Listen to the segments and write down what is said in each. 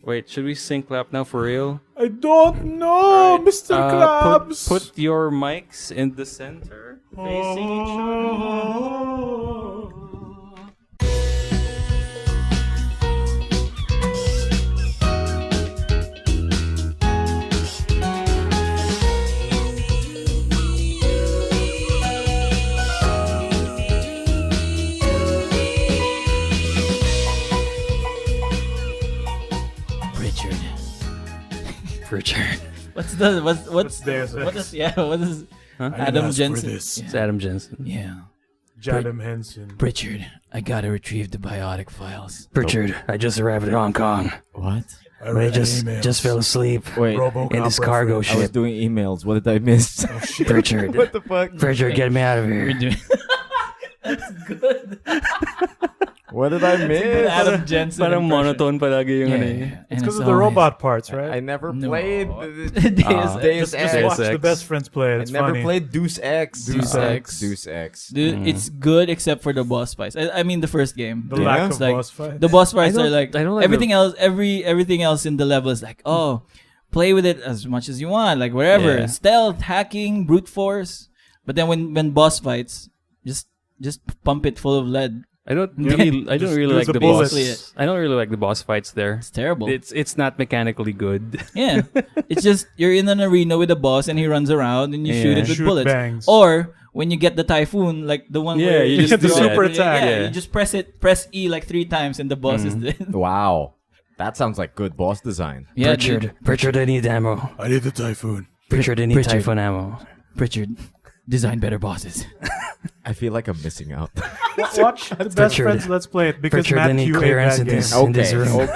Wait, should we sync clap now for real? I don't know, Right. Mr. Krabs. Put your mics in the center, facing each other. Richard. What is Adam Jensen? It's Adam Jensen. Yeah. Jadam Henson. Pritchard, I gotta retrieve the biotic files. Pritchard, I just arrived at Hong Kong. What? I just fell asleep. Wait, RoboCop in this cargo reference. I was ship. doing emails. What did I miss? Pritchard. What the fuck? Pritchard, get me out of We're here. doing. That's good. What did I miss? Adam Jensen. Parang impression. monotone palagi yung ano eh. Yeah. It's because of the robot parts, right? I never No. played Deus just Ex. watch Ex. the best friends play it. I It's never funny. played Deus Ex. Deus Ex. Deus Ex. Dude, it's good except for the boss fights. I mean the first game. The Yeah. lack It's of like, boss fight. The boss fights I are don't- like, I don't like everything else. Everything else in the level is like, play with it as much as you want, like whatever, Yeah. stealth, hacking, brute force. But then when boss fights, just pump it full of lead. I don't Just really use like the the bullets. boss. I don't really like the boss fights there. It's terrible. It's not mechanically good. Yeah, it's just you're in an arena with a boss and he runs around and you shoot Yeah. it with Shoot bullets. bangs. Or when you get the typhoon, like the one Yeah, where you just get do that. Super Yeah, attack. yeah, Yeah. you just press E like 3 times and the boss is dead. Wow. That sounds like good boss design. Yeah, Pritchard, I need ammo. I need the typhoon. Pritchard, I need Pritchard. typhoon ammo. Pritchard, design better bosses. I feel like I'm missing out. Watch the best Pritchard. friends. Let's play it because Pritchard, I Matt need QA'd clearance that in game. this, in this Okay. room.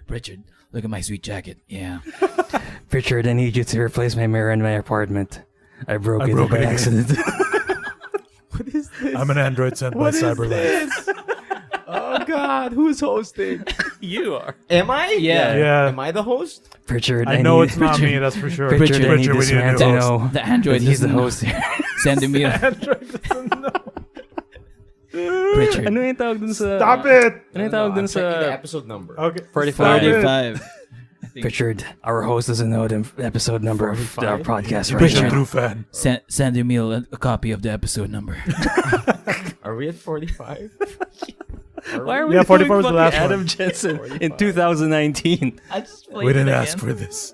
Pritchard, look at my sweet jacket. Yeah. Pritchard, I need you to replace my mirror in my apartment. I broke it broke by it again. accident. What is this? I'm an android sent by What is Cyberlife. this? Oh God, who's hosting? You are. Am I? Yeah. Yeah. Am I the host? Pritchard, I know need, it's not me, that's for sure. Pritchard, I need we this need a man new to host. know The android that he's the doesn't know. host here. Send him here. Android doesn't know. Pritchard. Ano yung tawag dun sa... Stop it! Ano yung tawag I'm dun checking the sa... episode number. Okay. 45. stop it. 45. Pritchard, our host doesn't know the episode number of our podcast right Pritchard now. true fan. Send Emile a copy of the episode number. Are we at 45? Why are we Yeah, doing 44 was the fucking last one. Adam Jensen in 2019? I just We didn't ask for this.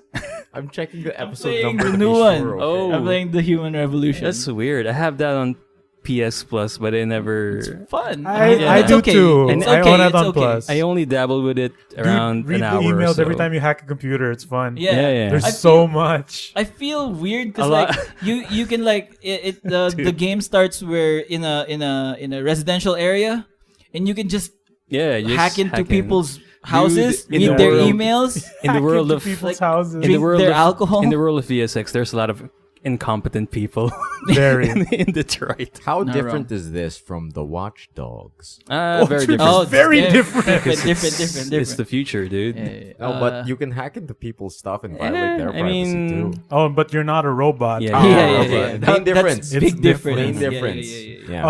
I'm checking the episode playing number the to new be one. sure, okay? Oh. I'm playing the Human Revolution. That's weird. I have that on PS Plus, but I never... fun. I It's do okay. too. It's I okay. own it It's on okay. Plus. I only dabble with it around Read an hour the emails or so. every time you hack a computer. It's fun. Yeah. Yeah. There's I so much. I feel weird A because lot- like you can like the game starts where in a residential area, and you can just Yeah, you just hack into in. people's houses, in read the their world- emails, In the Hack world into of... people's like, houses. in the drink world their of alcohol. In the world of VSX, there's a lot of incompetent people Very. in Detroit. How Not different is this from the Watch Dogs? Very different. Oh, Very yeah, different. different. It's the future, dude. No, but you can hack into people's stuff and violate their I privacy mean- too. Oh, but you're not a robot. Yeah. Ah, yeah. okay. That- Main difference. That's big It's difference. Main Yeah, difference. yeah.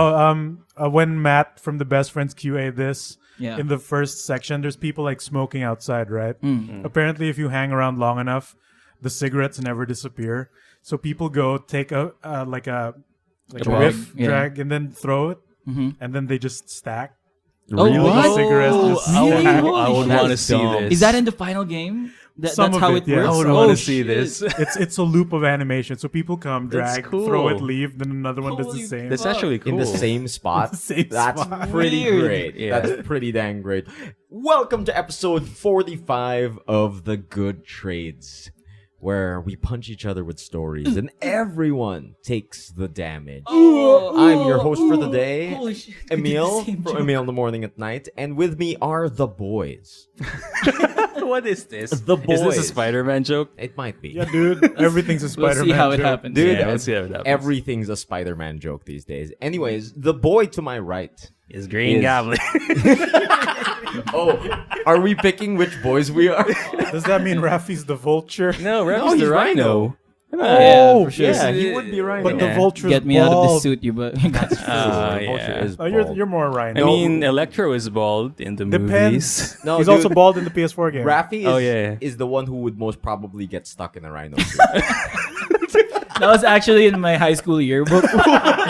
Oh, when Matt from the Best Friends QA this, Yeah. in the first section, there's people like smoking outside, right? Mm. Apparently, if you hang around long enough, the cigarettes never disappear. So people go take a like a Drag, whiff, yeah. drag, and then throw it, Mhm. and then they just stack. Oh, Really? what? The cigarettes just Really? stack. Holy I would shit. want to see dumb. this. Is that in the final game? Some That's of how it, it yeah. works. I would wanna Oh, see shit. this. It's a loop of animation. So people come, That's drag, cool. throw it, leave, then another one does the Holy same. That's actually cool. In the same spot. The same That's spot. pretty Weird. great. Yeah. That's pretty dang great. Welcome to episode 45 of The Good Trades, where we punch each other with stories and everyone takes the damage. I'm your host for the day, Holy shit. Emile, Same from joke. Emile in the Morning at Night, and with me are the boys. What is this? The Is this a boys. Spider-Man joke? It might be. Yeah, dude. Everything's a We'll Spider-Man see how it joke. happens. Dude, Yeah, let's see how it happens. Everything's a Spider-Man joke these days. Anyways, the boy to my right. Is Green Is- Goblin. Oh, are we picking which boys we are? Does that mean Raffy's the vulture? No, Raffy's he's the Rhino. Rhino. Yeah, for sure. Yeah, he would be Rhino. But the Yeah. vulture's Get me out of this bald. suit, you but Vulture yeah. is Oh, bald. you're more Rhino. I mean, Electro is bald in the movies. Depends. No, He's dude, also bald in the PS4 game. Raffy is, Oh, yeah. is the one who would most probably get stuck in a Rhino suit. That was actually in my high school yearbook.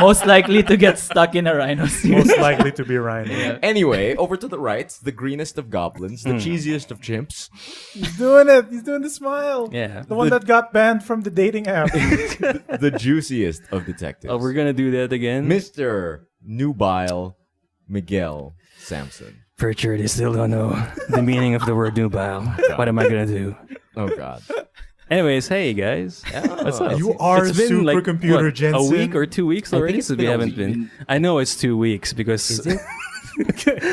Most likely to get stuck in a rhino suit. Most likely to be Rhino. Anyway, over to the right, the greenest of goblins, the cheesiest of chimps, He's doing it. He's doing the smile. Yeah. The one that got banned from the dating app. the juiciest of detectives. Oh, we're gonna do that again. Mr. Nubile Miguel Samson. Pritchard, I still don't know the meaning of the word nubile. What am I gonna do? Oh God. Anyways, hey guys. What's up? You are It's been supercomputer, what, Jensen. a week or 2 weeks I think already it's since been we a haven't week. been. I know it's 2 weeks because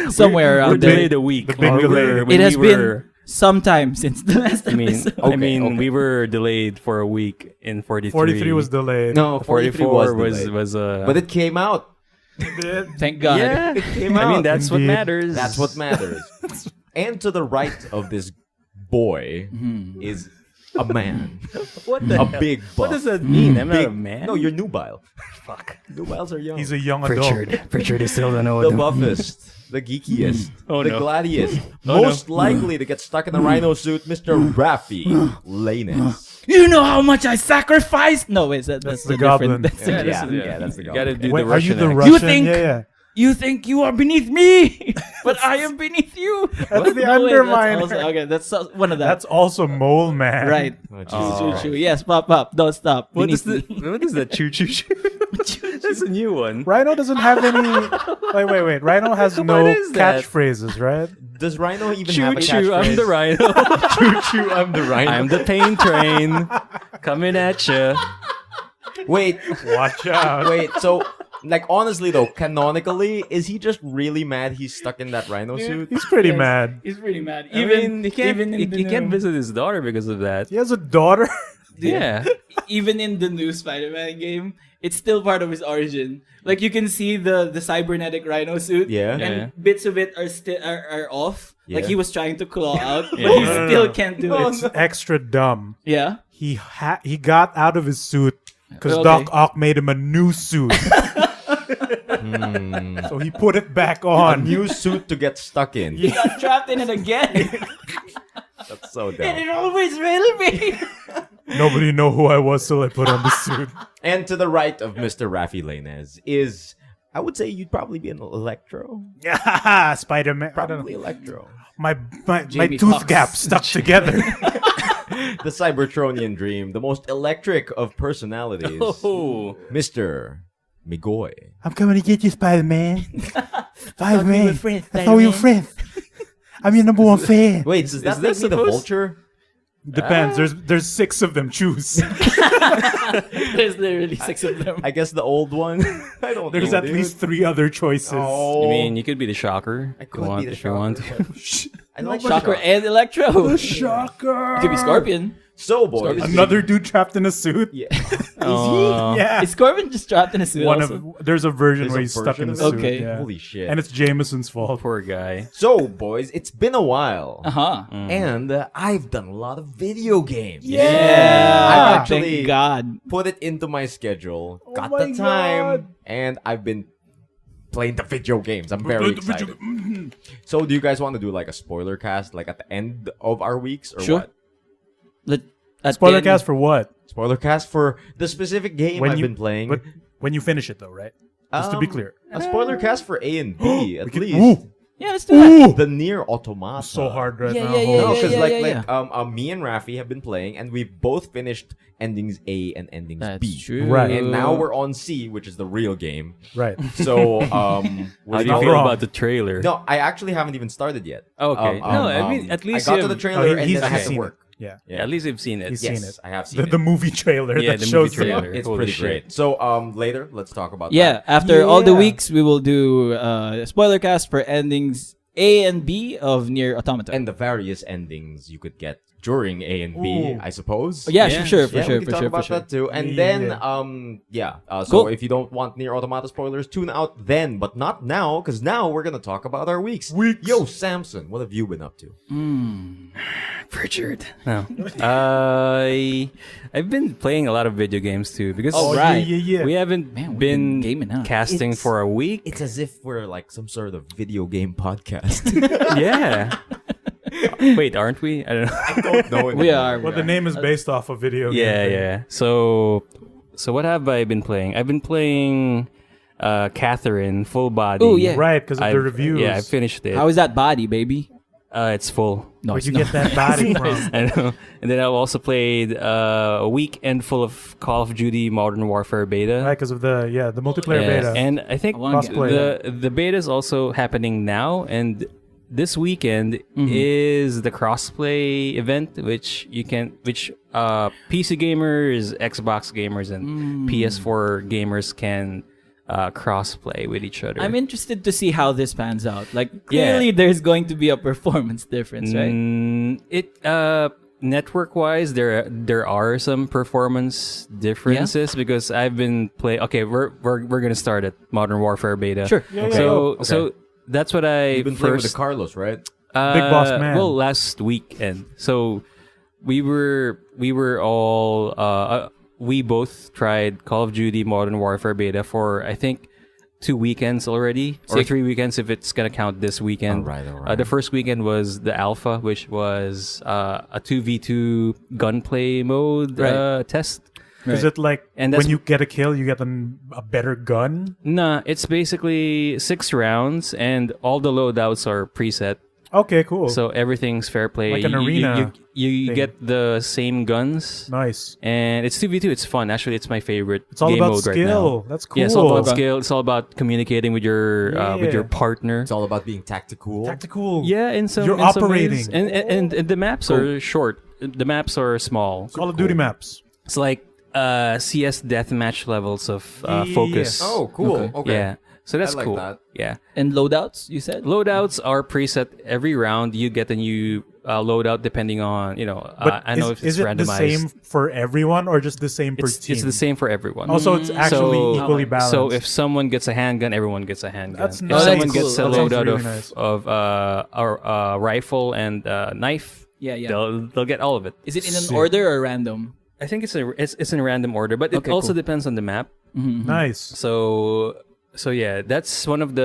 Somewhere we're around there. delayed a week. the big Or delay. we're- when It has we were- been some time since the last I mean, episode. Okay. we were delayed for a week in 43. 43 was delayed. No, 44 was was but it came out. Thank God. yeah. It came out. I mean, that's what Indeed. matters. That's what matters. And to the right of this boy is a man. What the A hell? big buff. What does that mean? I'm not Big- a man. No, you're nubile. Fuck. Nubiles are young. He's a young adult. Pritchard, I still don't know the buffest, the geekiest, Oh, the no. gladdiest, Oh, most likely to get stuck in a rhino suit, Mr. Raffy Lanus. You know how much I sacrificed? No, wait, that's the a goblin. different. That's a Yeah, different. yeah, that's the You gotta goblin. do Wait, the are you Russian the accent. Russian? You think- Yeah. You think you are beneath me, but I am beneath you. That's the No, wait, underminer. okay, that's one of that. That's also Mole Man. right. Oh, Jesus Oh. Choo Christ. choo. Yes, pop. Don't stop. What is Beneath the me. what is that choo choo choo? That's a new one. Rhino doesn't have any. Wait. Rhino has no is that? catchphrases, right? Does Rhino even Choo have a choo, I'm the catchphrase? rhino. Choo choo, I'm the rhino. I'm the pain train coming at you. Wait, Watch out. wait. So, like, honestly though, canonically, is he just really mad he's stuck in that rhino suit? He's pretty mad. He's pretty mad. I mean, he can't, even in the he can't new- visit his daughter because of that. He has a daughter. Yeah. even in the new Spider-Man game, it's still part of his origin. Like you can see the cybernetic rhino suit, Yeah. and Yeah. bits of it are still are off. Like Yeah. he was trying to claw out, but Yeah. he No, no, still no. can't do It's it. extra dumb. Yeah. He got out of his suit because Okay. Doc Ock made him a new suit. So he put it back A on. new suit to get stuck in. He got trapped in it again, That's so and dumb. it always will be. Nobody know who I was till I put on the suit. And to the right of Mr. Raffy Lanez is, I would say you'd probably be an Electro. Yeah, Spider-Man. I don't Probably know. Electro. My Jamie tooth Foxx. gap stuck together. The Cybertronian dream, the most electric of personalities. Oh. Mr. Migoy. I'm coming to get you, Spider-Man. Spider-Man. were friends, I thought we were friends. I'm your number one fan. Wait, does that that make me the supposed- Vulture? Depends. There's 6 of them. Choose. There's literally 6 of them. I guess the old one. I don't There's know, at dude. least 3 other choices. Oh. I mean, you could be the shocker. I if could you want, be the if you want shocker. to. I like Shocker Shocker. and Electro. Shocker. Could be Scorpion. So, boys. Another dude trapped in a suit. Yeah. Aw. Yeah. Is Scorpion just trapped in a suit? One also? of there's a version There's where a he's stuck in a version of suit. it? Okay. Yeah. Holy shit. And it's Jameson's fault. Poor guy. So, boys, it's been a while. Uh-huh. And I've done a lot of video games. Yeah. I've actually Thank God. put it into my schedule, got my the time, God. and I've been playing the video games. I'm very excited. So, do you guys want to do like a spoiler cast, like at the end of our weeks, or Sure. what? Spoiler cast for what? Spoiler cast for the specific game I've been playing. But when you finish it, though, right? Just to be clear. A spoiler cast for A and B, at least. Ooh, Yeah, let's do that. ooh, The Near Automata. so hard right Yeah, now. yeah, yeah, No, Holy because yeah, like me and Raffy have been playing, and we've both finished endings A and endings That's B. true. Right. And now we're on C, which is the real game. Right. So, How we're do you not feel wrong. about the trailer? No, I actually haven't even started yet. Okay. No, I mean, at least I got you to the have- trailer Oh, and he's then I had to seen work. it. Yeah. Yeah, at least you've seen it. He's Yes, seen it. I have seen The it. movie trailer Yeah, that the shows movie trailer. It's Holy pretty shit. great. So later, let's talk about Yeah, that. after all the Yeah. weeks, we will do a spoiler cast for endings A and B of Near Automata. And the various endings you could get during A and B, Ooh. I suppose. yeah, Yeah. for sure, for Yeah, sure, we can for talk sure, about for sure. that too. And Yeah. then, so Cool. if you don't want Near Automata spoilers, tune out then, but not now, because now we're gonna talk about our weeks. Weeks. Yo, Samson, what have you been up to? Richard. No. I've been playing a lot of video games too because Oh, right. Yeah. we haven't Man, we've been been gaming, huh? casting It's- for a week. It's as if we're like some sort of video game podcast. Yeah. Wait, aren't we? I don't know. I don't know. We are. Well, the name is based off a video game. Yeah, thing. yeah. So what have I been playing? I've been playing Catherine Full Body. Oh, yeah. Right, because of the I've- reviews. Yeah, I finished it. How is that body, baby? It's full. No, Where'd it's you not. get that body from? I know. And then I also played a weekend full of Call of Duty Modern Warfare beta. Right, because of the multiplayer Yeah, beta. and I think I wanna get it. the beta is also happening now, and this weekend is the crossplay event, which PC gamers, Xbox gamers, and PS4 gamers can crossplay with each other. I'm interested to see how this pans out. Like, clearly there's going to be a performance difference, right? Network wise, there are some performance differences because I've been playing. Okay, we're gonna start at Modern Warfare beta. Sure. Yeah, yeah. So Okay. so that's what I You've been playing with first the Carlos, right? Big Boss Man. Well, last weekend. So we were all we both tried Call of Duty Modern Warfare beta for I think 2 weekends already, or Sick. 3 weekends if it's gonna count this weekend. All right. The first weekend was the alpha, which was a 2v2 gunplay mode Right. test. Is it like And when that's- you get a kill, you get a better gun? Nah, it's basically 6 rounds, and all the loadouts are preset. Okay, cool. So everything's fair play. Like an arena You thing. get the same guns, Nice. and it's 2v2. It's fun. Actually, it's my favorite It's all game about mode right skill. now. That's cool. Yeah, it's all about skill. It's all about communicating with your Yeah. partner. It's all about being tactical. Tactical. Yeah, in some You're in some operating. ways. And the maps are short. The maps are small. Call of Duty maps. It's like CS deathmatch levels of Yeah. focus. Oh, cool. Okay. Yeah. So that's I like cool. that. Yeah. And loadouts, you said? Loadouts are preset every round. You get a new loadout depending on, But I know if is it's it randomized. the same for everyone or just the same per team? It's the same for everyone. Also, it's actually equally balanced. So if someone gets a handgun, everyone gets a handgun. That's if nice. someone Cool. gets a That sounds loadout really nice. of a rifle and knife, Yeah. they'll get all of it. Is it in an Sick. order or random? I think it's in a random order, but it Okay, also cool. depends on the map. Nice. So yeah, that's one of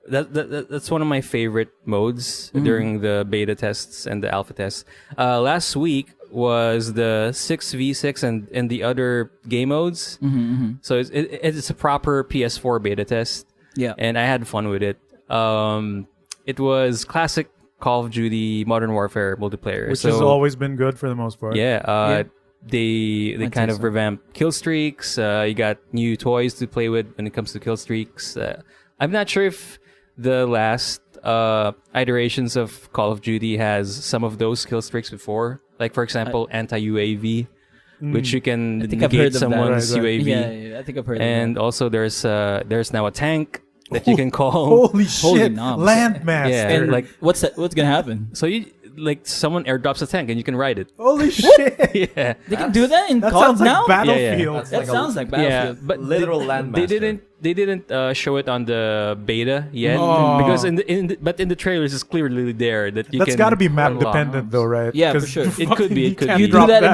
that's one of my favorite modes during the beta tests and the alpha tests. Last week was the 6v6 and the other game modes. So it's a proper PS4 beta test. Yeah. And I had fun with it. It was classic Call of Duty Modern Warfare multiplayer, Which so has always been good for the most part. yeah. They I'd kind say of so. revamped kill streaks. You got new toys to play with when it comes to kill streaks. I'm not sure if the last iterations of Call of Duty has some of those kill streaks before. Like for example, anti-UAV, which you can I think I've heard negate of that. someone's Right, right. UAV. Yeah, I think I've heard And of also there's now a tank that you can call. Holy shit! knobs. Landmaster. Yeah, that. And like- what's gonna happen? So you someone airdrops a tank and you can ride it. Holy shit! Yeah. They can do that in That COD sounds like now? Battlefield. That's That like a- sounds like Yeah, Battlefield. but Literal they landmaster. didn't show it on the beta yet Oh. because in the trailers it's clearly there that you That's can. got to be map unlock. dependent though, right? Yeah, for 'Cause sure. you It could be, fucking it could can't be. You do drop that in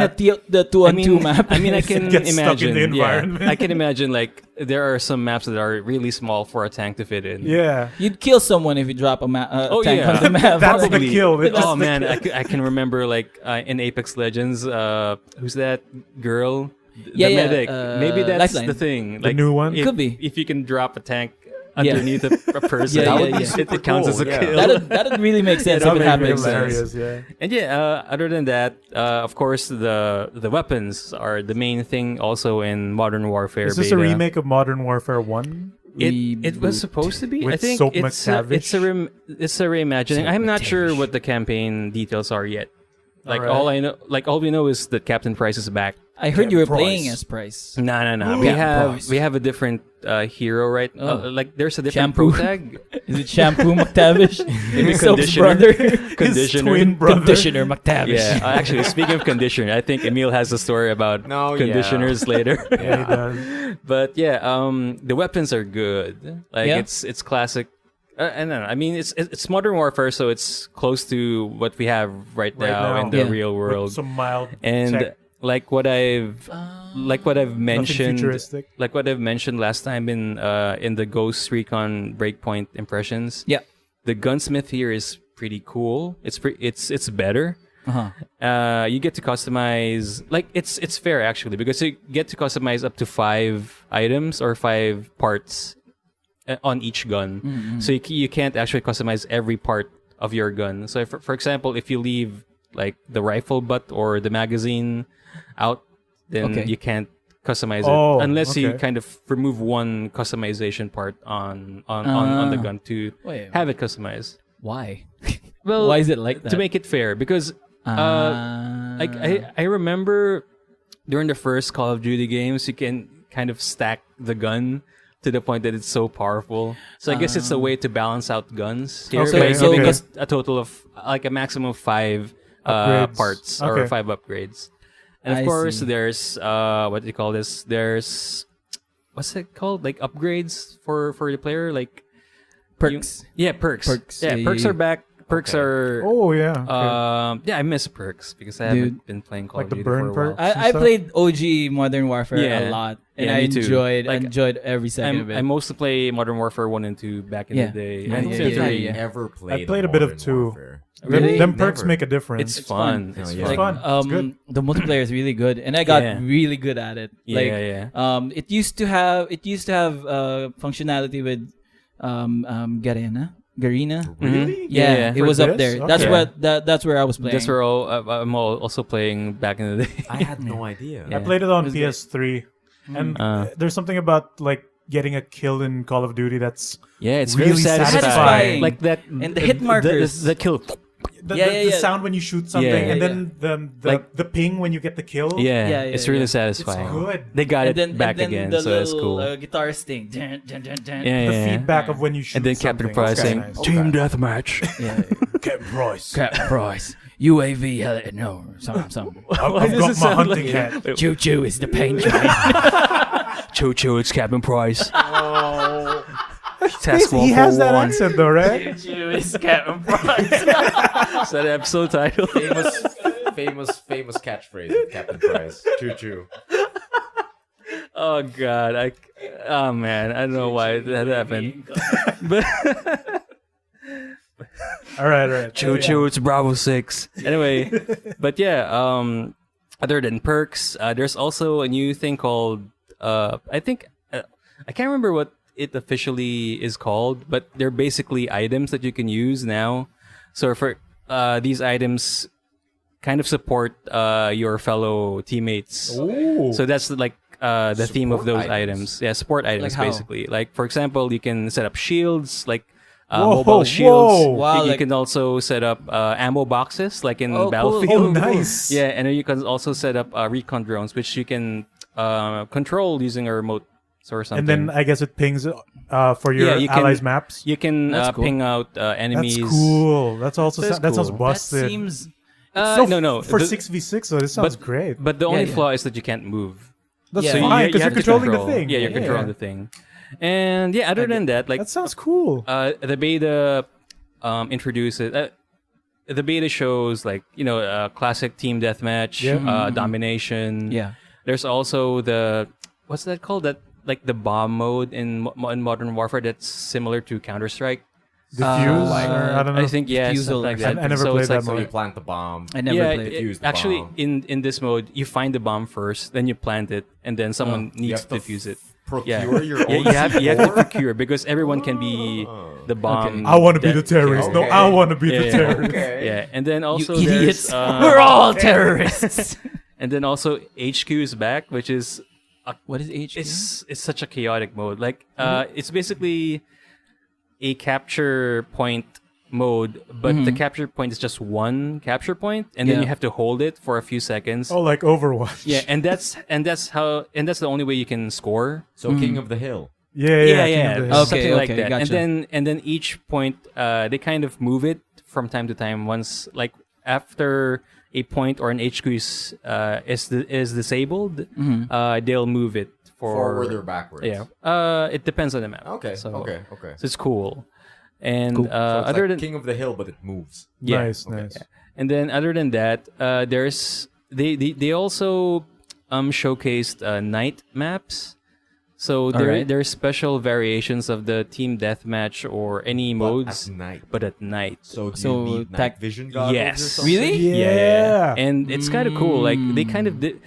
the 2-on-2 map. I mean, I can Get stuck in imagine. the environment. I can imagine like there are some maps that are really small for a tank to fit in. Yeah. You'd kill someone if you drop a Oh, tank yeah. on the map. That's the Probably. kill. It's just Oh the man, kill. I can remember like in Apex Legends, who's that girl? Yeah, the yeah, medic. Maybe that's Lifeline. the thing. The new one? If, Could be. If you can drop a tank underneath a person, Yeah, That would yeah, be yeah. super it counts as a cool, yeah. kill. That'd really make sense That if it would be happens. hilarious. Yeah. And yeah, other than that, of course, the weapons are the main thing also in Modern Warfare Is this beta. a remake of Modern Warfare 1? It was supposed to be. With I think Soap it's McTavish? it's a reimagining. Soap I'm not sure McTavish. what the campaign details are yet. Like Alright. all we know is that Captain Price is back. I heard you were Price. playing as Price. No. Yeah, We have a different hero, right? Oh. Like there's a different Shampoo. pro tag. Is it Shampoo McTavish? Maybe Soap's conditioner. brother. His Conditioner. twin brother. Conditioner McTavish. Yeah, actually, speaking of conditioner, I think Emile has a story about No, yeah. conditioners later. Yeah, he does. But yeah, the weapons are good. Like Yeah? it's classic and then I mean it's Modern Warfare, so it's close to what we have right now in the Yeah. real With world. some mild And tech, like what I've nothing mentioned, futuristic. like what I've mentioned last time in the Ghost Recon Breakpoint impressions. Yeah. The gunsmith here is pretty cool. It's better. You get to customize, like it's fair actually, because you get to customize up to 5 items or 5 parts on each gun. So you can't actually customize every part of your gun. So for example, if you leave like the rifle butt or the magazine out, then you can't customize it unless you kind of remove one customization part on the gun to have it customized. Why? Well, Why is it like that? to make it fair, because like I remember during the first Call of Duty games, you can kind of stack the gun to the point that it's so powerful. So I guess it's a way to balance out guns here Okay, by giving okay. us a total of like a maximum of 5 Upgrades. parts Okay. or 5 upgrades. And of I course, see. there's what do you call this? There's what's it called? Like upgrades for the player, like Perks. perks. Perks, Yeah, yeah, perks yeah. are back. Perks are. Oh yeah. Okay. Yeah, I miss perks because I Dude. haven't been playing Call Like of the Duty burn for a while. perks? I played OG Modern Warfare Yeah. a lot, and Yeah, I me too. Like, enjoyed every second of it. I mostly play Modern Warfare 1 and 2 back in Yeah. the day. Yeah, And yeah, 3. yeah, yeah. Ever played? I played a bit of Modern 2. Warfare. Really? Them perks Never. make a difference. It's fun. fun. It's Yeah. It's fun. fun. It's good. The multiplayer is really good, and I got Yeah. really good at it. Yeah, Like, yeah. it used to have functionality with Garena. Really? Yeah, it For was up this? there. That's Okay. what that's where I was playing. That's where I'm also playing back in the day. I had no idea. Yeah. I played it on It was good. PS3, and there's something about like getting a kill in Call of Duty that's Yeah, it's Really very satisfying. satisfying. Like that, And the hit markers. the kill. the sound when you shoot something, Yeah. and then the ping when you get the kill. Yeah, Yeah, it's yeah, really yeah. satisfying. It's good. They got and it then, back and then again, the so that's little cool. guitar sting. Dun, dun, dun, dun. Yeah, The yeah. feedback of when you shoot And then Captain something. Price That's saying, nice. "Team deathmatch." Yeah. Captain Price. Captain Price. UAV, no, something. I've does got it my sound hunting like- hat. Choo Choo is the pain train. Choo choo, it's Captain Price. Task He has that 141. accent though, right? Choo is Captain Price. Is that episode title? famous catchphrase of Captain Price. Choo choo. Oh god, oh man, I don't know why that happened. But All right. choo choo, it's Bravo 6. Anyway, but yeah, other than perks, there's also a new thing called I think I can't remember what it officially is called, but they're basically items that you can use now. So for these items kind of support your fellow teammates. Ooh. So that's like the theme of Support those items. items. Yeah, support items how? basically. Like for example, you can set up shields, like Whoa, mobile shields. whoa. Wow, you like- can also set up ammo boxes, like in Oh, cool. Battlefield. Oh, nice. Yeah, and then you can also set up recon drones, which you can control using a remote or something. And then I guess it pings for your Yeah, you can- allies' maps. you can That's cool. ping out enemies. That's cool. That's also That's that sounds cool. That busted. seems. No. For The- 6v6, so this sounds great. But the only yeah. flaw is that you can't move. That's Yeah. So fine because have you're to controlling the control. thing. Yeah, you're controlling the thing. And yeah, other than that, like That sounds cool. the beta introduces the beta shows like classic team deathmatch, Yeah. domination. Yeah. There's also the what's that called? That like the bomb mode in Modern Warfare that's similar to Counter Strike. Diffuse? or, I don't know. I think yeah, Defusal something like or that. something. I never so played it's that like, So mode. you plant the bomb. I never yeah, played. Defuse the actually bomb. in this mode you find the bomb first, then you plant it, and then someone You needs have to to defuse it. Procure your own you have to C4? procure because everyone can be the bomb. I want to be the that terrorist. kill. No, I want to be Yeah, the yeah. terrorist. Okay. Yeah, and then also You there's, idiots. We're all terrorists. and then also HQ is back, which is What is HQ? it's such a chaotic mode. Like it's basically a capture point mode, but the capture point is just one capture point, and then Yeah. you have to hold it for a few seconds. Oh, like Overwatch. Yeah, and that's the only way you can score. So King of the Hill. Yeah. King of the Hill. Okay, something like okay, that. gotcha. And then each point, they kind of move it from time to time. Once like after a point or an HQ is disabled, they'll move it Forward or backwards? Yeah, it depends on the map. Okay. So, Okay. So it's cool. And So it's other like than King of the Hill, but it moves. yeah, Nice, nice. and then other than that, there's they also showcased night maps. So Alright. there's special variations of the team deathmatch or any modes, At night. but at night. So do So you need night tac- vision goggles or Yes. something? Really? Yeah. And it's kind of cool. Like they kind of did.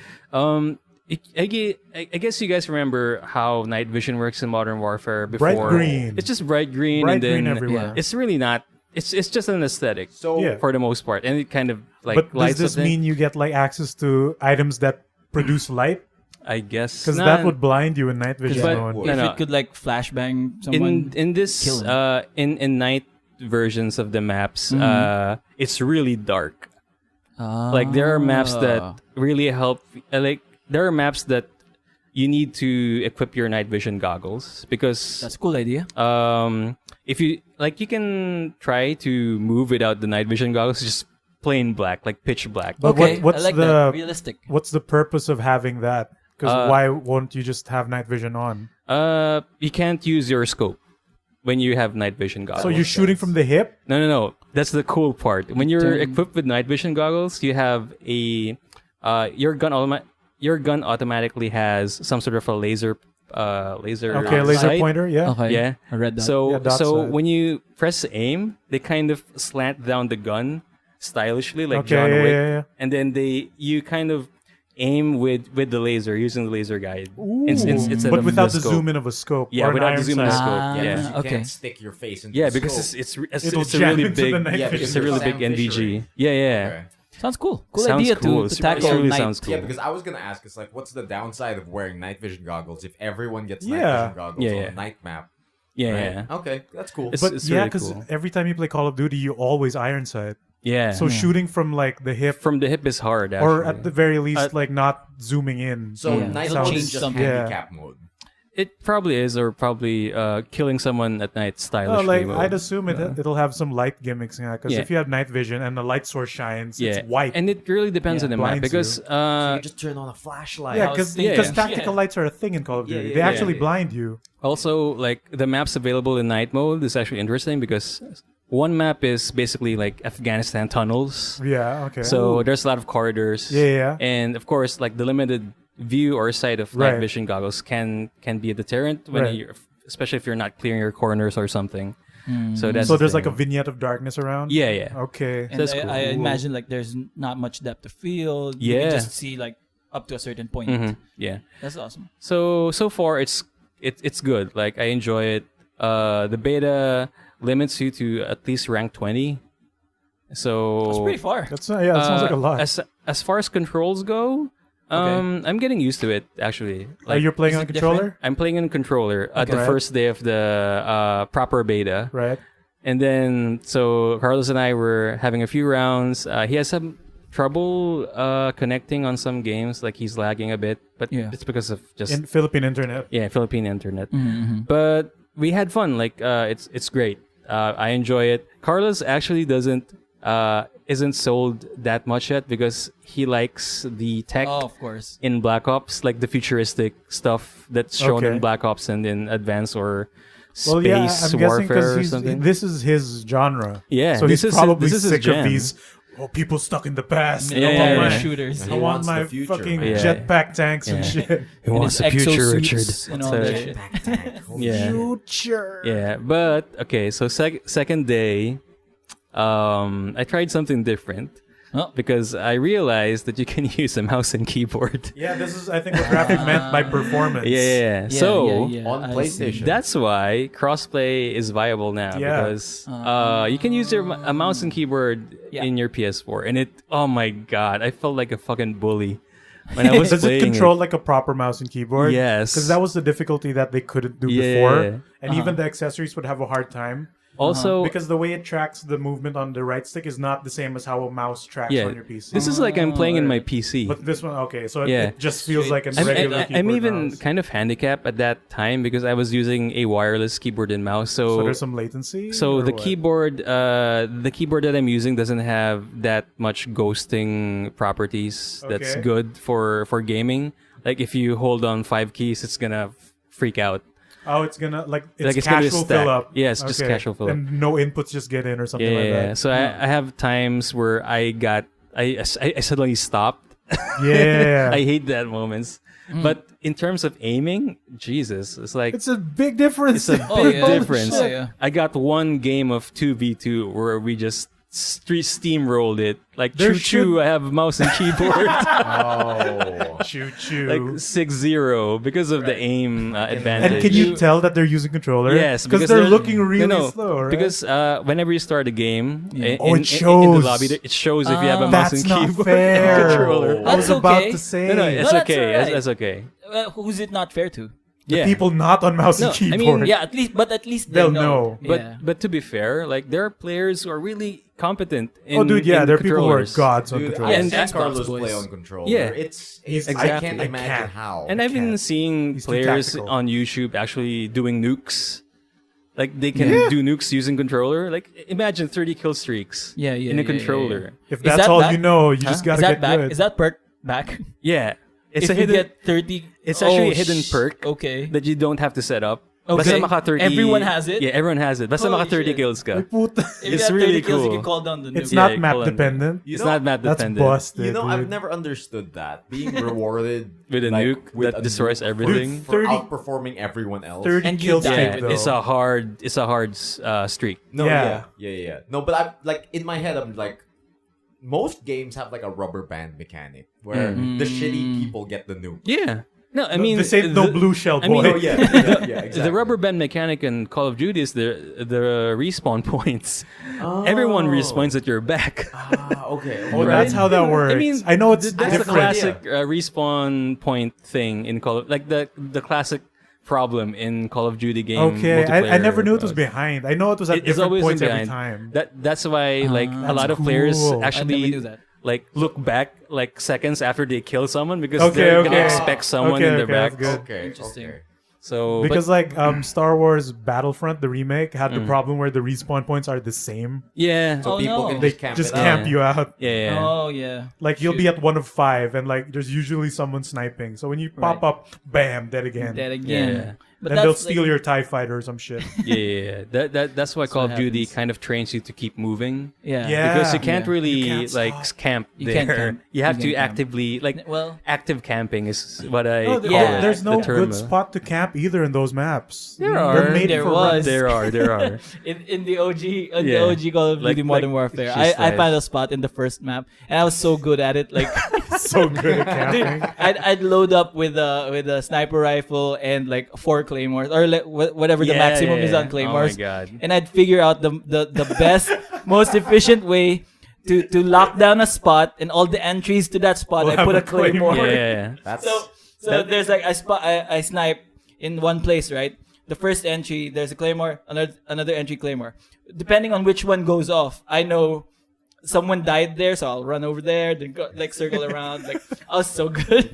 I guess you guys remember how night vision works in Modern Warfare before. Bright green. It's just bright green, Bright and then green everywhere. it's really not. It's just an aesthetic So Yeah. for the most part, and it kind of like But does lights this up mean you get like access to items that produce light? I guess Because that would blind you in night vision But- mode. No, If no. it could like flashbang someone. in this kill him. in night versions of the maps, it's really dark. Ah. Like there are maps that really help. Like there are maps that you need to equip your night vision goggles because That's a cool idea. if you like, you can try to move without the night vision goggles, just plain black, like pitch black. But Okay, what's I like the that. Realistic. what's the purpose of having that? Because why won't you just have night vision on? You can't use your scope when you have night vision goggles. So you're shooting from the hip? No. That's the cool part. When you're Turn- equipped with night vision goggles, you have a your gun automatically has some sort of a laser Okay, laser sight. pointer. Yeah. Okay. Yeah. I read that. So Yeah, dot sight. when you press aim, they kind of slant down the gun stylishly, like Okay, John yeah, Wick, yeah, yeah. and then you kind of aim with the laser using the laser guide. But without the zoom in of a scope. Yeah, or an without the iron zoom in a sight. scope. Ah, Yeah. because you okay. can't stick your face into Yeah, the because scope. It'll it's a jam really into big the night Yeah, vision. it's a really big Sam Fishery. NVG. Yeah. Okay. Sounds cool. Cool Sounds idea cool. to It tackle really night. sounds cool. Yeah, because I was gonna ask, it's like, what's the downside of wearing night vision goggles if everyone gets night Yeah. vision goggles Yeah, on yeah. a night map? Yeah, Right? yeah. Okay, that's cool. It's- But yeah, really because cool. every time you play Call of Duty, you always iron sight. Yeah. So shooting from like the hip, From the hip is hard, actually. or at the very least, like not zooming in. So Yeah. night It'll mode change is just something. handicap mode. It probably is, or probably killing someone at night stylishly. Like mode. I'd assume it'll have some light gimmicks, because Yeah. if you have night vision and the light source shines, yeah. it's white. And it really depends Yeah. on the map Blinds because So you just turn on a flashlight. yeah, I was because thinking- tactical Yeah. lights are a thing in Call of Duty. Yeah, They yeah, actually yeah. blind you. also like the maps available in night mode is actually interesting because one map is basically like Afghanistan tunnels. Yeah. Okay. So there's a lot of corridors. Yeah. And of course, like the limited view or sight of Right. night vision goggles can be a deterrent when Right. you're, especially if you're not clearing your corners or something. So that's so the there's like a thing. vignette of darkness around. Yeah. Okay. And That's I, cool. I imagine like there's not much depth of field. You Yeah. can just see like up to a certain point. Mhm. Yeah. That's awesome. So far it's good. Like I enjoy it. The beta limits you to at least rank 20. So It's pretty far. That sounds like a lot. As far as controls go, I'm getting used to it actually. Are you playing is on it controller? I'm playing on controller at the Okay. first day of the proper beta. Right. And then, so Carlos and I were having a few rounds. He has some trouble connecting on some games, like he's lagging a bit, but Yeah. it's because of just In Philippine internet. Philippine internet. Mm-hmm. But we had fun. Like it's great. I enjoy it. Carlos actually isn't sold that much yet because he likes the tech Oh, of course. in Black Ops, like the futuristic stuff that's shown Okay. in Black Ops and in Advance or space Well, yeah, I'm guessing warfare or because something. this is his genre. Yeah, So this he's is probably his sick jam. of these. Oh, people stuck in the past. Yeah, I yeah, want yeah. my, shooters. He I want wants my the future, fucking man. Yeah. jetpack tanks and Yeah. shit. He And wants his the future, exosuits Richard. and all So- that shit. Yeah. Future. Yeah, but okay. So second day, I tried something different Oh. because I realized that you can use a mouse and keyboard. Yeah, this is I think what Raffy meant by performance. Yeah. Yeah, So yeah, yeah. on I PlayStation. see. that's why crossplay is viable now Yeah. because you can use a mouse and keyboard Yeah. in your PS4, and it. Oh my god, I felt like a fucking bully when I was Does it playing control like a proper mouse and keyboard? Yes. Because that was the difficulty that they couldn't do Yeah. before. And even the accessories would have a hard time. Also, Because the way it tracks the movement on the right stick is not the same as how a mouse tracks yeah, on your PC. this is like I'm playing in my PC. But this one, okay, so Yeah. it just feels like a I'm, regular I'm keyboard even mouse. kind of handicapped at that time because I was using a wireless keyboard and mouse. So there's some latency? So or the what? keyboard that I'm using doesn't have that much ghosting properties. That's Okay. good for gaming. Like if you hold on 5 keys, it's gonna freak out. Oh, it's gonna like it's it's gonna casual stack. fill up. Yeah, it's just casual fill up. And no inputs just get in or something Yeah, like yeah. that. So I have times where I suddenly stopped. Yeah. I hate that moments. But in terms of aiming, Jesus, it's like It's a big difference. it's a Oh, big yeah. difference. Oh, yeah. I got one game of 2v2 where we just steamrolled it. Like There Choo, I have mouse and keyboard. Oh. Choo choo. like 6-0 because of the aim advantage. and can you tell that they're using controller? Yes, because they're looking really slow, right? Because whenever you start a game, it in the shows. lobby, it shows if you have a mouse That's and not keyboard fair. controller. I was That's about okay. to say. No, it's No, that's okay. alright. That's okay. Who's it not fair to? Yeah. People not on mouse No, and I mean, keyboard. Yeah, at least They'll they know. But to be fair, like there are players who are really competent in there are people who are controllers. gods on Dude, controllers. I and see Xbox Carlos boys. play on controller. Yeah. It's Exactly. I can't I imagine can't. how. And I've been can't. seeing He's too players tactical. on YouTube actually doing nukes. Like they can do nukes using controller. Like imagine 30 kill streaks Yeah, yeah, in a yeah, controller. If Is that's that all back? you know, you just gotta Is that get back? good. Is that perk back? Yeah. It's if a you hidden get 30, it's actually a hidden perk Okay. that you don't have to set up. Okay. Basta maka 30, Everyone has it? Yeah, everyone has it. Basta Holy maka 30 shit. kills ka. Puta. If you It's have 30 really kills, you cool. can call down the nuke. It's Yeah, not you map call on- dependent. You It's know, not map That's dependent. busted. You know, dude. I've never understood that. Being rewarded With a like, nuke with that a destroys nuke everything. for 30 outperforming everyone else. 30 And you kills die. take Yeah, though. it's a hard streak. No, Yeah. yeah. No, but I like in my head, I'm like, most games have like a rubber band mechanic where the shitty people get the nuke. Yeah. No, I mean this ain't no blue shell boy. I mean, Oh yeah, exactly. the rubber band mechanic in Call of Duty is the respawn points. Everyone respawns at your back. Okay. Oh, Right? that's how that works. I mean, I know it's that's the different. classic respawn point thing in Call of, like the classic problem in Call of Duty game. Okay, I never multiplayer knew it was approach. behind. I know it was at It's different always points in every behind. time. That's why like a lot of That's players cool. I never actually knew that. like look back like seconds after they kill someone because Okay, they're okay. gonna expect someone in their back. that's good. Okay. Interesting. Okay. So Because like Star Wars Battlefront, the remake, had Mm. the problem where the respawn points are the same. yeah, So Oh, people no. can They just camp just it out. camp you out. yeah. Oh, yeah. Like you'll be at 1 of 5, and like there's usually someone sniping. So when you pop Right. up, bam, dead again. That again. Yeah. But Then that's they'll like- steal your TIE fighter or some shit. Yeah. That's why Call what of Duty happens. kind of trains you to keep moving. Yeah. Yeah. Because you can't Yeah. really You can't like stop. camp You there. can't camp. You have You to can't camp. actively like Well, active camping is what I No, call yeah. there's no the term. good spot to camp either in those maps. There They're are. made There for was. There are. in the OG, the Yeah. OG Call of Like- Duty Modern like Warfare, she's I like- found a spot in the first map, and I was so good at it. Like, so good at camping. I'd load up with a sniper rifle and like 4 claymores or like, whatever the Yeah, maximum is yeah. on claymores. Oh my god. And I'd figure out the best, most efficient way to lock down a spot, and all the entries to that spot, Will I put a have a claymore. claymore. Yeah. That's So there's like I snipe in one place, right? The first entry, there's a claymore, another entry claymore. Depending on which one goes off, I know someone died there, so I'll run over there, then go, like circle around. Like I was so good.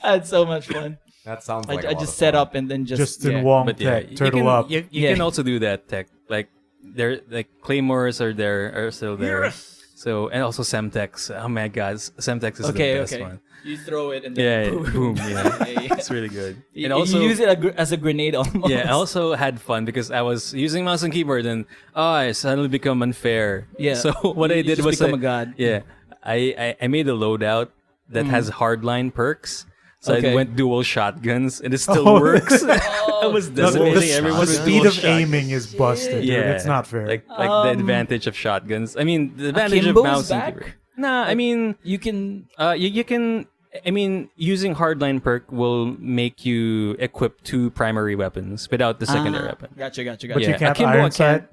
I had so much fun. that sounds I, like I just set up and then just Justin yeah. Wong But yeah, tech, turtle you can, up. You Yeah. can also do that tech. Like there, like claymores are still there. So and also Semtex. Oh my god, Semtex is Okay, the best okay. one. You throw it and Yeah, then yeah, boom. Yeah, yeah. it's really good. You, And also you use it as a grenade almost. yeah, I also had fun because I was using mouse and keyboard and I suddenly become unfair. Yeah. So what You I did just was become a god. Yeah, I made a loadout that has hardline perks. So Okay. I went dual shotguns and it still Oh. works. I was No, decimating the everyone with speed dual of shotguns. aiming is busted. Dude. Yeah, It's not fair. Like the advantage of shotguns. I mean, the advantage of Akimbo's mouse and back? keyboard. Nah, I mean, You can you can. I mean, using hardline perk will make you equip 2 primary weapons without the secondary weapon. Gotcha. but Yeah, you can't Akimbo, I iron sight.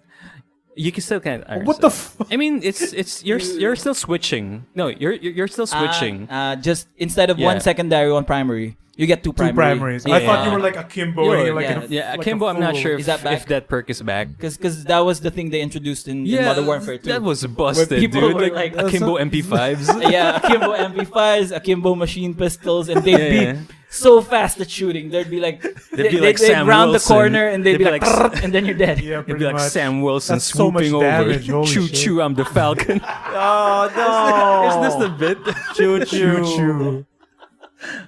You can still can't. Iron What the sight. I mean, it's you're still switching. No, you're still switching. Just instead of Yeah. 1 secondary, 1 primary, you get 2 Two primaries. I thought you were like Akimbo. Yo, and you're like yeah, yeah, like Akimbo. I'm not fool. sure Is that back? if that perk is back. because that was the thing they introduced in Modern Warfare 2. that was busted, people dude. were Like, like, Akimbo MP5s. yeah, Akimbo MP5s, Akimbo machine pistols, and they'd Yeah. be so fast at shooting. There'd be like They'd be like they'd Sam round Wilson. the corner and they'd be like, like and then you're dead. Yeah, It'd pretty be like much. Sam Wilson That's so much swooping over. damage, holy Choo shit. choo, I'm the Falcon. Oh no! Is this the bit? Choo Choo choo.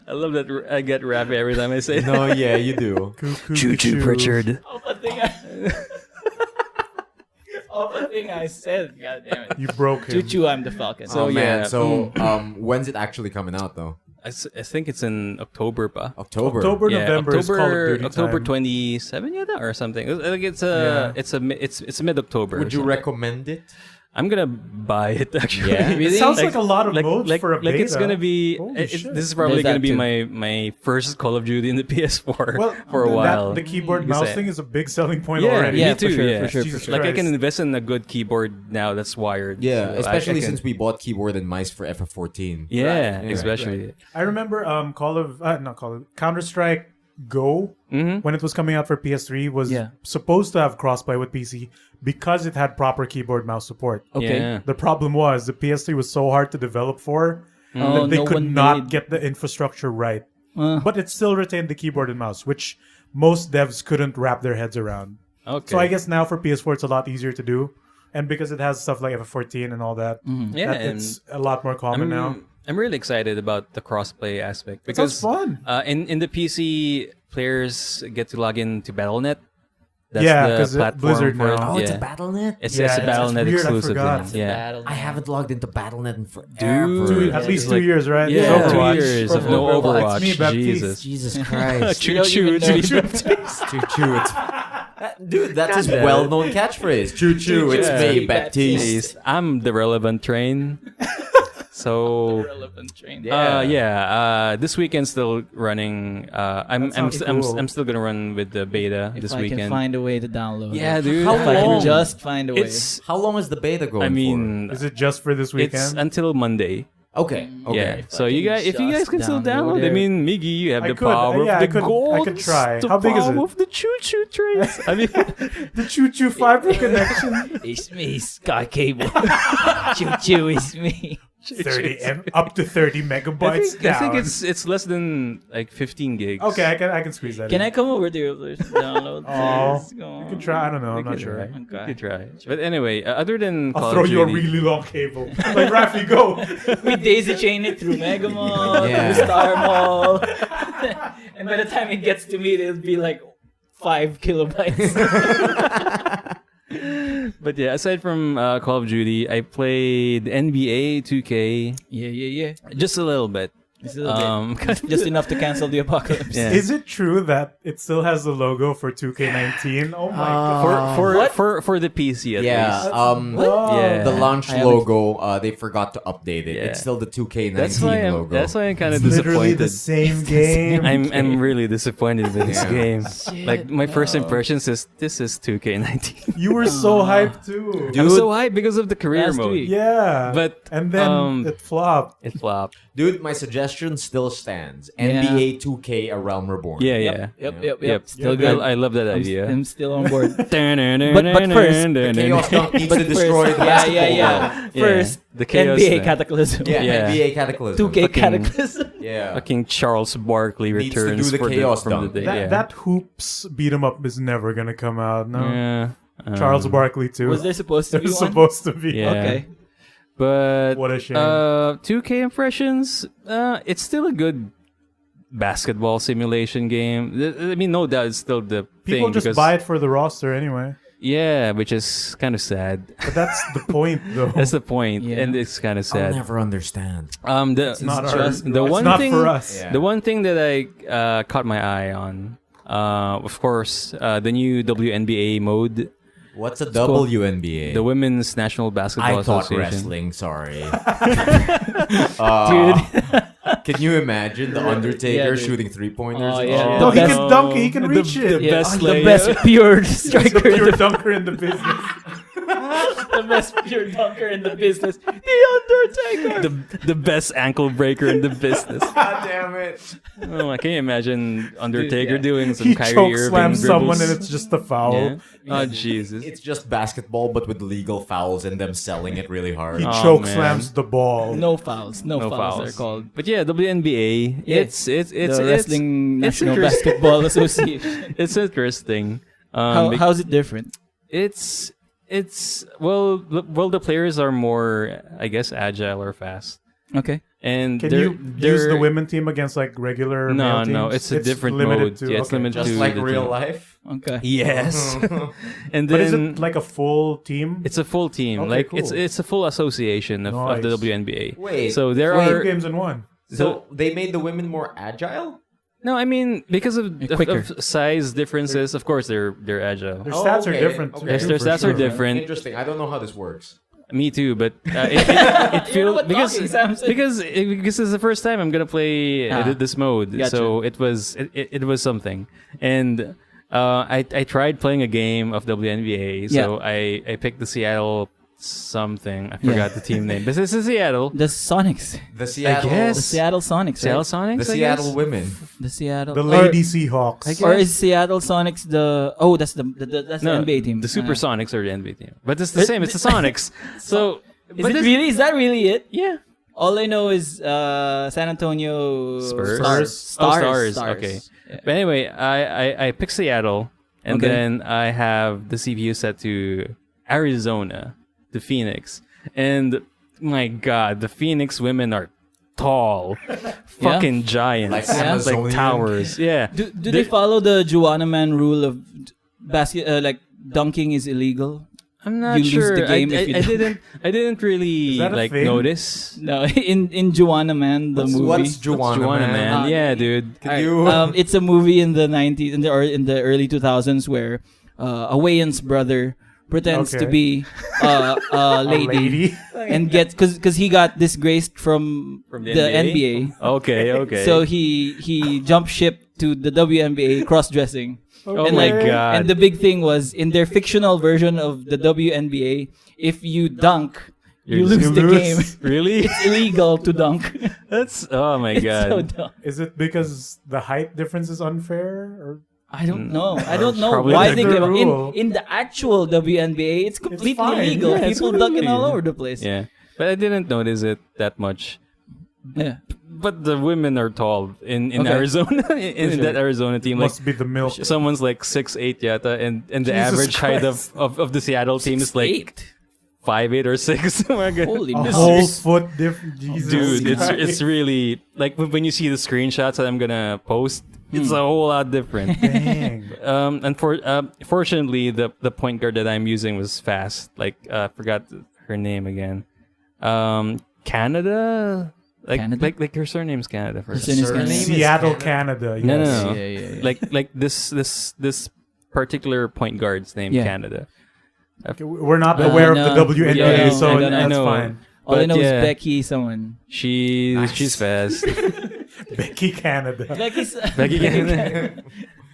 I love that I get Raffy every time I say No, yeah, you do. Choo Choo Pritchard. Of a thing I said, God damn it. You broke him. Choo, I'm the Falcon. So, Oh man, yeah. so when's it actually coming out though? I think it's in October pa. October. Yeah, November is Call of Duty October time. 27 yata or something. Like it's Yeah. it's mid-October. Would you recommend it? I'm gonna buy it actually. Yeah? It sounds like a lot of modes for a like beta. it's gonna be. Holy shit. This is probably There's gonna that be too. my first Call of Duty in the PS4 Well, for a while. The keyboard Because mouse thing is a big selling point yeah, already. me Yeah, too. for sure, yeah. for sure, Jesus Like I can Christ. invest in a good keyboard now that's wired. Yeah, So especially I can- since we bought keyboard and mice for FF14. Yeah, Right. especially. I remember Counter Strike Go Mm-hmm. when it was coming out for PS3 was Yeah. supposed to have crossplay with PC because it had proper keyboard mouse support. Okay. Yeah. The problem was the PS3 was so hard to develop for Oh, that they no could one not made- get the infrastructure right. Uh, But it still retained the keyboard and mouse, which most devs couldn't wrap their heads around. Okay. So I guess now for PS4 it's a lot easier to do. And because it has stuff like FF14 and all that, yeah, that and it's a lot more common now. I'm really excited about the crossplay aspect It sounds because fun. in the PC players get to log into BattleNet. That's Yeah, the 'cause platform Blizzard for it. now. Oh, yeah. it's a BattleNet? It's Yeah, a it's BattleNet weird, I exclusive. forgot. Yeah. I haven't logged into BattleNet in forever. Dude, At least like- 2 years, right? Yeah, It's 2 Overwatch. years of no Overwatch. Overwatch. It's me, Baptiste. Jesus. Jesus Christ. Choo don't choo, even know. choo Choo choo, it's dude, that's his damn it. well-known catchphrase. Choo choo, it's Yeah. me, Baptiste. Jeez, I'm the relevant train. So relevant train. this weekend's still running. I'm sounds I'm cool. still gonna run with the beta If this I weekend. can find a way to download Yeah, it. dude. How If I can long? just find a way. It's How long is the beta going I mean Is it just for this it's weekend? until Monday. for? Okay. Yeah. If So I you can guys, if you guys just can still download download, I it. mean, Miggy, you have I the could, power yeah, of I the could- I gold. could try. The How big is power it? of the choo-choo trains. I mean, The Choo Choo Fiber connection. It's me, Sky Cable. Choo choo is me. 30 up to 30 megabytes I think down. it's less than like 15 gigs. Okay, I can squeeze that Can in. I come over to your place to download Oh, this? Go You on. can try. I don't know. I'm not could sure. try. Okay. You could try. But anyway, other than I'll Call throw of you a Duty, really long cable. Like, Raffy, go. We daisy chain it through Mega Mall, Yeah. through Star Mall. And by the time it gets to me, it'll be like 5 kilobytes. but yeah, aside from Call of Duty, I played NBA 2K yeah. just a little bit. Just a little bit. Just enough to cancel the apocalypse. Yeah. Is it true that it still has the logo for 2K19? Oh my god. for the PC at Yeah. least. Yeah. The launch I haven't- logo, they forgot to update it. Yeah. It's still the 2K19 That's why I'm kind of Literally disappointed. the same game. I'm really disappointed with this Yeah. game. Like my first no. impressions is this is 2K19. You were so hyped too. I'm so hyped because of the career Last mode. week. Yeah. But and then it flopped. it flopped. Dude, my suggestion still stands. Yeah. NBA 2K A Realm Reborn. Yeah, yeah. Yep. Still Yeah. good. I love that idea. I'm still on board. but first, The Chaos Dunk needs to destroy the yeah. basketball world. First, the chaos NBA thing. Cataclysm. Yeah, Yeah. NBA Cataclysm. 2K Fucking- Cataclysm. Yeah. Fucking Charles Barkley Needs to returns do the for chaos from dunk. the day. That, yeah. that hoops beat 'em up is never gonna come out. No. Yeah. Charles Barkley too. Was there supposed to be There's one? supposed to be. Yeah. Okay. But What a shame. 2K impressions, it's still a good basketball simulation game. I mean, no doubt it's still the People thing just because, buy it for the roster anyway. Yeah, which is kind of sad. But that's the point, though. That's the point, Yeah. and it's kind of I'll sad. never understand. It's not it's our- just the it's one not thing for us. Yeah. the one thing that I caught my eye on, of course, the new WNBA mode, What's a called WNBA? the Women's National Basketball I thought Association. wrestling, sorry. Dude. Can you imagine the Undertaker dude. shooting 3-pointers? Oh, and yeah. shit? No, he best- can dunk it. He can The- reach the it. Yeah, best the layup. best pure He's a striker in pure the dunker in the business. the best pure dunker in the business. The Undertaker. the best ankle breaker in the business. God damn it. Oh, can you imagine Undertaker yeah. doing some He Kyrie choke Irving slams someone dribbles? and it's just a foul. Yeah. Oh Jesus! It's just basketball, but with legal fouls and them selling it really hard. He Oh, choke man. slams the ball. No fouls. No, No fouls. fouls. They're called. But yeah, WNBA. Yeah. It's The Wrestling it's National interesting. Basketball Association. It's interesting. How's it different? It's well the players are more, I guess, agile or fast. Okay. And Can they're- you use the they're- women team against like regular No, male teams? no, it's a different limited mode. to- Yeah, it's okay. limited Just to like the real team. life. Okay. Yes. And But is then it like a full team? it's a full team. Okay, like cool. it's a full association of the Nice. WNBA. Wait, So there Two are games in one. So they made the women more agile? no, I mean because of, Quicker. of size differences. Of course, they're agile. Their stats are okay, different. okay. too, Yes, their for stats are sure. different. Interesting. I don't know how this works. Me too, but it feels what because talking, Sam said. because it's the first time I'm gonna play this mode, Gotcha. so it was something. And I tried playing a game of WNBA, so I picked the Seattle something. I forgot the team name, but it's in Seattle. The Sonics. The Seattle, guess. The Seattle Sonics. Seattle Right? Sonics. the I Seattle guess? women. The Seattle. The Lady Seahawks. I guess. Or is Seattle Sonics the? Oh, that's the No, NBA team. The Supersonics are the NBA team, but it's the same. It's the Sonics. So, Is it really? Is that really it? Yeah. All I know is San Antonio Spurs? Stars. Oh, Stars. Okay. Yeah. But anyway, I picked Seattle, and Okay. then I have the CPU set to Arizona, the Phoenix, and my God, the Phoenix women are tall, fucking giants, Like Yeah. Amazonian. towers. Yeah. Do they follow the Juana Man rule of basket like dunking is illegal? I'm not You lose sure. the game if you I didn't really Is that a like thing? notice. No, in Juana Man the movie. What's Juana, Juana, man? Yeah, dude. Alright, you- it's a movie in the 90s or in the early 2000s where a Wayans brother pretends to Okay. be a A lady, and gets because he got disgraced from From the the NBA? NBA. Okay. So he jumped ship to the WNBA cross dressing. Oh And my like- God. And the big thing was in their fictional version of the WNBA, if you dunk, you You're- lose you the lose. game. Really? It's illegal to dunk. That's oh my It's God. so dumb. Is it because the height difference is unfair? Or I don't know. I don't know Probably why the they good give rule. in the actual WNBA. It's completely fine. illegal. Yeah, it's People completely ducking all legal. over the place. Yeah, but I didn't notice it that much. Yeah. But the women are tall in Okay. Arizona in sure. that Arizona team. Like must be the milk. someone's like 6'8" yata, and the Jesus average height Christ. of the Seattle team is like Eight. 5'8" or 6. Oh my God. Holy A miss. whole foot difference. Jesus Dude, it's Christ. really like when you see the screenshots that I'm gonna post, it's a whole lot different. Dang. Fortunately, the point guard that I'm using was fast. Like, forgot her name again. Canada. Canada? Like her surname's Canada. Her surname's Surname Canada. is Seattle, Canada. Canada. No, Yes. no. Yeah. Like this particular point guard's name Yeah. Canada. Okay, we're not aware no. of the WNBA, Yeah, so I that's know. fine. All I But know yeah. is Becky someone. She's fast. Becky Canada. Becky's Becky Canada.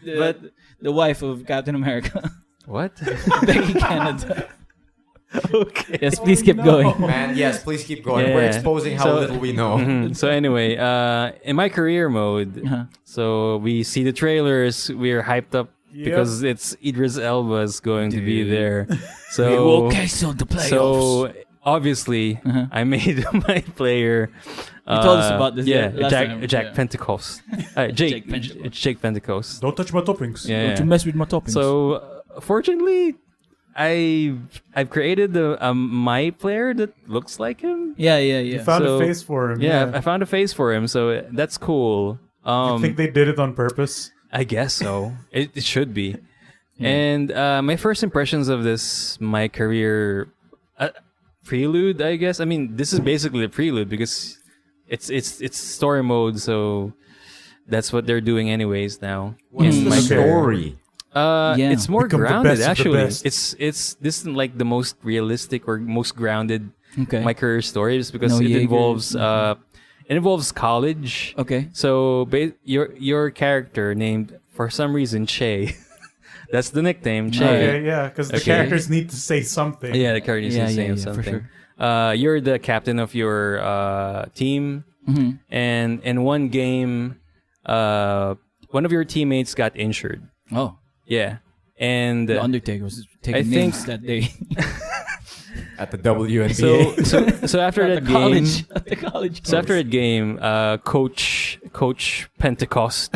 the wife of Captain America. What? Becky Canada. Okay. Yes, please keep going. Man, yes, please keep going. Yeah. We're exposing how So- little we know. Mhm. So anyway, in my career mode, Uh-huh. so we see the trailers. We're hyped up Yep. because it's Idris Elba's going to be Dude. there. So so the playoffs. so obviously, Uh-huh. I made my player. You told us about this, Yeah, last time. Jack Yeah. Pentecost. Jake. Jake Pentecost. It's Jake Pentecost. Don't touch my toppings. Yeah. Don't you mess with my toppings. So fortunately, I've created my player that looks like him. yeah. You found So- a face for him. Yeah, I found a face for him, so that's cool. I think they did it on purpose. I guess so. It should be. And my first impressions of this, my career prelude, I guess. I mean, this is basically a prelude because it's story mode, so that's what they're doing anyways now. What's in the my Okay. story? Yeah. It's more Become the grounded best of the actually. best. It's this is like the most realistic or most grounded Okay. my career story just because No it Jaegers. involves college. Okay. So your character named for some reason Che. That's the nickname Che. Okay, yeah, because the Okay. characters need to say something. Yeah, the character is saying for something. sure. You're the captain of your team, Mhm. and in one game, one of your teammates got injured. Oh, Yeah, and the Undertaker was taking I think- names that day. At the WNBA. so after At that the game, college. At the college. so after that game, Coach Pentecost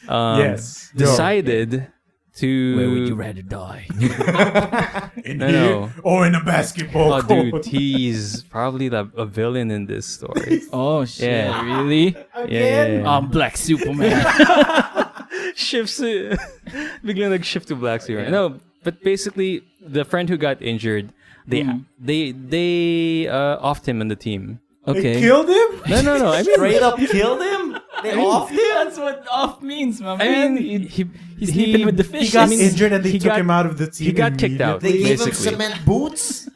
Yes. Go. decided to. Where would you rather die? In No, here no. or in a basketball Oh, court? dude, he's probably a villain in this story. Oh shit! Yeah. Really? Yeah. I'm Black Superman. Shifts. Biglang nag-shift to Black Superman. No, but basically, the friend who got injured, they offed him on the team. They Okay. killed him? No. I mean, Straight up killed him. They offed him. That's what off means, my I man. mean, He's sleeping with the He fish. got mean, injured and they he took got- him out of the team. he got kicked out. They gave him Basically. cement boots.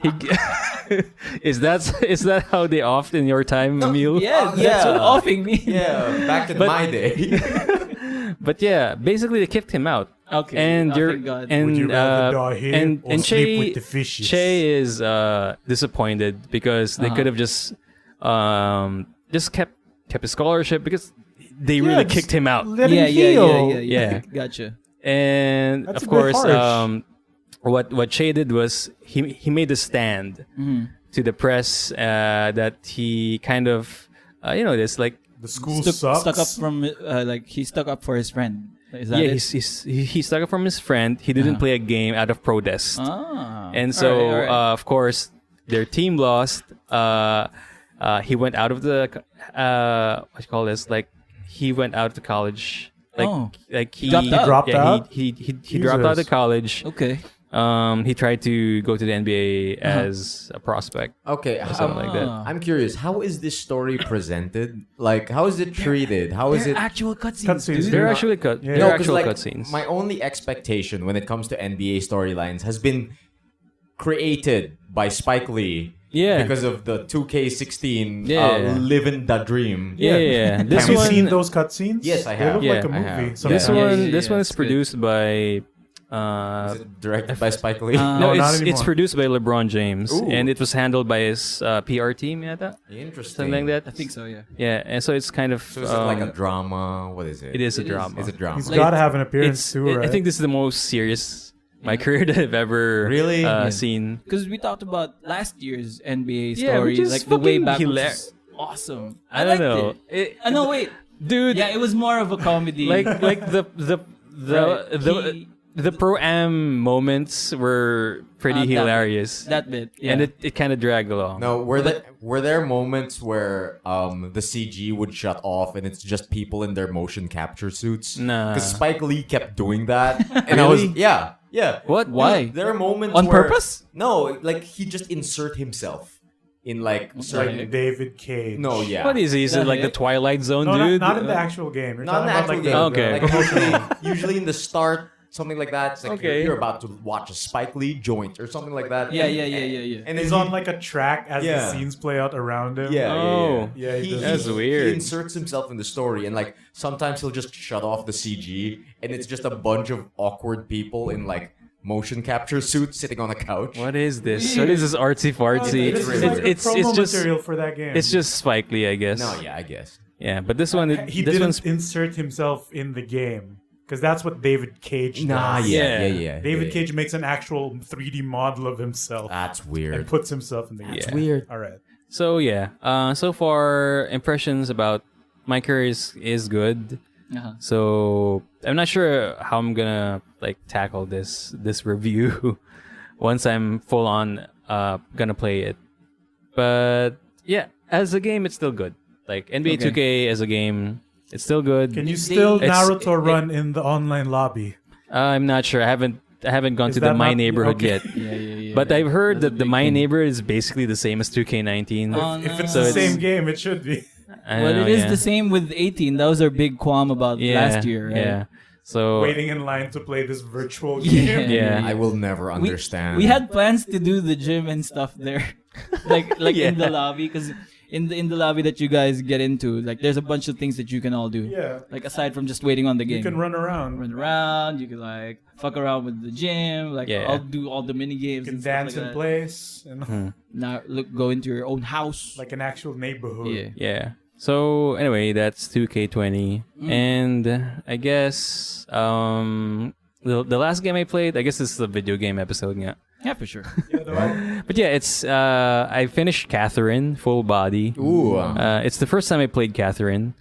is that how they offed in your time, Emile? Yeah, that's yeah. what offing means. Yeah, back in But- my day. But yeah, basically they kicked him out. Okay. And oh, you're thank God. and Would you rather die here and or and sleep Che with the fishes? Che is disappointed because they could have just kept his scholarship because they really just kicked him out. Let yeah, him yeah, heal. yeah, yeah, Yeah. Gotcha. And That's of a bit course, harsh. what Che did was he made a stand to the press that he kind of this like The school sucks. Stuck up from he stuck up for his friend. Is that yeah it? he stuck up from his friend. He didn't play a game out of protest. And so All right. of course their team lost. He went out of the what you call this, like he went out of college. Like he Dropped out? Dropped yeah, out? he dropped out of Jesus. college. Okay. He tried to go to the NBA as a prospect. Okay, Something like that. I'm curious. How is this story presented? Like, how is it treated? How is it? Actual cutscenes, Cutscenes, dude. They're not- actually cut. Yeah. They're No, 'cause, actual like, cutscenes. my only expectation when it comes to NBA storylines has been created by Spike Lee. Yeah. Because of the 2K16 Yeah. living the dream. Yeah. This Have you one, seen those cutscenes? Yes, I They have. look like a Yeah, I movie. have. sometimes. this Yeah, one, yeah, this yeah, one it's is good. produced by. Is it directed by Spike Lee? No, No, not it's anymore. produced by LeBron James, Ooh. and it was handled by his PR team. Yata? Interesting. Something like that. I think so, yeah. Yeah, and so it's kind of. So is it like a drama? What is it? It is a It is. drama. It's a drama. He's got to have an appearance It's. too, right? I think this is the most serious my career that I've ever Really? Yeah. seen. Because we talked about last year's NBA Yeah, story, which is like the way fucking back, which hilarious. is awesome. I don't liked know. It. No, wait. Dude. Yeah, it was more of a comedy. like the Right. the pro-am moments were pretty That hilarious. that bit, yeah. And it kind of dragged along. No, were there moments where the CG would shut off and it's just people in their motion capture suits? Nah. Because Spike Lee kept doing that, and I was Really? yeah. What? Why? There are moments On where, purpose? No, like he just insert himself in like certain. like David Cage. No, yeah. What is he? Is it like the Twilight Zone, No, dude? not in the actual game. You're Not in the talking actual about, game. like, Okay. Like usually in the start, something like that. It's like Okay. you're about to watch a Spike Lee joint or something like that. Yeah. And He's then on like a track as Yeah. the scenes play out around him. Oh. Yeah, he does That's that. weird. He inserts himself in the story, and like sometimes he'll just shut off the CG, and it's just a bunch of awkward people in like motion capture suits sitting on a couch. What is this? What is this artsy fartsy? This is really like It's a promo just material for that game. it's just Spike Lee, I guess. No, yeah, I guess. Yeah, but this one, he this didn't one's insert himself in the game because that's what David Cage does. Nah, yeah. David yeah. Cage makes an actual 3D model of himself That's and weird. puts himself in the game. Yeah. Weird. All right. so yeah. So far, impressions about MyCareer is good. Uh-huh. So I'm not sure how I'm gonna like tackle this review once I'm full on gonna play it. But yeah, as a game, it's still good. Like NBA Okay. 2K as a game, it's still good. Can you still It's- Naruto run in the online lobby? I'm not sure. I haven't gone Is to the that My not- Neighborhood okay. yet. Yeah. But I've heard That's a that the big My thing. Neighborhood is basically the same as 2K19. Oh, If no. it's So the it's- same game, it should be. I Well, know, it is yeah. the same with 18. That was our big qualm about last year, right? Yeah. So Waiting in line to play this virtual Yeah. game. yeah. I will never We- understand. We had plans to do the gym and stuff there, like Yeah. in the lobby, because in the lobby that you guys get into, like there's a bunch of things that you can all do. Yeah. Like aside from just waiting on the game, You can run around. run around. You can like fuck around with the gym. Like Yeah. I'll do all the mini games. You can and stuff dance like in that. place. And Now go into your own house. like an actual neighborhood. Yeah. Yeah. So anyway, that's 2K20, and I guess the last game I played, I guess this is a video game episode, yeah. Yeah, for sure. Yeah, the- But yeah, it's I finished Catherine full body. Ooh. It's the first time I played Catherine,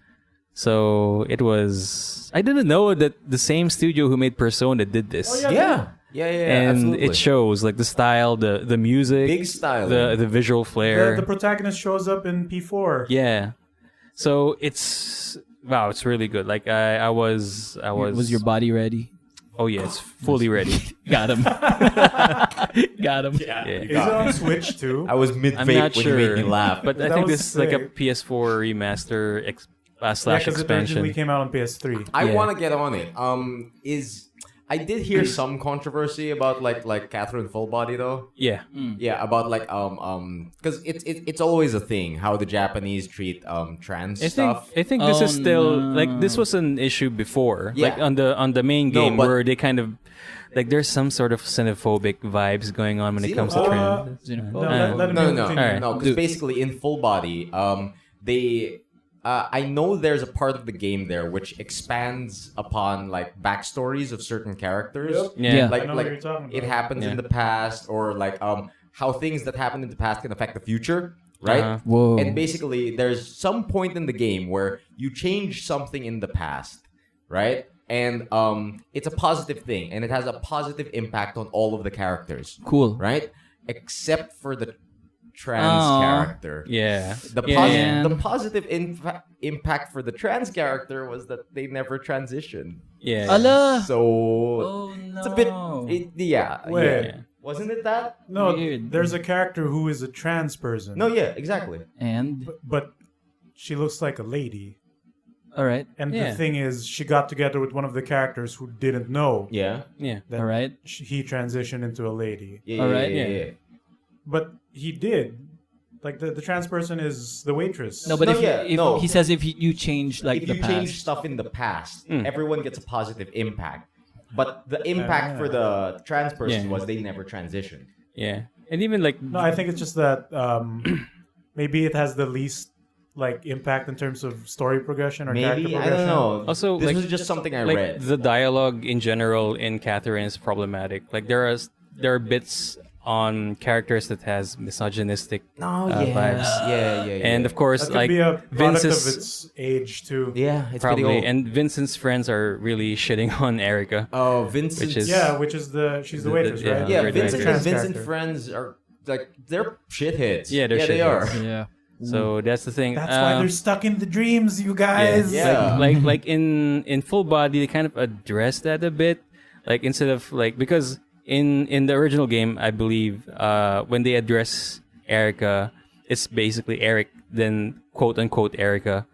So it was. I didn't know that the same studio who made Persona did this. Oh, Yeah. And absolutely. it shows like the style, the music, Big style. the visual flair. The protagonist shows up in P4. Yeah. So it's really good. Like I was. Was your body ready? Oh yeah, it's fully ready. Got him. Got him. Yeah. Is it on Switch too? I was mid I'm vape not when sure, you made me laugh. but I That think was this is like a sick. PS4 remaster slash Because it originally expansion. came out on PS3. I Yeah. want to get on it. I did hear some controversy about like Catherine Full Body though. Yeah. Yeah, about like because it's always a thing how the Japanese treat trans stuff. I think this is Oh, still no. like this was an issue before. Yeah. Like on the main No, game but- where they kind of like there's some sort of xenophobic vibes going on when it comes to trans. No, Uh, let him No. continue. Alright. No, because basically in Full Body, they I know there's a part of the game there which expands upon like backstories of certain characters. Yep. Yeah. Like I know what you're talking it about. happens Yeah. in the past, or like how things that happen in the past can affect the future, right? Uh-huh. Whoa. And basically, there's some point in the game where you change something in the past, right? And it's a positive thing, and it has a positive impact on all of the characters, Cool. right? Except for the trans Aw. character. Yeah. The, Yeah, posi- yeah. the positive impact for the trans character was that they never transitioned. Yeah. Ala. So Oh no. it's a bit, yeah. Wait. Yeah. Wasn't it that? No, Weird. there's a character who is a trans person. No, yeah, exactly. And But she looks like a lady. all right. And Yeah. the thing is, she got together with one of the characters who didn't know Yeah. Yeah. that All right. he transitioned into a lady. Yeah, Alright. Yeah. But he did. Like, the trans person is the waitress. No, but No, if, yeah, if no. he says if you change like If the you past. change stuff in the past, Mm. everyone gets a positive impact. But the impact for the trans person Yeah. was they never transitioned. Yeah. And even like No, I think it's just that maybe it has the least like impact in terms of story progression or character Maybe I progression. don't know. Also, this like- was just something I like read. the dialogue in general in Catherine is problematic. Like there are bits on characters that has misogynistic vibes. Yeah. And of course, That could like be a product Vince's of its age too. yeah, it's probably, pretty old. and Vincent's friends are really shitting on Erica. Oh, Vincent. Which is- Yeah, which is she's the waitress, yeah. right? yeah, Great Vincent writer. and Vincent Character. friends are like they're shitheads. Yeah, they're they are. shitheads. Yeah. So that's the thing. That's why they're stuck in the dreams, you guys. Yeah. like in Full Body, they kind of address that a bit. Like instead of like because in the original game, I believe when they address Erica, it's basically Eric, then quote unquote Erica.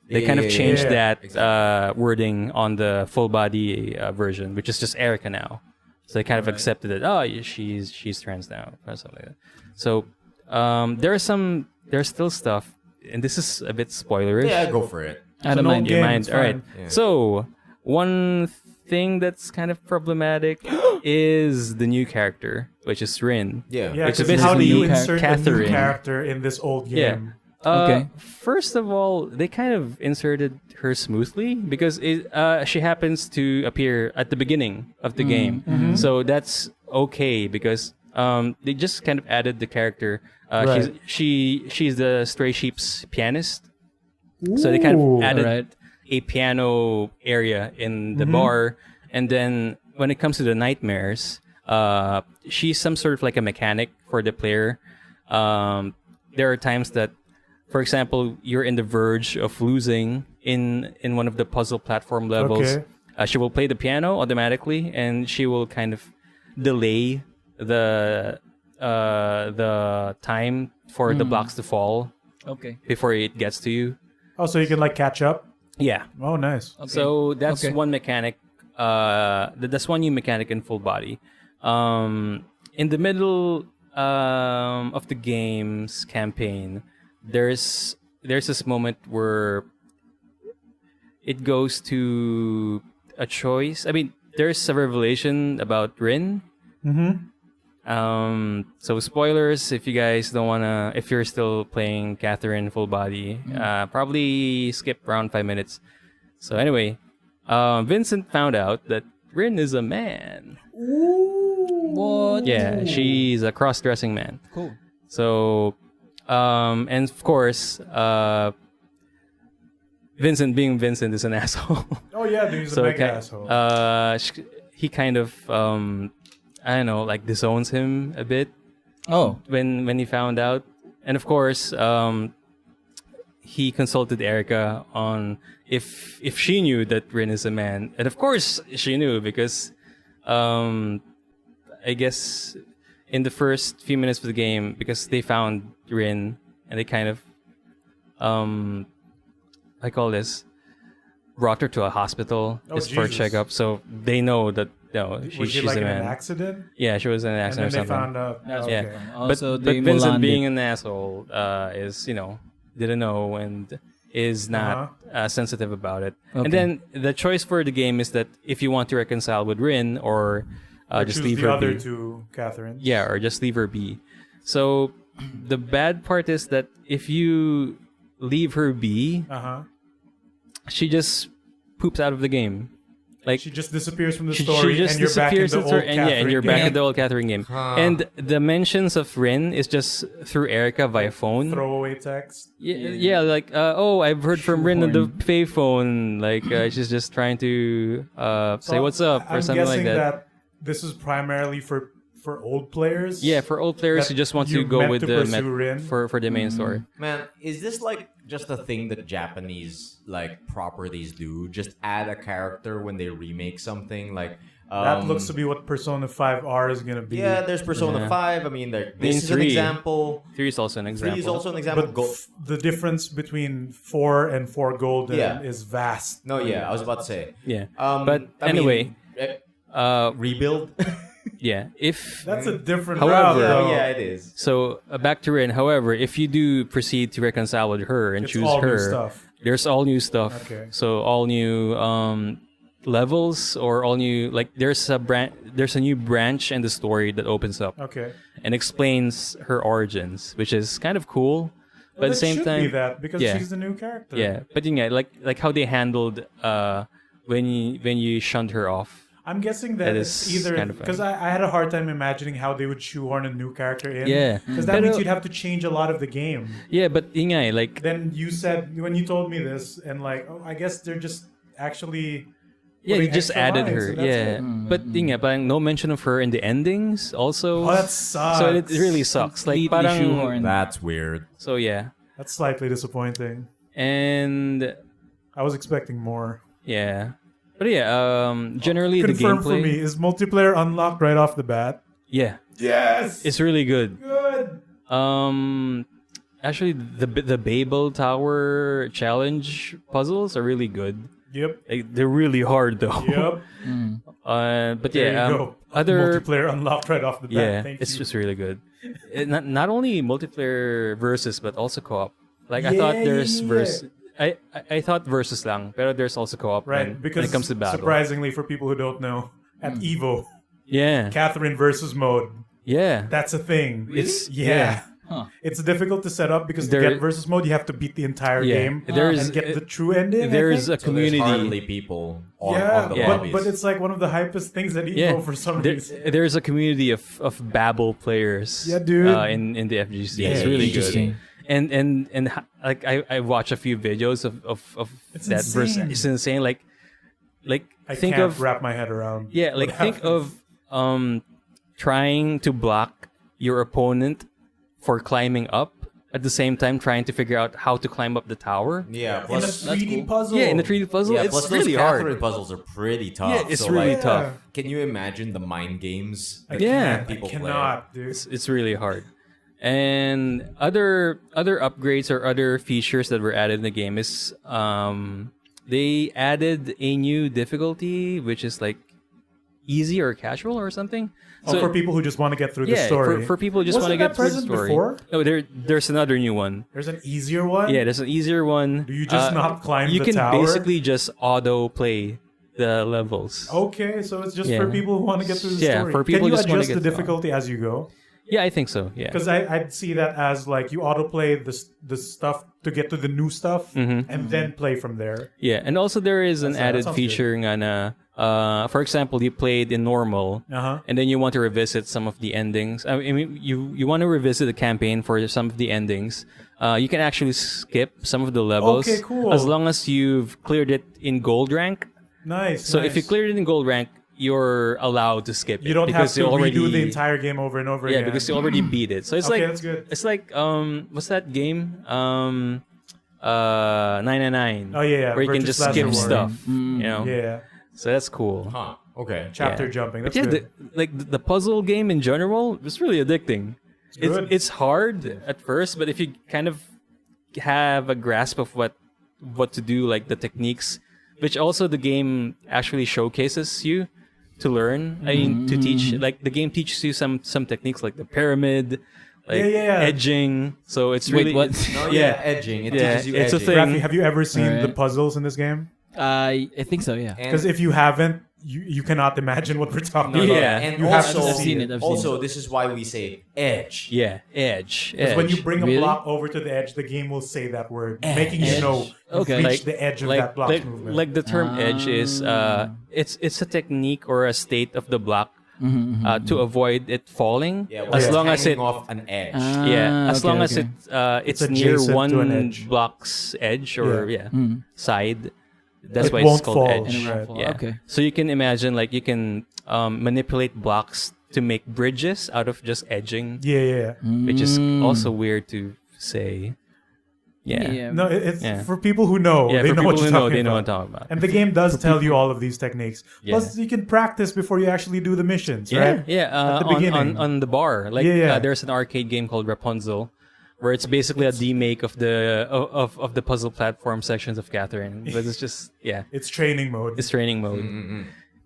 They kind of changed Yeah. that wording on the Full Body version, which is just Erica now. So they kind of accepted it. Oh, yeah, she's trans now, or something like that. So there's still stuff, and this is a bit spoilerish. Yeah, go for it. I don't an old mind. game. You mind? it's All right. fine. Yeah. So one thing that's kind of problematic is the new character, which is Rin. Yeah. Yeah, Which is because how do basically you insert a new Catherine. character in this old game? Okay. First of all, they kind of inserted her smoothly because she happens to appear at the beginning of the game, so that's okay because they just kind of added the character. Right. She's the Stray Sheep's pianist, so they kind of Ooh. added Alright. a piano area in the bar, and then when it comes to the nightmares, she's some sort of like a mechanic for the player. There are times that, for example, you're in the verge of losing in one of the puzzle platform levels. Okay. She will play the piano automatically, and she will kind of delay the time for the blocks to fall Okay. before it gets to you. Oh, so you can like catch up? Yeah. Oh, nice. So that's Okay. one mechanic. That's one new mechanic in Full Body. In the middle of the game's campaign, there's this moment where it goes to a choice. I mean, there's a revelation about Rin. So spoilers if you guys don't wanna, if you're still playing Catherine Full Body, probably skip around 5 minutes. So anyway, Vincent found out that Rin is a man. What? Yeah, she's a cross-dressing man. Cool. So, and of course, Vincent, being Vincent, is an asshole. Oh yeah, dude, he's a mega asshole. He kind of I don't know, like disowns him a bit. Oh. When he found out, and of course, he consulted Erica on if she knew that Rin is a man, and of course she knew because, I guess, in the first few minutes of the game, because they found Rin and they kind of, I call this, brought her to a hospital just for a Jesus. checkup, so they know that Was she she's like a in man. an accident? Yeah, she was in an And accident then or they something. found out. That's Okay. Yeah. Also, but they Vincent Mulan being it. an asshole is, didn't know and is not sensitive about it. Okay. And then the choice for the game is that if you want to reconcile with Rin or just Choose leave the her other be. two Catherine. Yeah, or just leave her be. So the bad part is that if you leave her be, she just poops out of the game. Like She just disappears from the she story, just and you're back in disappears the into old her- Catherine. and you're back game. in the old Catherine game. And the mentions of Rin is just through Erica via phone. Throwaway text. Yeah, like I've heard from Rin on the payphone. Like she's just trying to say So what's up or I'm something like guessing that. this is primarily for old players. Yeah, for old players that who just want to you go meant with to the pursue Rin. for the main story. Man, is this like just a thing that Japanese like properties do? Just add a character when they remake something like. That looks to be what Persona 5R is gonna be. Yeah, there's Persona Yeah. 5. I mean, this mean, is an 3. example. 3 is also an 3 example. is also an example. But the difference between 4 and 4 Golden Yeah. is vast. No, yeah, I was about to say. Yeah. I But anyway, mean, rebuild. yeah. If That's a different However- route, though. yeah, it is. so, back to Rin. However, if you do proceed to reconcile with her and It's choose all new her, stuff. there's all new stuff. Okay. So all new levels or all new there's a new branch in the story that opens up Okay. and explains her origins, which is kind of cool. But at the It same should time, be that because yeah. she's the new character. yeah. But yeah, like how they handled when you shunned her off. I'm guessing that That it's is either kind of because I had a hard time imagining how they would shoehorn a new character in. Yeah. Because that Pero- means you'd have to change a lot of the game. Yeah, but yun nga, like Then you said when you told me this, and like, oh, I guess they're just actually. yeah, you putting just extra added lines, her. and that's Yeah, it. but yun nga, parang no mention of her in the endings also. Oh, that sucks. so it really sucks. Like Completely parang, shoehorned. That's weird. so yeah, That's slightly disappointing. and I was expecting more. yeah, but yeah, generally the Confirm gameplay. for me, is multiplayer unlocked right off the bat? Yeah, Yes. it's really good. good. Actually, the Babel Tower challenge puzzles are really good. Yep. Like, they're really hard though. Yep. But There yeah, you go. other Multiplayer unlocked right off the bat. yeah, Thank it's you. just really good. Not only multiplayer versus, but also co-op. Like I thought there's verse. I thought versus lang, pero there's also co-op right when because it comes to battle. surprisingly for people who don't know, at Evo, Yeah, Catherine versus mode. yeah. That's a thing. It's- yeah. yeah. Huh. It's difficult to set up because to There- get versus mode, you have to beat the entire Yeah. game There's- and get the true ending. I There's think. a So there's community. hardly people on the yeah, lobbies. but it's like one of the hypest things at Evo Yeah, for some there- reason. there's a community of Babel players. Yeah, dude. In the FGC, Yeah, it's really interesting. good. And like I watched a few videos of It's that verse. insane. It's insane. Like I think can't of wrap my head around. yeah, like what think happens. of trying to block your opponent for climbing up at the same time trying to figure out how to climb up the tower. yeah, in a plus 3D puzzle. Yeah, in the 3D puzzle, yeah, it's plus really those hard. Catherine puzzles are pretty tough. Yeah, it's so, really like, tough. Can you imagine the mind games? I that Yeah. can't, people I cannot, dude. It's really hard. And other upgrades or other features that were added in the game is they added a new difficulty which is like easy or casual or something. Oh, for people who just want to get through the yeah, story. for people who just want to Wasn't that get through the present story. before? No, there's another new one. There's an easier one. Yeah, there's an easier one. Do you just not climb You the can tower? basically just auto play the levels. Okay, so it's just Yeah. for people who want to get through the Yeah, story. for people Can who you just wanna adjust the get- difficulty as you go? Yeah, I think so. Yeah. Because I'd see that as like you autoplay the stuff to get to the new stuff and then play from there. Yeah, and also there is an That added sounds feature na for example, you played in normal and then you want to revisit some of the endings. I mean, you want to revisit the campaign for some of the endings. you can actually skip some of the levels. Okay, cool. As long as you've cleared it in gold rank. Nice. So nice. if you cleared it in gold rank, you're allowed to skip it. you don't have because to you already redo the entire game over and over Yeah, again. because you already beat it. So it's Okay, like that's good. it's like what's that game? 999. Oh, yeah, Where you can Virtua just Slash skip Reward. stuff. You know. Yeah. So that's cool. Huh. Okay. Chapter Yeah. jumping. But That's yeah, good. the puzzle game in general is really addicting. Good. It's hard at first, but if you kind of have a grasp of what to do, like the techniques, which also the game actually showcases you to learn. I mean, to teach. Like the game teaches you some techniques, like the pyramid, like Yeah. edging. So it's Wait, really what? No, Yeah. edging. It Yeah, teaches you it's a edging. thing. Raffy, have you ever seen Alright. the puzzles in this game? I think so. Yeah. Because if you haven't, you cannot imagine what we're talking about. Yeah. And You have also, to I've seen it. I've seen also, it. this is why we say edge. yeah, edge. Because when you edge. bring a Really? block over to the edge, the game will say that word, Edge. making you know you've Okay. reached Like- the edge of that block's movement. like the term edge is it's a technique or a state of the block to avoid it falling. Yeah, as it's long as hanging it off an edge. as okay, long as okay. it's near adjacent one to an edge. block's edge or side. That's It why won't it's called fall. edge. And it won't Right. fall. Yeah. Okay. So you can imagine like you can manipulate blocks to make bridges out of just edging, yeah. which is also weird to say. Yeah. No, it's Yeah. for people who know. Yeah, they for know people what you're who know, talking they know what about. I'm talking about. And the game does tell you all of these techniques. Yeah. Plus, you can practice before you actually do the missions, Yeah, right? yeah. At the On beginning. on the bar, like Yeah. there's an arcade game called Rapunzel, where it's basically a remake of the puzzle platform sections of Catherine, but it's just It's training mode. it's training mode.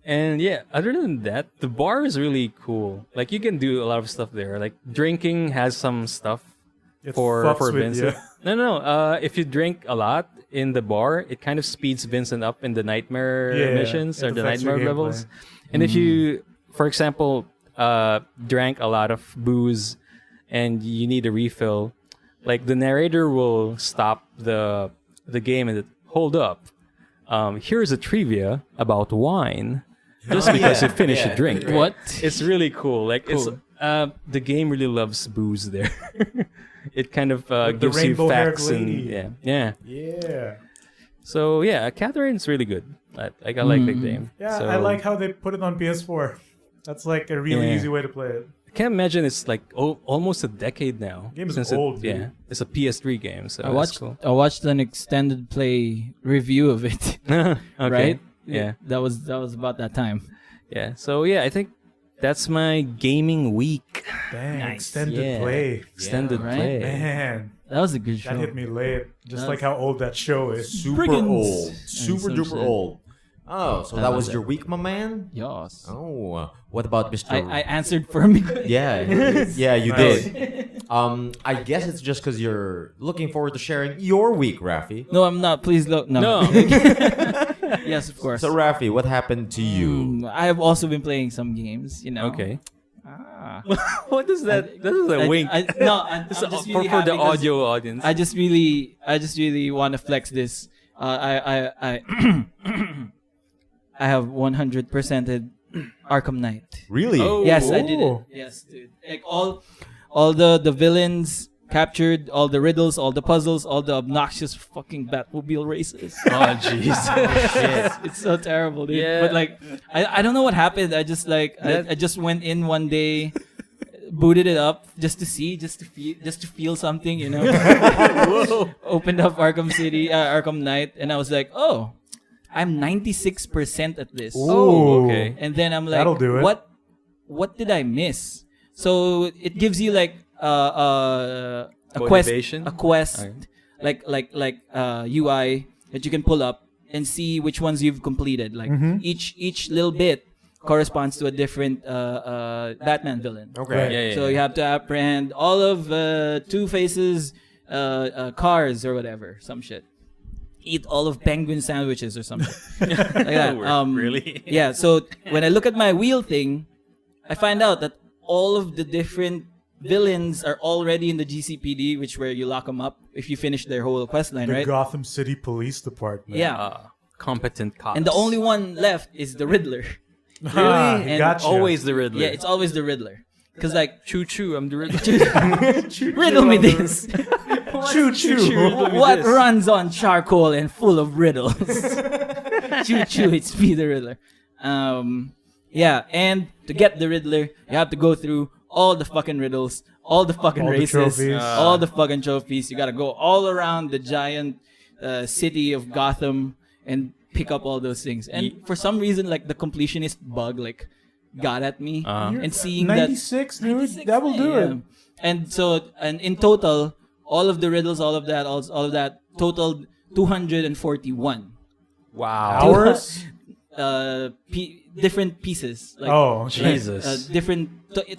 And yeah, other than that, the bar is really cool. Like you can do a lot of stuff there. Like drinking has some stuff It for fucks with Vincent. you. No. If you drink a lot in the bar, it kind of speeds Vincent up in the nightmare Yeah, missions it or the affects your nightmare gameplay. levels. And if you, for example, drank a lot of booze and you need a refill, like the narrator will stop the game and hold up. Here's a trivia about wine. Just because you finished a drink. right. What? It's really cool. Like Cool. it's the game really loves booze there. It kind of With the gives you rainbow-haired facts and lady. yeah. Yeah. So yeah, Catherine's really good. I like the game. Yeah, So, I like how they put it on PS4. That's like a really Yeah. easy way to play it. I can't imagine it's like almost a decade now. Game is since old, dude. Yeah, it's a PS3 game. So I that's watched cool. I watched an extended play review of it. Okay. Right? Yeah. That was about that time. Yeah. So yeah, I think that's my gaming week. Dang, Nice. extended Yeah. play. Extended right? play. Man, That was a good show. that hit me late. Just That's- like how old that show is. Super Brigands. old. And Super some duper shit. old. Oh, so that was your week, my man? Yes. Oh, what about Mr. I answered for me. Yeah, yeah, you Nice. did. I guess it's just because you're looking forward to sharing your week, Raffy. No, I'm not. Please look. No. No. Yes, of course. So, Raffy, what happened to you? I have also been playing some games. You know. Okay. Ah. What is that? That is a wink. I'm This just is really for the happy 'cause audio audience. I just really want to flex this. I have 100%ed Arkham Knight. Really? Oh. Yes, I did it. Ooh. Yes, dude. Like all the villains captured, all the riddles, all the puzzles, all the obnoxious fucking Batmobile races. Oh jeez. It's so terrible, dude. Yeah. But like, I don't know what happened. I just like I just went in one day, booted it up just to see, just to feel something, you know. Opened up Arkham Knight, and I was like, oh, I'm 96% at this. Oh, okay. And then I'm like, That'll do it. What did I miss? So it gives you like a Motivation? quest, Okay. like UI that you can pull up and see which ones you've completed. Like each little bit corresponds to a different Batman villain. Okay. Yeah. So you have to apprehend all of Two-Face's cars or whatever, some shit. Eat all of penguin sandwiches or something like that. Really? Yeah. So when I look at my wheel thing, I find out that all of the different villains are already in the GCPD, which where you lock them up if you finish their whole quest line, The right? Gotham City Police Department. Yeah. Competent cops. And the only one left is the Riddler. Ah, And gotcha. always the Riddler. Yeah, it's always the Riddler. Cause like, Choo, I'm the Riddler. riddle me this. Choo choo. What runs on charcoal and full of riddles? Choo choo, it's me the Riddler. Yeah, and to get the Riddler, you have to go through all the fucking riddles, all the fucking All the races, trophies. all the fucking trophies. You gotta go all around the giant city of Gotham and pick up all those things. And for some reason, like the completionist bug, like got at me, and seeing 96, dude. 96, That will do yeah. it. And so, and in total, all of the riddles, all of that totaled 241. Wow. Hours? Different pieces. Like, Oh, Jesus. different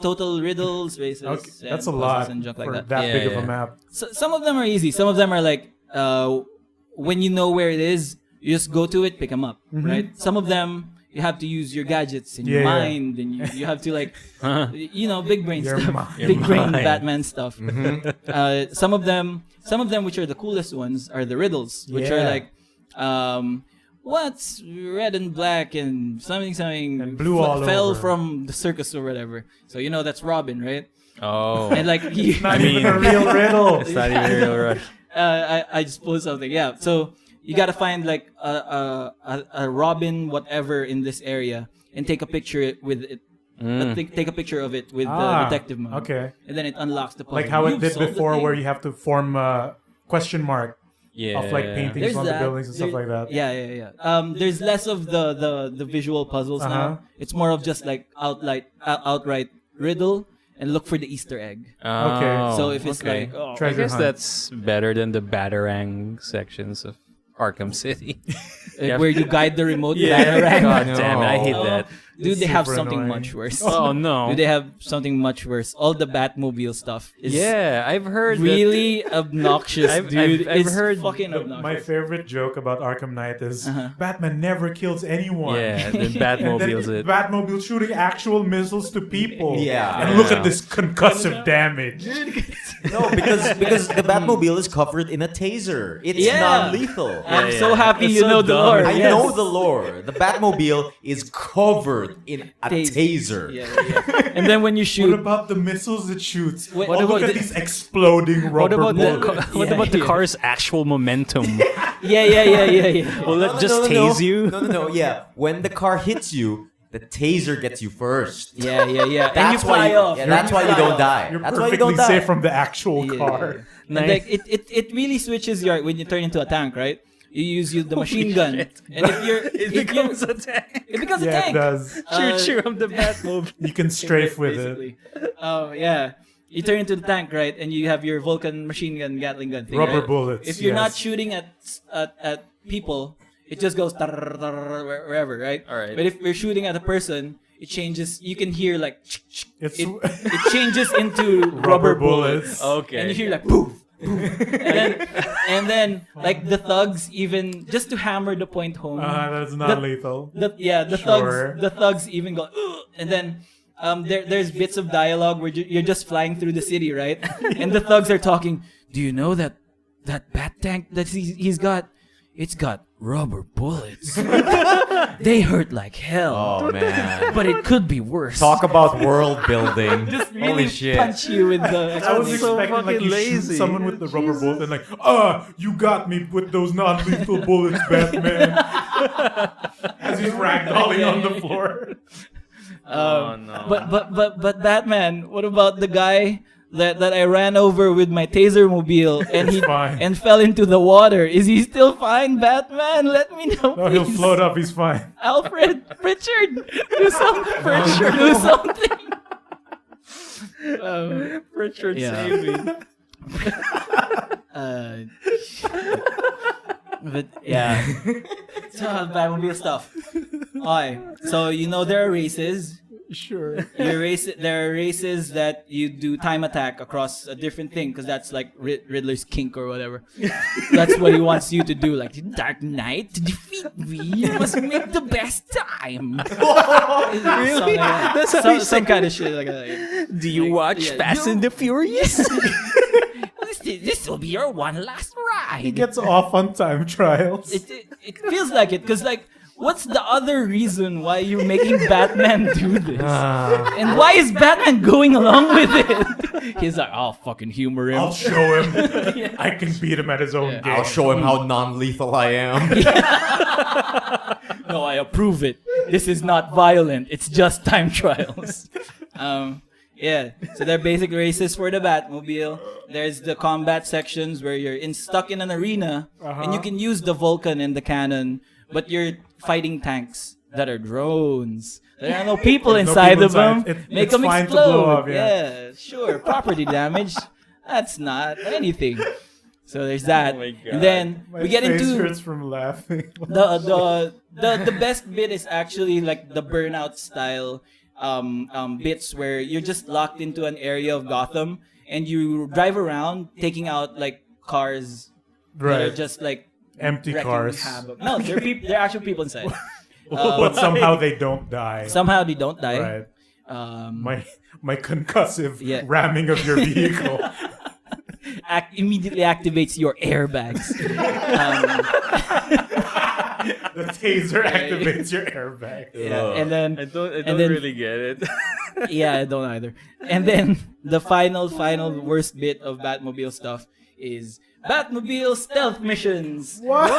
total riddles, races. Okay, and that's a puzzles lot and junk like for that. that Yeah, big of yeah. a map. So, some of them are easy. Some of them are like, when you know where it is, you just go to it, pick them up, right? Some of them, you have to use your gadgets and your Yeah, yeah. mind, and you have to like, big brain Your stuff, mind. big brain mind. Batman stuff. Some of them, which are the coolest ones, are the riddles, which are Yeah. like, what's red and black and something And blue all fell over. from the circus or whatever. So that's Robin, right? Oh. And like he, Not even a real riddle. It's not even a real rush. I just pulled something. Yeah. So you gotta find like a Robin whatever in this area and take a picture with it. Take a picture of it with the detective mode. Okay. And then it unlocks the puzzle. Like how it You've did solved the before, thing. where you have to form a question mark Yeah. of like paintings There's on that. the buildings and stuff There- like that. Yeah. There's less of the visual puzzles Uh-huh. now. It's more of just like outright riddle and look for the Easter egg. Oh, So if it's okay. like, oh, I Treasure guess hunt. that's better than the Batarang sections of Arkham City. where you guide the remote God Batarang. damn it, I hate that. Dude, they have Super something annoying. much worse. Oh no. Dude, they have something much worse. All the Batmobile stuff is Yeah, I've heard really obnoxious, I've- dude. I've It's heard fucking My obnoxious. favorite joke about Arkham Knight is Uh-huh. Batman never kills anyone. Yeah, the And then Batmobile's it. Batmobile shooting actual missiles to people. Yeah. And look at this concussive damage. No, because the Batmobile is covered in a taser. It's Yeah. non-lethal. I'm yeah. so happy It's you so know the dumb. lore. I Yes. know the lore. The Batmobile is covered in a taser. Yeah. And then when you What shoot, about the missiles it shoots? What Look about at the- these exploding What rubber about the bullets. what Yeah, about the yeah. car's actual momentum? yeah. Will it just tase you? No. Yeah, when the car hits you, the taser gets you first. Yeah. And you That's fly why you, off. yeah, that's why you fly don't off. die. You're That's why you perfectly don't die. safe from the actual Yeah. car. And Nice. like it really switches your when you turn into a tank, right? You use the machine gun, shit. and if you're It if you're- becomes a tank. it becomes a Yeah, it tank. does. Choo-choo, I'm the Batmobile. You can strafe with it. Basically. Oh yeah. You turn into the tank, right? And you have your Vulcan machine gun, Gatling gun thing. Rubber right? bullets. If you're not yes. shooting at people, it just goes wherever, right? All right. But if you're shooting at a person, it changes. You can hear like It's it changes into rubber bullets. Okay. And you hear like poof. and then like the thugs even just to hammer the point home. that's not lethal. The Sure. thugs even go, "Ugh," and then there's bits of dialogue where you're just flying through the city, right? And the thugs are talking. Do you know that bat tank that he's got? It's got rubber bullets. They hurt like hell. Oh man. But it could be worse. Talk about world building. Just really Holy shit. punch you with the. I was so expecting like fucking you shoot lazy. someone with the rubber bullet and like, you got me with those non-lethal bullets, Batman. As he's ragdolling on the floor. Oh no. But Batman, what about the guy that I ran over with my taser mobile and he fine. and fell into the water? Is he still fine, Batman? Let me know. No, he'll please. float up. He's fine. Alfred, Richard, do something. Richard, do something. Richard, Yeah. save me. But yeah, so Batmobile stuff. Alright, so there are races. Sure. There are races that you do time attack across a different thing because that's like Riddler's kink or whatever. That's what he wants you to do. Like, Dark Knight, to defeat me, you must make the best time. Really? That's how he some kind of shit like that. Do you watch yeah. Fast and the Furious? This will be your one last ride. He gets off on time trials. It feels like it because like what's the other reason why you're making Batman do this? And why is Batman going along with it? He's like, I'll fucking humor him. I'll show him. I can beat him at his own game. I'll show him how non-lethal I am. No, I approve it. This is not violent. It's just time trials. Yeah, so they're basic races for the Batmobile. There's the combat sections where you're stuck in an arena, and you can use the Vulcan and the cannon, but you're fighting tanks that are drones. There are no people inside of them. Make them fine to blow explode. up, yeah. Sure. Property damage. That's not anything. So there's that. Oh my God. And then My we get face into hurts from laughing. the best bit is actually like the Burnout style bits where you're just locked into an area of Gotham and you drive around taking out like cars that are Right. just like Empty wrecking cars. havoc. No, they're actual people inside. But somehow they don't die. Somehow they don't die. Right. Um, My concussive Yeah. ramming of your vehicle. immediately activates your airbags. The taser activates your airbag. Yeah, and then I don't and then- really get it. yeah, I don't either. And then the final worst bit of Batmobile stuff is Batmobile stealth missions. What?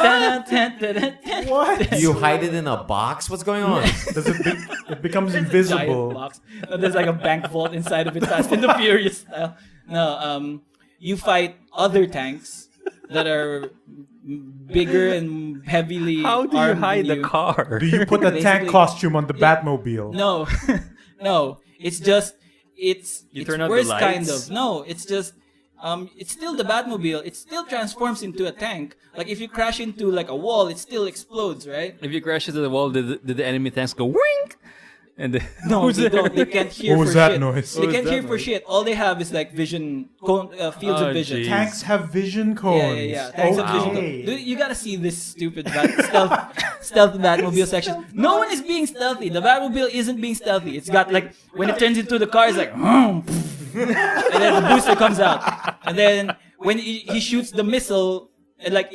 What? Do you hide it in a box? What's going on? Does it becomes Giant invisible. box. No, there's like a bank vault inside of it, Fast and the Furious style. No, you fight other tanks that are bigger and heavily How do you armed hide than the car? Do you put a tank Basically- costume on the Batmobile? No, no. It's just it's You it's turn out the worse kind lights? of. No, it's just it's still the Batmobile. It still transforms into a tank. Like if you crash into like a wall, it still explodes, right? If you crash into the wall, did the enemy tanks go wink? And the, No, who's they there? don't. They can't hear What for was that shit. noise? They What was can't that hear for noise? shit. All they have is like fields Oh, of vision. geez. Tanks have vision cones. Yeah. Tanks have vision. Okay. Dude, you gotta see this stupid stealth Batmobile section. No one is being stealthy. The Batmobile isn't being stealthy. It's got like when it turns into the car, it's like, and then the booster comes out, and then when he shoots the missile, and like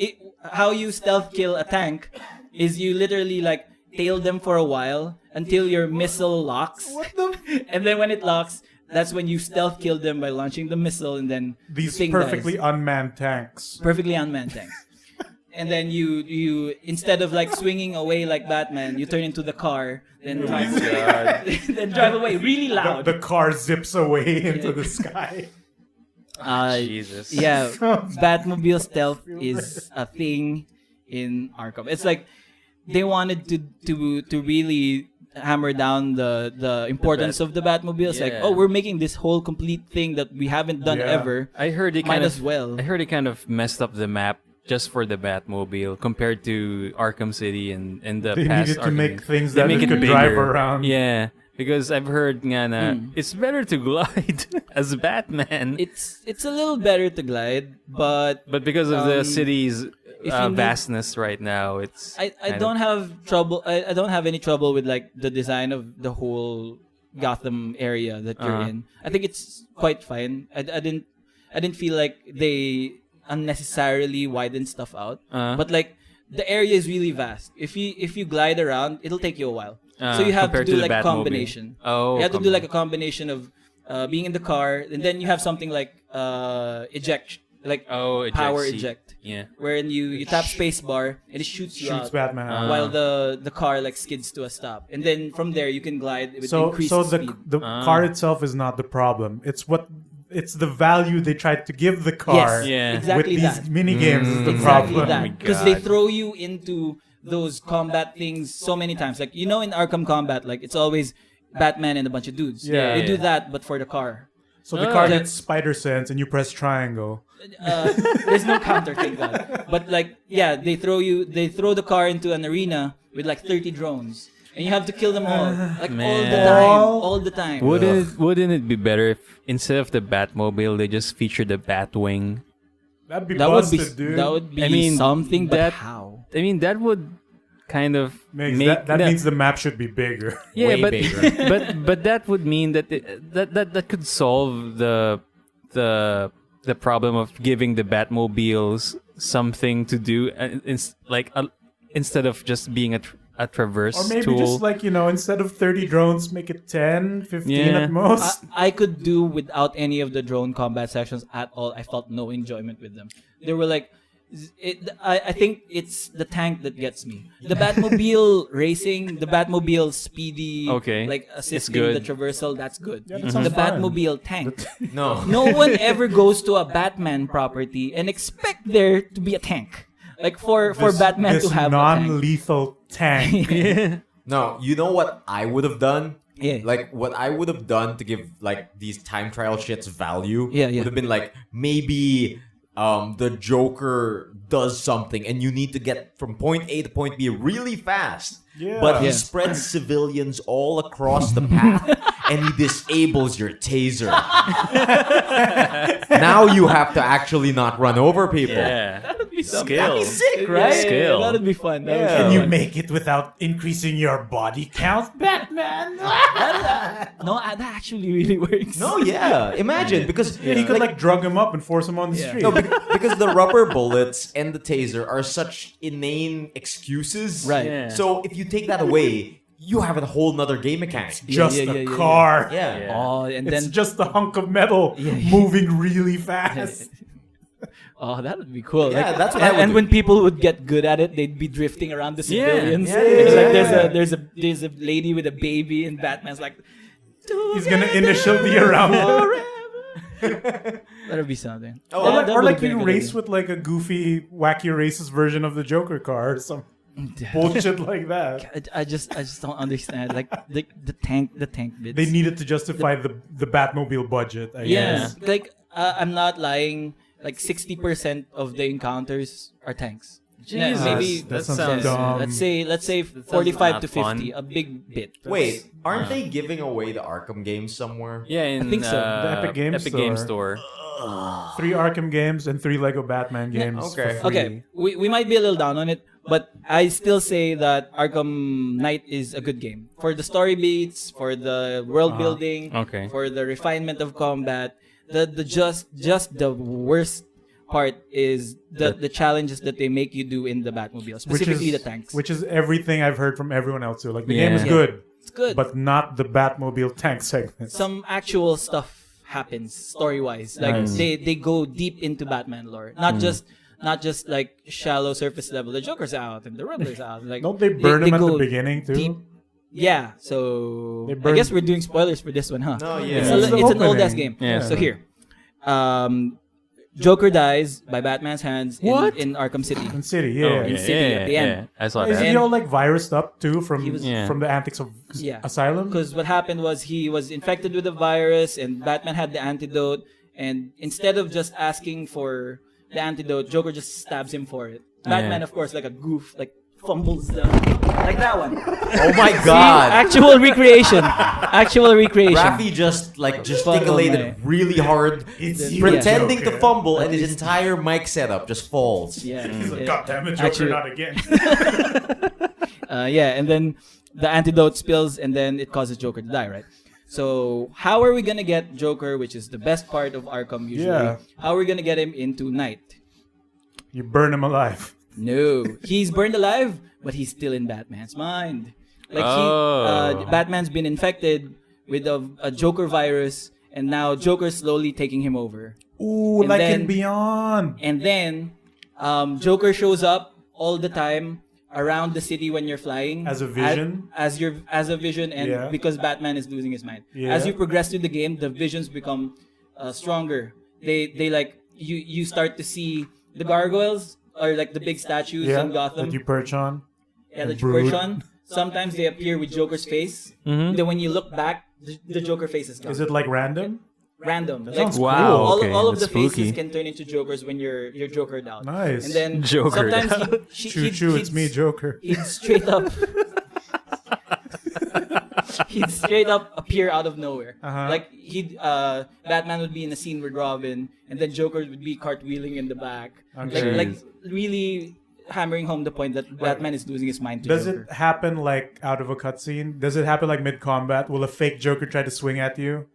how you stealth kill a tank is you literally like tail them for a while until your missile locks. What the? And then when it locks, that's when you stealth kill them by launching the missile, and then These the thing perfectly dies. unmanned tanks. Perfectly unmanned tanks. And then you instead of like swinging away like Batman, you turn into the car, then drive away. Then drive away really loud. The car zips away into the sky. Jesus. Yeah, Batmobile stealth is a thing in Arkham. It's like they wanted to really hammer down the importance of the Batmobile. It's like, Yeah. oh, we're making this whole complete thing that we haven't done Yeah. ever. I heard he Might kind as of well. I heard he kind of messed up the map just for the Batmobile compared to Arkham City and the They past. needed to Arkham make games. things They that make it it could drive bigger. around. Yeah, because I've heard nga na, it's better to glide as Batman. It's a little better to glide, but But because of the city's if you need- vastness right now, it's I kind of- don't have trouble. I don't have any trouble with like the design of the whole Gotham area that you're in. I think it's quite fine. I didn't feel like they unnecessarily widened stuff out. But like the area is really vast. If you glide around, it'll take you a while. So you have to compared do to the like a Batmobile. combination. Oh, You have to do like a combination of being in the car, and then you have something like eject, like power seat. eject. Yeah. Wherein you tap spacebar and it shoots you Shoots out Batman out. while the car like skids to a stop, and then from there you can glide with So increased the speed. the car itself is not the problem. It's the value they tried to give the car. Yes, Yeah. exactly with these that. mini games is the Exactly problem. that. my Because they God. throw you into those combat things so many times. Like in Arkham Combat, like it's always Batman and a bunch of dudes. Yeah. They do Yeah. that, but for the car. So the car Yeah. gets spider sense and you press triangle. There's no counter, thank God. But like, yeah, they throw the car into an arena with like 30 drones, and you have to kill them all, like all the time. Wouldn't it be better if instead of the Batmobile they just featured the Batwing? That'd be That would be busted, dude. that would be I mean, something, but that- how? I mean that would kind of Makes- make that means the map should be bigger. yeah, way but bigger. but that would mean that that could solve the problem of giving the Batmobiles something to do, instead of just being a traverse Or maybe tool. just like, instead of 30 drones, make it 10, 15 Yeah. at most. I could do without any of the drone combat sections at all. I felt no enjoyment with them. They were like, I think it's the tank that gets me. The Batmobile racing, the Batmobile speedy, Okay. like It's assisting the good. traversal, that's good. Yeah, that sounds The fun. Batmobile tank. No. No one ever goes to a Batman property and expect there to be a tank. Like for Batman this to have a tank. non-lethal tank. Yeah. No, you know what I would have done? Yeah. Like, what I would have done to give, like, these time trial shits value Yeah, yeah. would have been, like, maybe the Joker does something and you need to get from point A to point B really fast. Yeah. But he Yeah. spreads civilians all across the path and he disables your taser. Now you have to actually not run over people. Yeah. That'd be something. Skill. That'd be sick, right? Skill. Yeah, that'd be fun. That would be Yeah. Can fun. you make it without increasing your body count, Batman? No, that actually really works. No, yeah. Imagine, because He could like drug him up and force him on the Yeah. street. No, because the rubber bullets and the taser are such inane excuses. Right. Yeah. So if you take that away, you have a whole nother game mechanic. just yeah, a yeah, yeah, car. Yeah. Yeah. Oh, and It's then just a hunk of metal Yeah, yeah. moving really fast. oh, that would be cool. Yeah, Like, that's what I would and do. when people would get good at it, they'd be drifting around the Yeah. civilians. Yeah, It's like yeah. there's a lady with a baby, and Batman's like, He's gonna initial the around. that'd be something. Oh, Or Yeah, like, that or would like have been you a good race idea. with like a goofy, wacky racist version of the Joker car or some bullshit like that. I just don't understand. Like the tank bits. They needed to justify the Batmobile budget. I Yes, guess. like I'm not lying. Like 60% of the encounters are tanks. Yeah, Jesus. maybe That sounds sounds dumb. let's say sounds 45 not to 50, fun. a big bit. Wait, aren't they giving away the Arkham games somewhere? Yeah, in, I think so. The Epic Game Store. 3 Arkham games and 3 Lego Batman games. okay. for free. Okay, we might be a little down on it, but I still say that Arkham Knight is a good game for the story beats, for the world building, Okay. for the refinement of combat. The just the worst part is the challenges that they make you do in the Batmobile, specifically the tanks. Which is everything I've heard from everyone else too. Like the Yeah. game is Yeah. good, It's good. but not the Batmobile tank segment. Some actual stuff happens story wise. Like Nice. they go deep into Batman lore, not just like shallow surface level. The Joker's out and the Riddler's out. Like Don't they burn him at the go beginning too? deep. Yeah, so They I burn- guess we're doing spoilers for this one, huh? No, yeah. It's, It's the it's an old ass opening. game. Yeah. So here, Joker dies by Batman's hands in Arkham City. In City, Oh, yeah. in City at the end. I saw Is that. he all like virused up too from He was- Yeah. from the antics of Yeah. Asylum? Because what happened was he was infected with the virus, and Batman had the antidote. And instead of just asking for the antidote, Joker just stabs him for it. Batman, of course, like a goof, like fumbles the like that one. Oh my god. Actual recreation. Actual recreation. Raffy just like gesticulated really hard, It's you, pretending to Joker. fumble, and his entire mic setup just falls. Yeah. He's like, yeah. God damn it, Joker, Actually- not again. Yeah, and then the antidote spills, and then it causes Joker to die, right? So how are we gonna get Joker, which is the best part of Arkham usually? Yeah. How are we gonna get him into Night? You burn him alive. No, he's burned alive, but he's still in Batman's mind. Like Oh. Batman's been infected with a Joker virus, and now Joker's slowly taking him over. Ooh, And like then- in Beyond. And then Joker shows up all the time around the city when you're flying As a vision? as a vision, and Yeah. because Batman is losing his mind. Yeah. As you progress through the game, the visions become stronger. They like you start to see the gargoyles, or like the big statues Yeah, in Gotham. that you perch on. Yeah, that and you perch brood. on. Sometimes they appear with Joker's face. Then when you look back, the Joker face is gone. Is it like random? Random? That sounds Wow. cool. all, Okay, all of the that's faces spooky. can turn into Jokers when you're Jokered out. Nice. And then Jokered sometimes out. Choo choo, it's me, Joker. He'd straight up he'd straight up appear out of nowhere. Uh-huh. Like Batman would be in a scene with Robin, and then Joker would be cartwheeling in the back. Okay. Like really hammering home the point that Batman is losing his mind to Does Joker. it happen like out of a cutscene? Does it happen like mid combat? Will a fake Joker try to swing at you?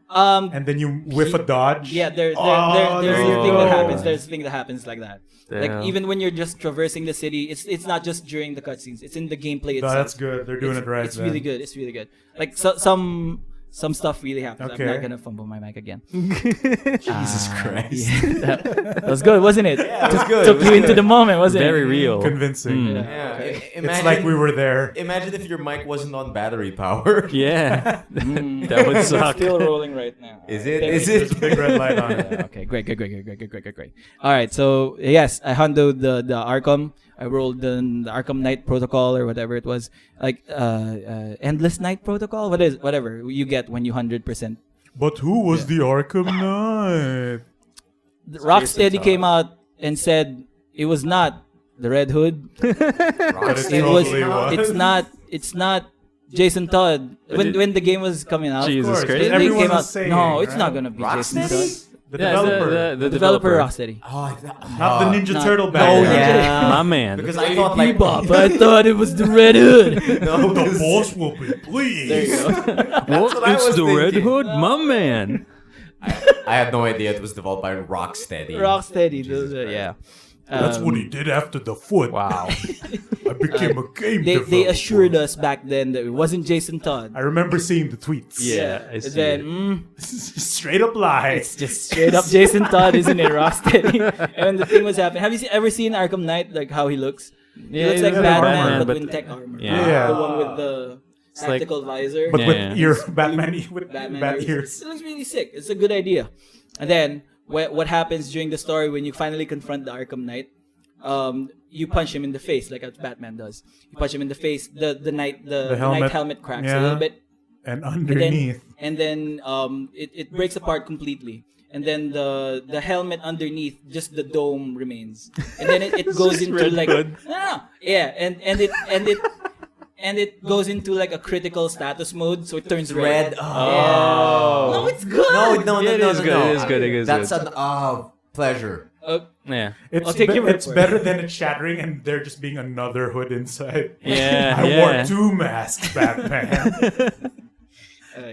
and then you whiff a dodge. Yeah, there's Oh, a thing that no. happens. There's a thing that happens like that. Damn. Like even when you're just traversing the city, it's not just during the cutscenes. It's in the gameplay No, itself. that's good. They're doing it right. It's then. really good. It's really good. Like some stuff really happens. Okay. I'm not gonna fumble my mic again. Jesus Christ. That was good, wasn't it? Yeah, it was good. Took you into the moment, wasn't Very it? real. Convincing. Yeah. It's like we were there. Imagine if your mic wasn't on battery power. Yeah. That would It's suck. still rolling right now. Is it? Thank Is you. There's a big red light on it. Yeah, okay, great. All right, so yes, I handled the Arkham. I rolled the Arkham Knight protocol or whatever it was, like endless night protocol. Whatever you get when you 100%. But who was the Arkham Knight? Rocksteady came out and said it was not the Red Hood. But it It was. totally was. It's not Jason Todd. When the game was coming out, Jesus course, Christ. they everyone came was out. saying, No, it's right? not gonna be Jason Todd. Rocksteady? The Yeah, developer. the Developer Rocksteady. Oh, Not the Ninja not- Turtle no, bad guy. yeah. My man. Because I thought like Bebop, I thought it was the Red Hood. no, The boss will be pleased. There you go. What? what I It's was the Red thinking. Hood? My man. I had no idea it was developed by Rocksteady. Rocksteady, yeah. That's what he did after the foot. Wow. I became a game They developer. assured us back then that it wasn't Jason Todd. I remember seeing the tweets. Yeah, I And see then it. Straight up lie. it's just straight up Jason Todd, isn't it? Rocksteady. And the thing was happening. Have you ever seen Arkham Knight? Like how he looks? He looks like he's Batman, like but Batman, with tech armor. Yeah. The one with the like- tactical visor. But Yeah. with ear Batman with Batman bat ears. ears. It looks really sick. It's a good idea. And then what happens during the story when you finally confront the Arkham Knight? You punch him in the face like as Batman does. You punch him in the face. The knight helmet cracks a Yeah. little bit, And and underneath. then it breaks apart completely. And then the helmet underneath, just the dome remains. And then it goes into Red like Hood. no, yeah, and it goes into like a critical status mode, so it turns red. Red. Oh. No, it's good. No, Yeah, it no, is no, good, no. it is good, it is That's good. an pleasure. Yeah. I'll take your word It's for it. better than it shattering and there just being another hood inside. Yeah. I yeah. wore 2 masks, Batman.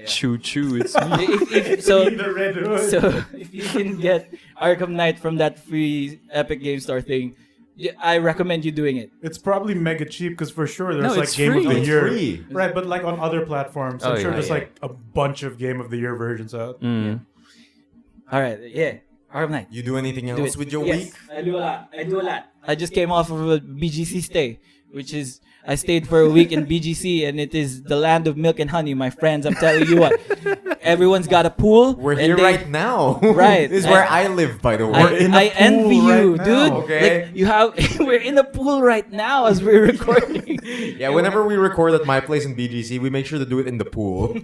Choo choo, it's me. So the red hood. So if you can get Arkham Knight from that free Epic Game Store thing, I recommend you doing it. It's probably mega cheap because for sure there's No, like it's Game free. of the It's Year. free. Right, but like on other platforms, I'm Oh, sure yeah, there's yeah. like a bunch of Game of the Year versions out. Mm. All right, yeah, Arkham Knight. You do anything Do else it. with your Yes, week? I do a lot. I just came off of a BGC stay, which is I stayed for a week in BGC, and it is the land of milk and honey, my friends. I'm telling you what. Everyone's got a pool. We're and here they- right now. Right. This is where I live, by the way. We're in a I envy pool you, right dude. now, okay? Like, you have we're in a pool right now as we're recording. Yeah, whenever we record at my place in BGC, we make sure to do it in the pool.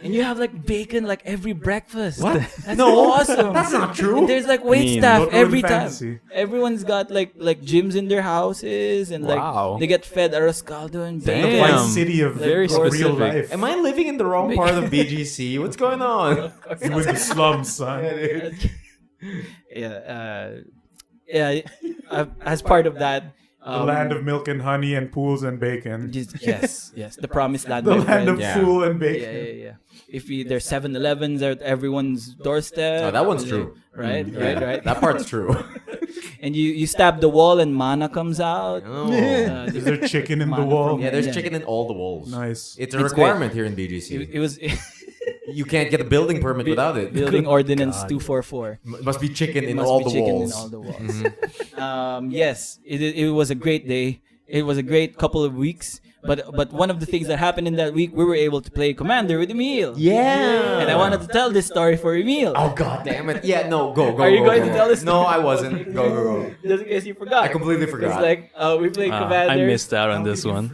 And you have like bacon like every breakfast. What? That's No, awesome. that's not true. And there's like wait Mean. staff Don't ruin every time. fantasy. Everyone's got like gyms in their houses and like Wow. they get fed arroz caldo and The Damn. bacon. Vice City of Very real specific. life. Am I living in the wrong part of BGC? What's going on? You in the slums, son. As part of that, The land of milk and honey and pools and bacon. yes, the promised land. The my land of friends. Yeah. fool and Yeah, bacon. yeah, yeah. If there's 7-Elevens at everyone's doorstep. Oh, that one's true. Right, Yeah, right. That part's true. And you stab the wall and mana comes out. Oh. Is there chicken in the Mana wall? from- Yeah, there's Yeah. chicken in all the walls. Nice. It's a It's requirement here in BGC. It was You can't get a building permit without it. Building Ordinance God. 244. Must be chicken It in must all be the chicken walls. in all the walls. Yes, it was a great day. It was a great couple of weeks. But one of the things that happened in that week, we were able to play Commander with Emile. Yeah. And I wanted to tell this story for Emile. Oh god damn it! Yeah, no, go. Are you go, going go. to tell this No, story? I wasn't. Go. Just in case you forgot. I completely It's forgot. like we played Commander. I missed out on this one.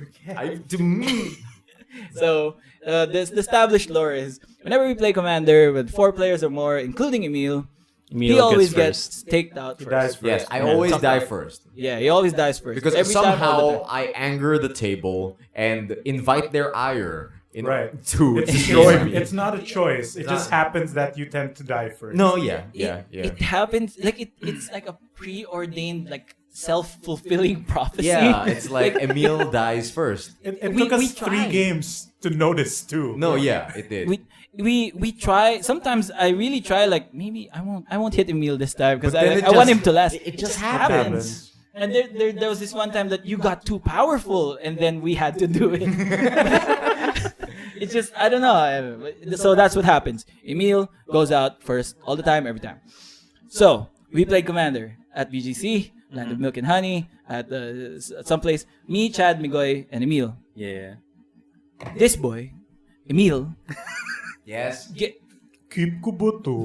So the established lore is whenever we play Commander with 4 players or more, including Emile, Emile he always gets gets taked out first. dies first. Yes, I Yeah. always Tough die out. first Yeah, he always dies first. because Every time, all the somehow time. I anger the table and invite their ire Right. to It's destroy me. It's not a choice. It just happens that you tend to die first. No, yeah. It happens like it's like a preordained like self-fulfilling prophecy. Yeah, it's like Emile dies first. It We- took us we 3 tried. games to notice too. No, yeah, it did. we try. Sometimes I really try. Like maybe I won't hit Emile this time because But then it I want just- him to last. it just happens. And there was this one time that you got too powerful, and then we had to do it. It's just I don't know. So that's what happens. Emile goes out first all the time, every time. So we played Commander at BGC, Land of Milk and Honey, at someplace. Me, Chad, Migoy, and Emile. Yeah. This boy, Emile, Yes. Keep Kubuto.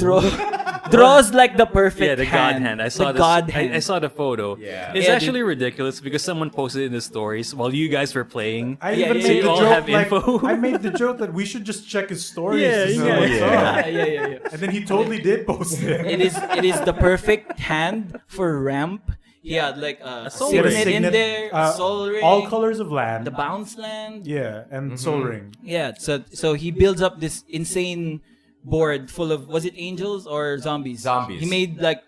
draws like the perfect Yeah, the god hand. I saw the this. god I hand. saw the photo. Yeah. It's Yeah, actually ridiculous because someone posted in the stories while you guys were playing. I Yeah, even yeah, made you the all joke have like info. I made the joke that we should just check his stories. Yeah, to see yeah, what's yeah. up. yeah. And then he totally did post it. It is the perfect hand for ramp. He had like a soul signet ring. in there, soul ring, all colors of land. the bounce land. Yeah, and Soul Ring. Yeah, so he builds up this insane board full of, was it angels or zombies? Zombies. He made like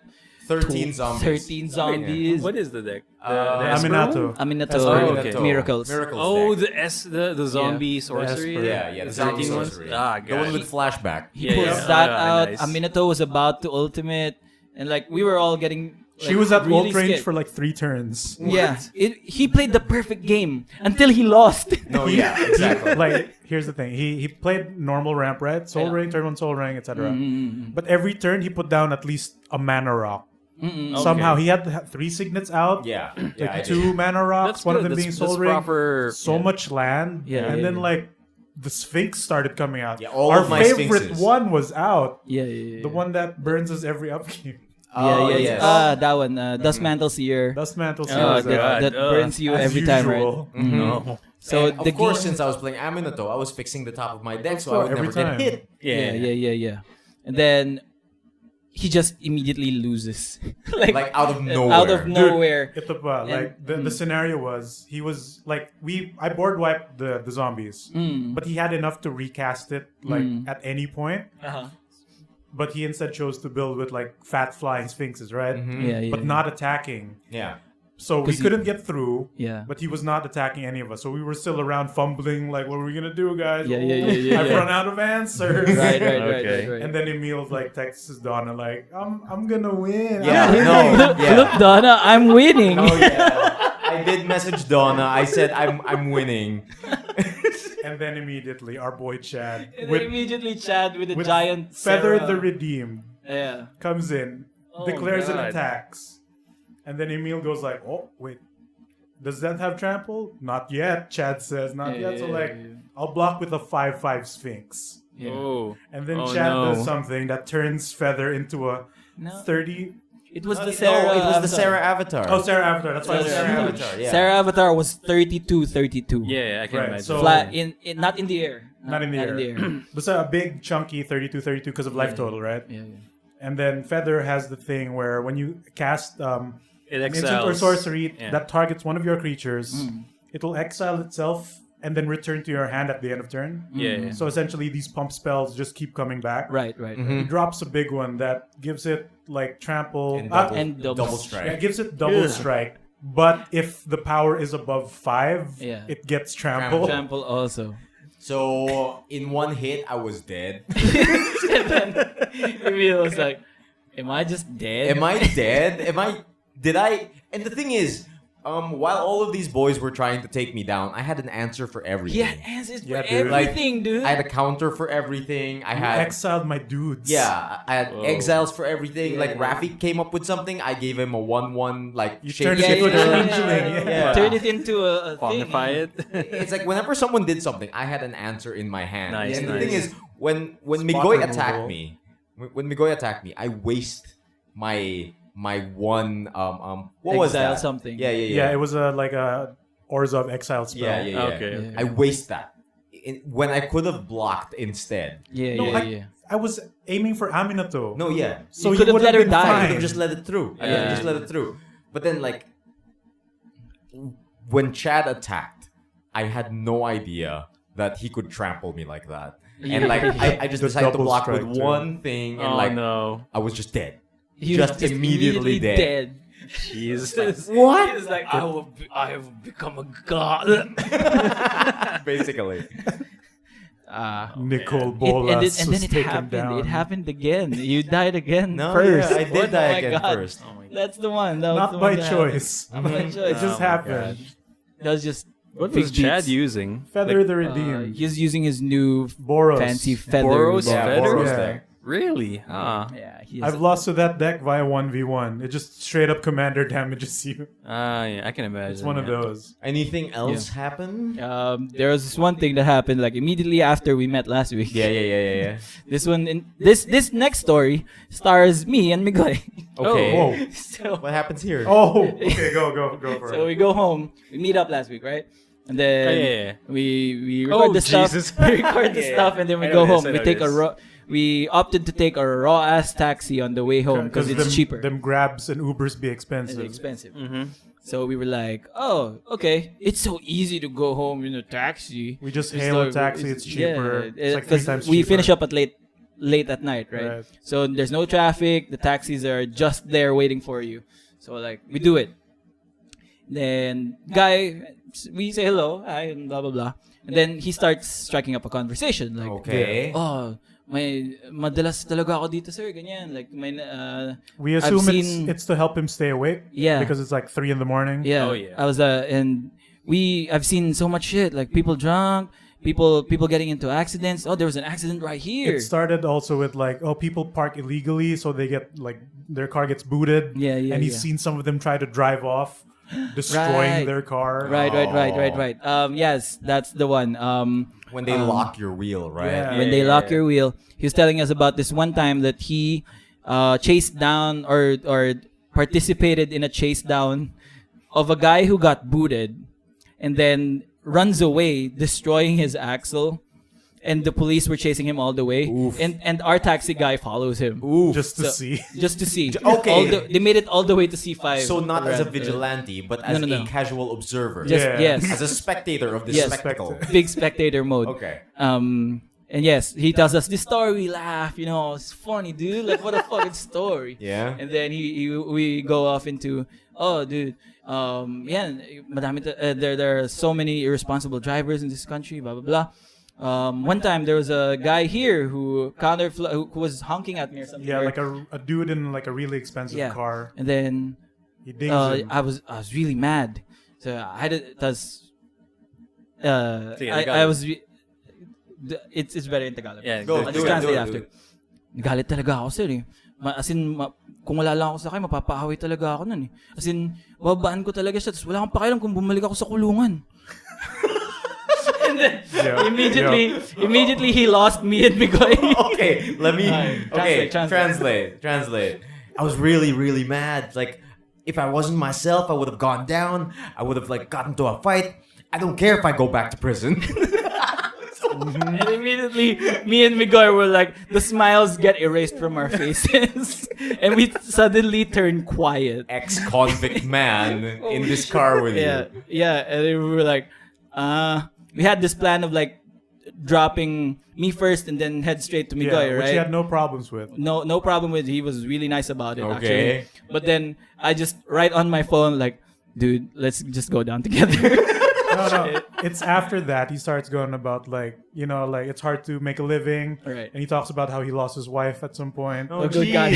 13 zombies. 13 zombies. What is the deck? The Aminato. Aminato, Oh, okay. miracles. Miracles Oh, deck. the zombie sorcery. Esper. Yeah, the zombie 13 ones? sorcery. Ah, The one gosh. with flashback. He Yeah, pulls yeah. that Ah, out. nice. Aminato was about to ultimate, and like we were all getting. She like, was at really ult range scared. for like 3 turns. Yeah, he played the perfect game until he lost. No, yeah, exactly. Like, here's the thing. He played normal ramp, right? Soul Yeah. Ring, turn 1 Soul Ring, etc. But every turn he put down at least a mana rock. Somehow he had to have 3 signets out. Yeah. Like Yeah, I 2 did. mana rocks, That's one good. of them being That's Soul Ring. proper. So much land. Yeah, and yeah, then yeah. like the Sphinx started coming out. Yeah, all Our of my favorite Sphinxes. one was out. Yeah. The one that burns us every upkeep. Oh, yeah. yes. That one, Dust Mantle Seer. Dust Mantle Oh, Series, God. that burns you as every time, right? usual. No. So And the of course, game, since I was playing Aminato, I was fixing the top of my deck, so I course, would every never time. get hit. Yeah. And then he just immediately loses, like Out of nowhere. out of nowhere. Ito pa, like the scenario was he was like I board wiped the zombies, but he had enough to recast it like at any point. Uh-huh. But he instead chose to build with like fat flying sphinxes, right? Yeah. But not attacking. Yeah. So we 'Cause he- couldn't get through. Yeah. But he was not attacking any of us. So we were still around fumbling, like, what are we gonna do, guys? Yeah. I've run out of answers. Right. Okay. And then Emile's like texts Donna like, I'm gonna win. Yeah, I'm winning." no, yeah. Look, Donna, I'm winning. Oh yeah. I did message Donna. I said I'm winning. And then immediately our boy Chad And then with immediately Chad with a with giant Feather Sarah. the Redeemed Yeah. comes in, Oh, declares and God. attacks. And then Emile goes like, oh, wait. Does that have trample? Not yet, Chad says. Not yet. So like, I'll block with a 5/5 Sphinx. Yeah. Oh. And then Oh, Chad no. does something that turns Feather into a No. 30. It was the No, Sarah. it was the Avatar. Sarah Avatar. Oh, Sarah Avatar. That's why it's Sarah huge. Avatar, yeah. Sarah Avatar was 32. Yeah, I can Right, imagine. so- Flat in not in the air. Not in the air. But a big, chunky 32 because of life total, right? Yeah. And then Feather has the thing where when you cast It an instant or exiles. sorcery Yeah. that targets one of your creatures, it will exile itself and then return to your hand at the end of turn. Yeah. So essentially, these pump spells just keep coming back. Right. He drops a big one that gives it like trample And double double strike. Yeah, it gives it double strike. But if the power is above 5, Yeah. it gets trample. Trample also. So in one hit, I was dead. And then Emile was like, "Am I just dead?" Am I dead? Did I? And the thing is, while all of these boys were trying to take me down, I had an answer for everything. He had answers for Yeah, dude. everything, dude. I had a counter for everything. I You had exiled my dudes. yeah, I had exiles for everything. Yeah. Like Raffy came up with something, I gave him a 1/1 like You shape turned it into a changeling. Yeah. Turn it into a thing. Quantify it. It's like whenever someone did something, I had an answer in my hand. Nice, and the nice. thing is, when Spot Migoy removal. attacked me, I waste my one what was Exile that? something. Yeah. Yeah, it was like a Orzhov exile spell. Yeah. Okay. I waste that when I could have blocked instead. Yeah, No, yeah. I was aiming for Aminato. No, yeah. So You could have would let her been die. I fine. could have just let it through. I Yeah. just let it through. But then, like, when Chad attacked, I had no idea that he could trample me like that. And like, I just The decided to double block strike, with too. one thing, and Oh like, no. I was just dead. He was Just immediately dead. Jesus. What? He's like, I have become a god. Basically. Nicole Bolas And was then it taken happened. down. It happened again. You died again No, first. yeah, I did die my again God. first. That's the one. That was Not the by one that happened. choice. Not by choice. It just happened. That was just What big was Chad beats. using? Feather the Redeemed. He's using his new Boros. fancy feather. Boros bar. feather? Boros Yeah. there. Really? Ah. Yeah, he I've lost to that deck via 1v1. It just straight up commander damages you. Yeah, I can imagine. It's one of those. Anything else happen? There was this one thing that happened like immediately after we met last week. Yeah. This one in this next story stars me and Miggy. Okay. Whoa. So Oh. What happens here? Okay, go for so it. we go home. We meet up last week, right? And then yeah. we record Oh, the stuff. Jesus. We record the stuff, and then we I go know this, home. I We know take this. we opted to take a raw ass taxi on the way home because it's them, cheaper. Them Grabs and Ubers be It's expensive. expensive. Mm-hmm. So we were like, oh, okay. It's so easy to go home in a taxi. We just It's hail a like- taxi. It's cheaper. It's like 3 times cheaper. we finish up at late at night, right? Right. So there's no traffic. The taxis are just there waiting for you. So like we do it. Then guy, we say hello, hi, and blah blah blah. And then he starts striking up a conversation like, Okay. oh, may madalas talaga ako dito, sir, ganyan. Like may We I've assume seen- it's to help him stay awake. Yeah. Because it's like 3 in the morning. yeah. Oh, yeah. I was and I've seen so much shit like people drunk, people getting into accidents. Oh, there was an accident right here. It started also with like, people park illegally, so they get like their car gets booted. Yeah, And he's seen some of them try to drive off, destroying Right. their car. Right. Yes, that's the one. When they lock your wheel, right? Yeah. When they lock your wheel, he was telling us about this one time that he chased down or participated in a chase down of a guy who got booted, and then runs away, destroying his axle. And the police were chasing him all the way, Oof. and our taxi guy follows him Just to So- see. just to see. Okay. They made it all the way to C5. So not as a Right. vigilante, but as No. a casual observer. Just Yeah. yes, As a spectator of this Yes. spectacle. big spectator mode. Okay. And yes, he tells us this story. We laugh, it's funny, dude. Like, what a fucking story. Yeah. And then we go off into, oh, dude, madami there are so many irresponsible drivers in this country, blah blah blah. One time there was a guy here who who was honking at me or something. Yeah, or- like a dude in like a really expensive yeah. car. And then He dings him. I was really mad. So I had it. Sige, I Tagalog. was. It's better in Tagalog. Yeah, Go, I'll do just it, translate do it, after. do it. Galit talaga ako, sir. As in, kung wala lang ako sa akin, mapapaaway talaga ako nun eh. As in, babaan ko talaga siya. Tapos wala akong pakialam kung bumalik ako sa kulungan. And then, Yeah. immediately he lost me and Miggy. Okay, let me. Okay, Translate. translate. I was really, really mad. Like, if I wasn't myself, I would have gone down. I would have like gotten into a fight. I don't care if I go back to prison. And immediately, me and Miggy were like, the smiles get erased from our faces. And we suddenly turn quiet. Ex-convict man in this car with Yeah, you. yeah. And then we were like, we had this plan of like dropping me first and then head straight to Miggy, Which right? he had no problems with. No problem with. He was really nice about it, Okay. actually. But then I just write on my phone like, dude, let's just go down together. No. It's after that he starts going about like, like it's hard to make a living. Right. And he talks about how he lost his wife at some point. Oh, good God.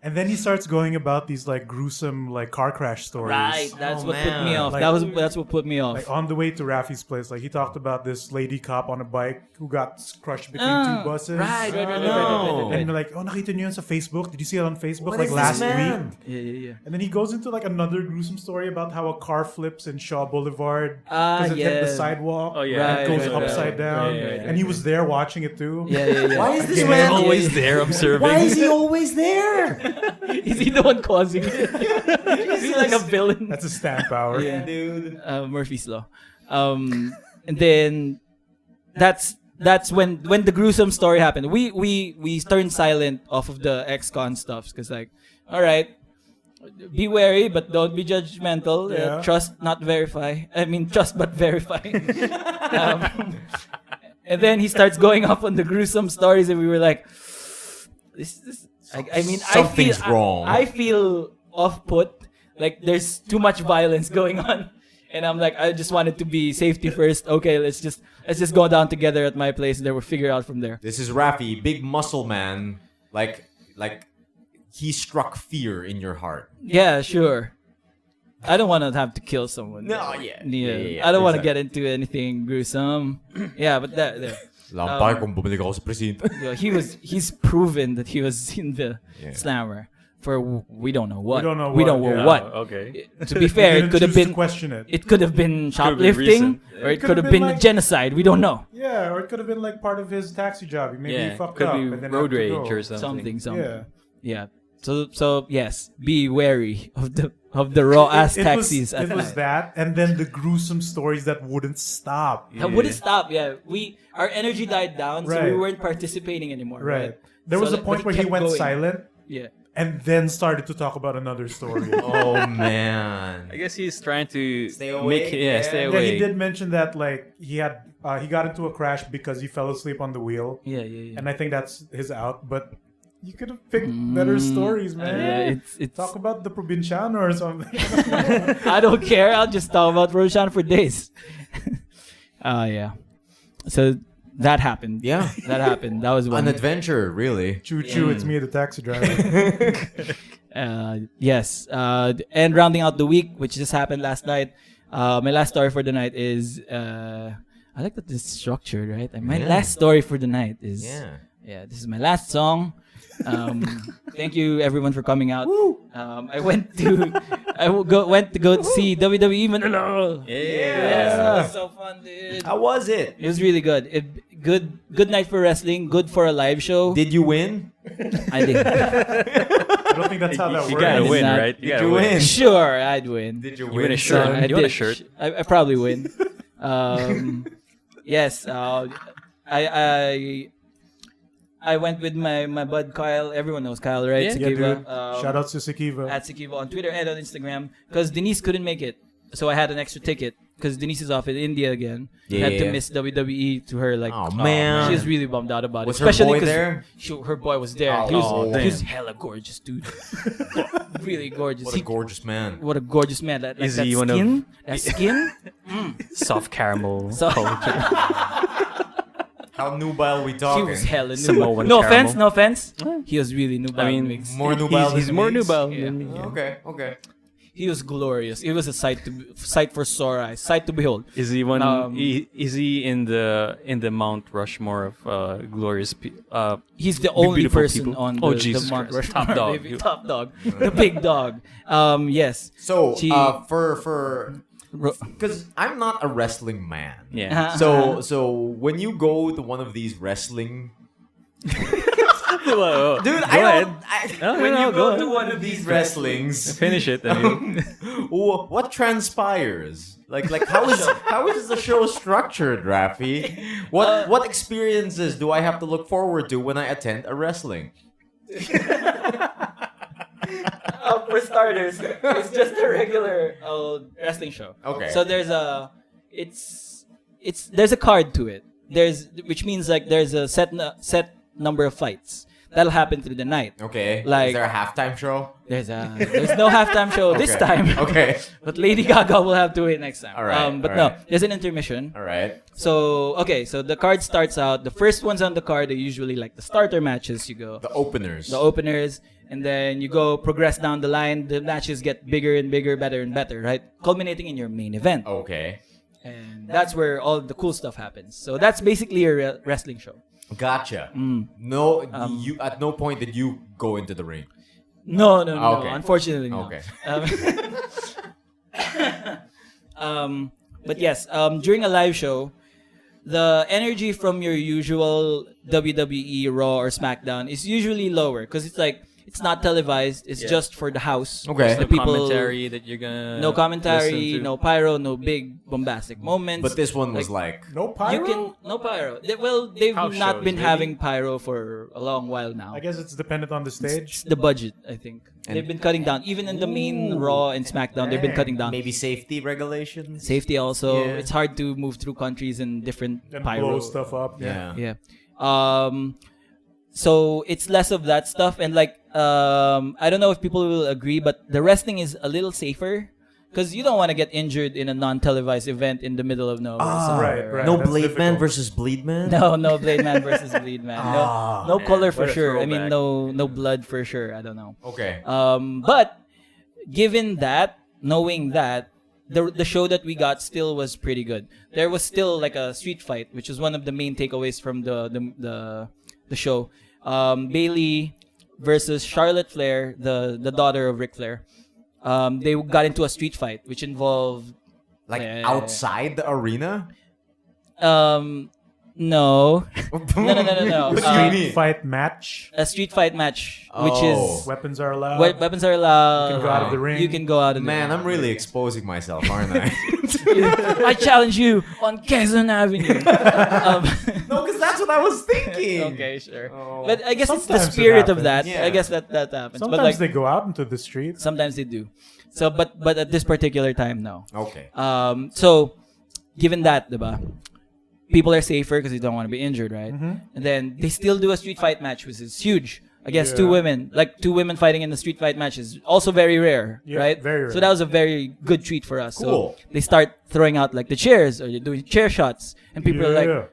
And then he starts going about these like gruesome like car crash stories. Right, that's Oh, what put me man. off. Like- That's what put me off. Like on the way to Raffy's place, like he talked about this lady cop on a bike who got crushed between Ah, two buses. right. no. And they're like, nakita niyo yun sa Facebook? Did you see it on Facebook What like is last this man? week? Yeah. And then he goes into like another gruesome story about how a car flips in Shaw Boulevard Ah, because it hit the yeah. sidewalk. Oh, yeah. And it goes Right, upside right. down. Right. And he was there watching it too. Yeah. Why is this Yeah. man Always there observing. Why is he always there? Is he the one causing it? Is he like a villain? That's a stamp power. Yeah. Dude. Murphy's Law. And then that's when the gruesome story happened. We turned silent off of the ex-con stuff because like, all right, be wary but don't be judgmental. Yeah. Trust not verify. I mean trust but verify. And then he starts going off on the gruesome stories, and we were like, this. I mean, Something's wrong. I feel off put Like there's too much violence going on. And I'm like, I just wanted to be safety first. Okay, let's just go down together at my place, and then we'll figure out from there. This is Raffy, big muscle man. Like he struck fear in your heart. Yeah, sure. I don't want to have to kill someone. No, I don't want to get into anything gruesome. Yeah, but there. Kung bumalik ako sa presinto. Yeah, he's proven that he was in the slammer for we don't know what. We don't know what. Okay. To be fair, it could have been question it. It could have been shoplifting, or it could have been like, genocide. We don't know. Yeah, or it could have been like part of his taxi job. Maybe he fucked could up be and then road had to rage go. or something. Yeah. So yes, be wary of the raw ass taxis. It was that, and then the gruesome stories that wouldn't stop. That wouldn't stop. Yeah, our energy died down, so we Right. weren't participating anymore. Right. There was a point where he kept went going. silent. Yeah. And then started to talk about another story. Oh man. I guess he's trying to Stay awake, stay Yeah, away. he did mention that like he got into a crash because he fell asleep on the wheel. Yeah. And I think that's his out. But you could have picked better stories, man. Yeah, it's Talk about the Provinciano or something. I don't care. I'll just talk about Roshan for days. Yeah. So that happened. Yeah. That happened. That was one. An adventure, really. Choo choo, it's me, the taxi driver. Yes. And rounding out the week, which just happened last night. My last story for the night is. I like that this is structured, right? And my last story for the night is. Yeah. This is my last song. Thank you everyone for coming out. I went to go see WWE Manila. Yes, that was so fun, dude. How was it? It was really good. Good night for wrestling. Good for a live show. Did you win? I did. I don't think that's how that You works. gotta did win, not- right? Did gotta you win? Sure, I'd win. Did you You win a win? shirt. I You want a did. shirt? I probably win. Yes. I went with my bud Kyle. Everyone knows Kyle, right? Yeah, Sikiva. dude. Shout out to Sikiva. At Sikiva on Twitter and on Instagram. Because Denise couldn't make it. So I had an extra ticket. Because Denise is off in India again. Had to miss WWE to her. Like, Oh, man. She was really bummed out about Was it. her Especially boy 'cause there? her boy was there. Oh, he was damn. hella gorgeous, dude. Really gorgeous. What a gorgeous man. What a gorgeous man. Like Is that he one of- skin? That skin? Soft caramel So- culture. How nubile we He talking? was hella Samoan nubile. caramel. No offense. He was really nubile. I mean, Migs. More nubile he's than more Migs? nubile Yeah. than me. Yeah. Okay. He was glorious. It was a sight for sore eyes, sight to behold. Is he one? Um, Is he in the Mount Rushmore of glorious? He's the only beautiful person people. on Oh, the Jesus Mount Christ. Rushmore. Top dog. Baby, top dog, the big dog. Yes. So, She- for because I'm not a wrestling man. Yeah. So when you go to one of these wrestling, Well, dude, go ahead. when no, you go go ahead. to one of these wrestlings, Finish it. I mean. what transpires? Like how is the show structured, Raffy? What experiences do I have to look forward to when I attend a wrestling? For starters, it's just a regular wrestling show. Okay. So there's there's a card to it. Which means like there's a set number of fights that'll happen through the night. Okay. Like- is there a halftime show? There's no halftime show this Okay. time. Okay. But Lady Gaga will have to wait next time. All right, But all no, right. there's an intermission. All right. So the card starts out. The first ones on the card are usually like the starter matches. You go The openers. the openers, and then you go progress down the line. The matches get bigger and bigger, better and better, right? Culminating in your main event, Okay. and that's where all the cool stuff happens. So that's basically a wrestling show. Gotcha. Mm. No, you at no point did you go into the ring. No. Okay. Unfortunately, no. Okay. But yes, during a live show, the energy from your usual WWE Raw or SmackDown is usually lower because it's not televised. It's Yeah. just for the house. Okay. The The people, commentary that you're gonna no commentary, listen to. no pyro, no big bombastic moments. But this one was like No pyro? you can no pyro. They've House not shows, been maybe? having pyro for a long while now. I guess it's dependent on the stage. It's the budget, I think. They've been cutting down. Even in the main Raw and SmackDown, they've been cutting down. maybe safety regulations. Safety also. Yeah. It's hard to move through countries and different And pyro blow stuff up. Yeah. Yeah. So it's less of that stuff, and like I don't know if people will agree, but the wrestling is a little safer because you don't want to get injured in a non-televised event in the middle of nowhere. Right. No That's Blade Man difficult. versus Bleed Man? No Blade Man versus Bleed Man. No color for what a sure. I mean, throwback. no blood for sure. I don't know. Okay. But given that, knowing that, the show that we got still was pretty good. There was still like a street fight, which was one of the main takeaways from the show. Bailey versus Charlotte Flair, the daughter of Ric Flair. They got into a street fight, which involved Like outside the arena? no. No. Street fight match. A street fight match, which Oh. is Weapons are allowed. weapons are allowed. You can go out of the ring. You can go out of the Man, ring. I'm really exposing myself, aren't I? I challenge you on Quezon Avenue. No, because that's what I was thinking. Okay, sure. Oh. But I guess it's the Sometimes it spirit of happens. that. Yeah. I guess that happens. Sometimes but like they go out into the street. sometimes they do. So but at this particular time, no. Okay. So given that, diba, people are safer because they don't want to be injured, right? And then they still do a street fight match, which is huge against two women. Like two women fighting in the street fight match is also very rare, Yeah, right? very rare. So that was a very good treat for us. Cool. So they start throwing out like the chairs or they're doing chair shots, and people are like, Yeah.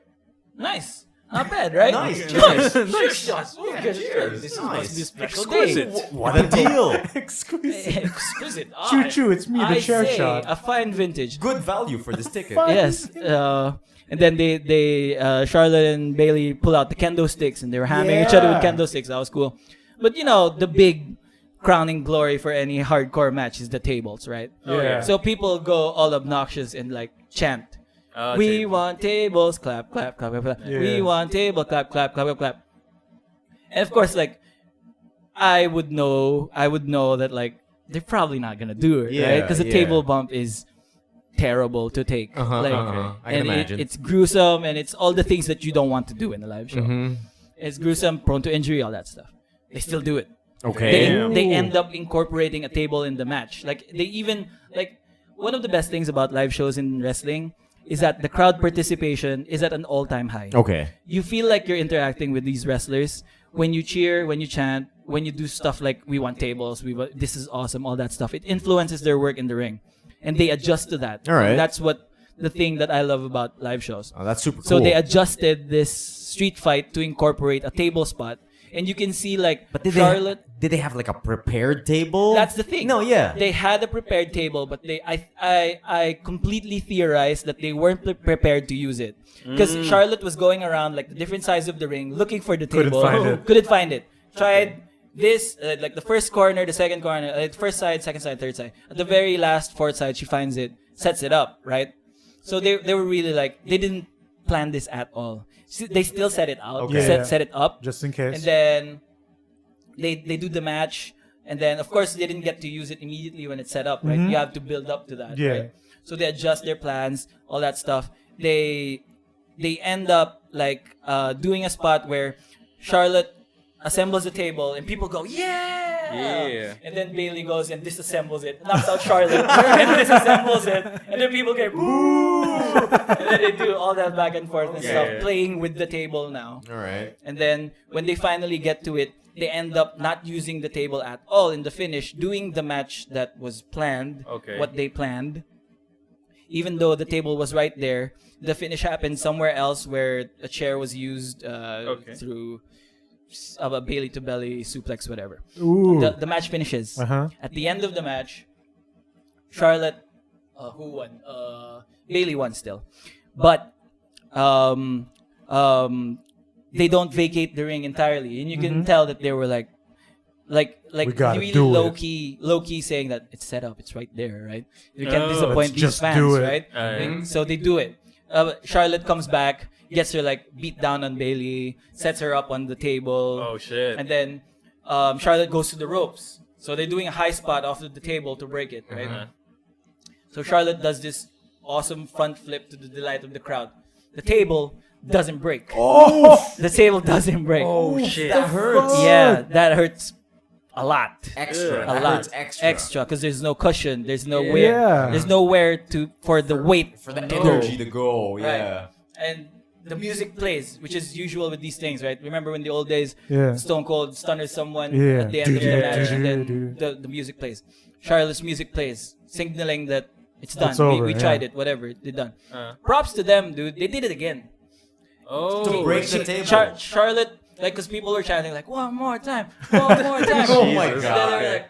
nice. Not bad, right? Nice. Cheers. Nice. Shots. Oh, cheers. This Nice. must be a special Exquisite. day. What a deal. Exquisite. Exquisite. Choo, it's me, the I chair say, shot. a fine vintage. Good value for this ticket. Yes. And then they Charlotte and Bailey pull out the kendo sticks and they were hammering each other with Yeah. kendo sticks. That was cool. But you know, the big crowning glory for any hardcore match is the tables, right? Yeah. So people go all obnoxious and like chant. We want tables, clap, clap, clap, clap, clap. Yeah. We want table, clap, clap, clap, clap, clap. And of course, like I would know that like they're probably not gonna do it, Yeah, right? Because the yeah. table bump is terrible to take. Uh-huh, like, I can and imagine. it's gruesome and it's all the things that you don't want to do in a live show. Mm-hmm. It's gruesome, prone to injury, all that stuff. They still do it. Okay. They end up incorporating a table in the match. Like they even like one of the best things about live shows in wrestling is that the crowd participation is at an all-time high. Okay. You feel like you're interacting with these wrestlers when you cheer, when you chant, when you do stuff like we want tables, this is awesome, all that stuff. It influences their work in the ring, and they adjust to that. All right. And that's what the thing that I love about live shows. Oh, that's super cool. So they adjusted this street fight to incorporate a table spot, and you can see like But did Charlotte. did they have like a prepared table? That's the thing. No, yeah. They had a prepared table, but I completely theorized that they weren't prepared to use it because Charlotte was going around like the different sides of the ring looking for the Couldn't table. find it. Couldn't find it. Tried this like the first corner, the second corner, first side, second side, third side. At the very last fourth side, she finds it, sets it up, right? So they were really like they didn't plan this at all. They still set it out, Okay. Yeah. set it up, Just in case. and then they do the match, and then of course they didn't get to use it immediately when it's set up, right? You have to build up to that, Yeah. right? So they adjust their plans, all that stuff. They end up like doing a spot where Charlotte assembles the table and people go yeah, and then Bailey goes and disassembles it, knocks out Charlotte and disassembles it, and then people get boo, and then they do all that back and forth and stuff, playing with the table now. All right. And then when they finally get to it, they end up not using the table at all in the finish, doing the match that was planned, what they planned. Even though the table was right there, the finish happened somewhere else where a chair was used through a Bailey to belly suplex, whatever. Ooh. The match finishes. Uh-huh. At the end of the match, Charlotte, who won? Bailey won still, but they don't vacate the ring entirely, and you can tell that they were like We gotta really do low it. key saying that it's set up, it's right there, right? You can't disappoint let's these just fans, do it. right? So they do it. Charlotte comes back, gets her like beat down on Bailey, sets her up on the table. Oh shit. And then Charlotte goes to the ropes. So they're doing a high spot off of the table to break it, right? So Charlotte does this awesome front flip to the delight of the crowd. The table doesn't break. The table doesn't break. Oh shit. That hurts. Yeah, that hurts a lot. Extra. A That lot. hurts extra. Because there's no cushion. There's no Yeah. there's nowhere for the weight For the to energy go. to go. Yeah. Right. And the music plays, which is usual with these things, right? Remember in the old days, Yeah. Stone Cold stunners someone Yeah. at the end of the match, and Do-do-do-do-do. then the music plays. Charlotte's music plays, signaling that it's done. It's over, we yeah. tried it, whatever, they're done. Props to them, dude. They did it again. Oh, To break the table. Charlotte, like, because people were chanting like, one more time, one more time. Oh my And then God. they were like,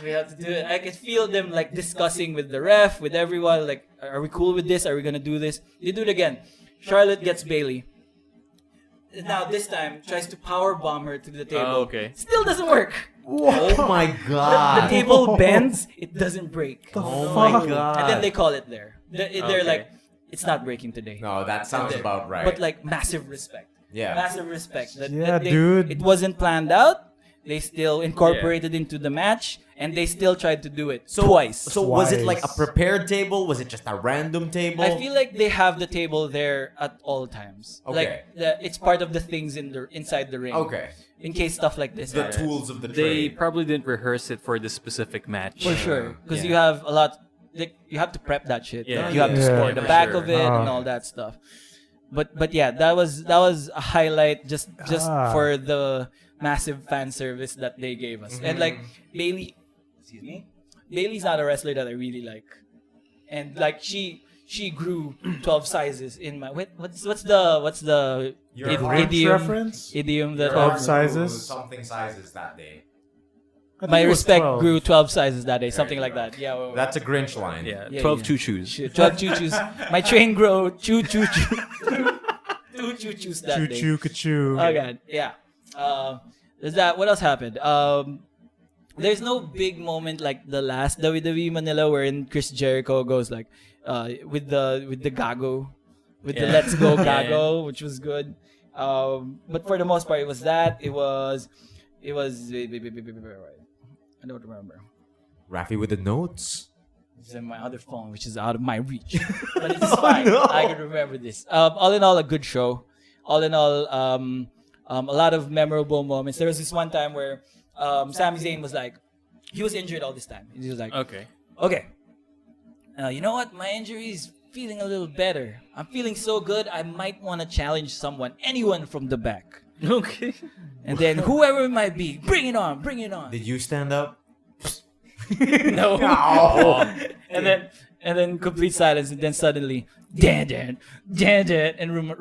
we have to do it. I could feel them like discussing with the ref, with everyone. Like, are we cool with this? Are we gonna do this? They do it again. Charlotte gets Bailey. Now this time tries to power bomb her to the table. Oh, okay. Still doesn't work. Oh my The God. table bends. It doesn't break. Oh fuck? my God. And then they call it there. They're Okay. like, it's not breaking today. No, that sounds And about right. But like massive respect. Yeah. Massive respect. Yeah, dude. It wasn't planned out. They still incorporated into the match, and they still tried to do it twice. So was it like a Twice. prepared table? Was it just a random table? I feel like they have the table there at all times. Okay. Like it's part of the things inside the ring. Okay. In case stuff like this The happens. tools of the They trade. probably didn't rehearse it for this specific match. For sure, because Yeah. you have a lot. Like, you have to prep that shit. Yeah. You have to Yeah. score Yeah, the for back sure. of it and all that stuff. But yeah, that was a highlight just for the massive fan service that they gave us. And like Bailey, excuse me, Bailey's not a wrestler that I really like, and like she grew 12 sizes in my what's the Your Grinch idiom reference? that 12 sizes? Something sizes that day. I think my it was respect 12. grew 12 sizes that day, something like that. Yeah, That's a Grinch line. Yeah, Yeah, 12 yeah. choo-choos. 12 choo-choos. My train grow choo-choo-choo. 2 choo-choos that day. Choo-choo, ka-choo. Oh god, yeah. There's that. What else happened? There's no big moment like the last WWE Manila wherein Chris Jericho goes like, with the gago, with the Yeah. Let's Go Yeah. gago, which was good. But for the most part, it was that. It was. I don't remember. Raffy with the notes. It's in my other phone, which is out of my reach. But it's fine. I can remember this. All in all, a good show. All in all, a lot of memorable moments. There was this one time where Sami Zayn was like, he was injured all this time. He was like, Okay. okay, you know what? My injury is feeling a little better. I'm feeling so good, I might want to challenge anyone from the back. Okay. And then whoever it might be, bring it on, bring it on. Did you stand up? No. Oh. And then complete silence, and then suddenly, dan, and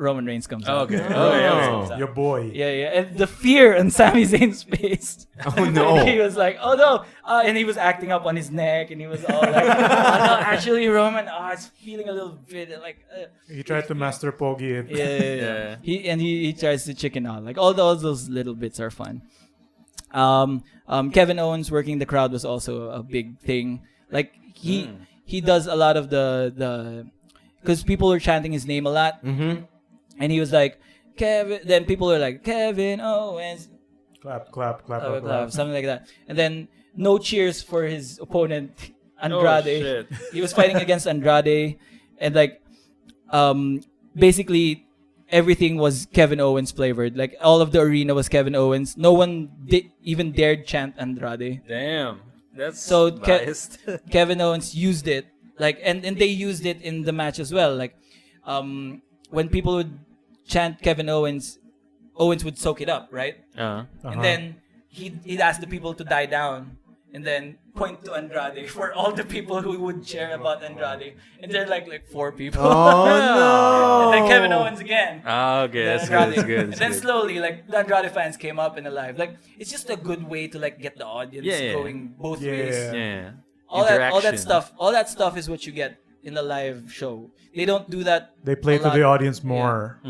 Roman Reigns comes out. Okay. Oh. Your boy. Yeah, and the fear on Sami Zayn's face. Oh no. And he was like, oh no, and he was acting up on his neck, and he was all like, oh no, actually Roman, it's feeling a little bit like. He tried to master Pogi it. Yeah. Yeah. He tries to chicken out. Like all those little bits are fun. Kevin Owens working the crowd was also a big thing. Like he does a lot of the because people were chanting his name a lot, and he was like Kevin. Then people were like Kevin Owens, Clap, clap, clap, clap, clap, clap. something like that. And then no cheers for his opponent Andrade. shit. He was fighting against Andrade, and like basically everything was Kevin Owens flavored. Like all of the arena was Kevin Owens. No one even dared chant Andrade. Damn. That's So biased. Kevin Owens used it, like, and they used it in the match as well. Like, when people would chant Kevin Owens, Owens would soak it up, right? And then he'd ask the people to die down, and then point to Andrade for all the people who would cheer about Andrade, and they're like 4 people. Oh no. And then Kevin Owens again. Okay, that's good. Andrade. That's good. And That's then good. slowly, like, the Andrade fans came up and alive. Like, it's just a good way to like get the audience Yeah. going both Yeah. ways. Yeah. All that Interaction. stuff is what you get in the live show. They don't do that. They play a to lot. the audience more.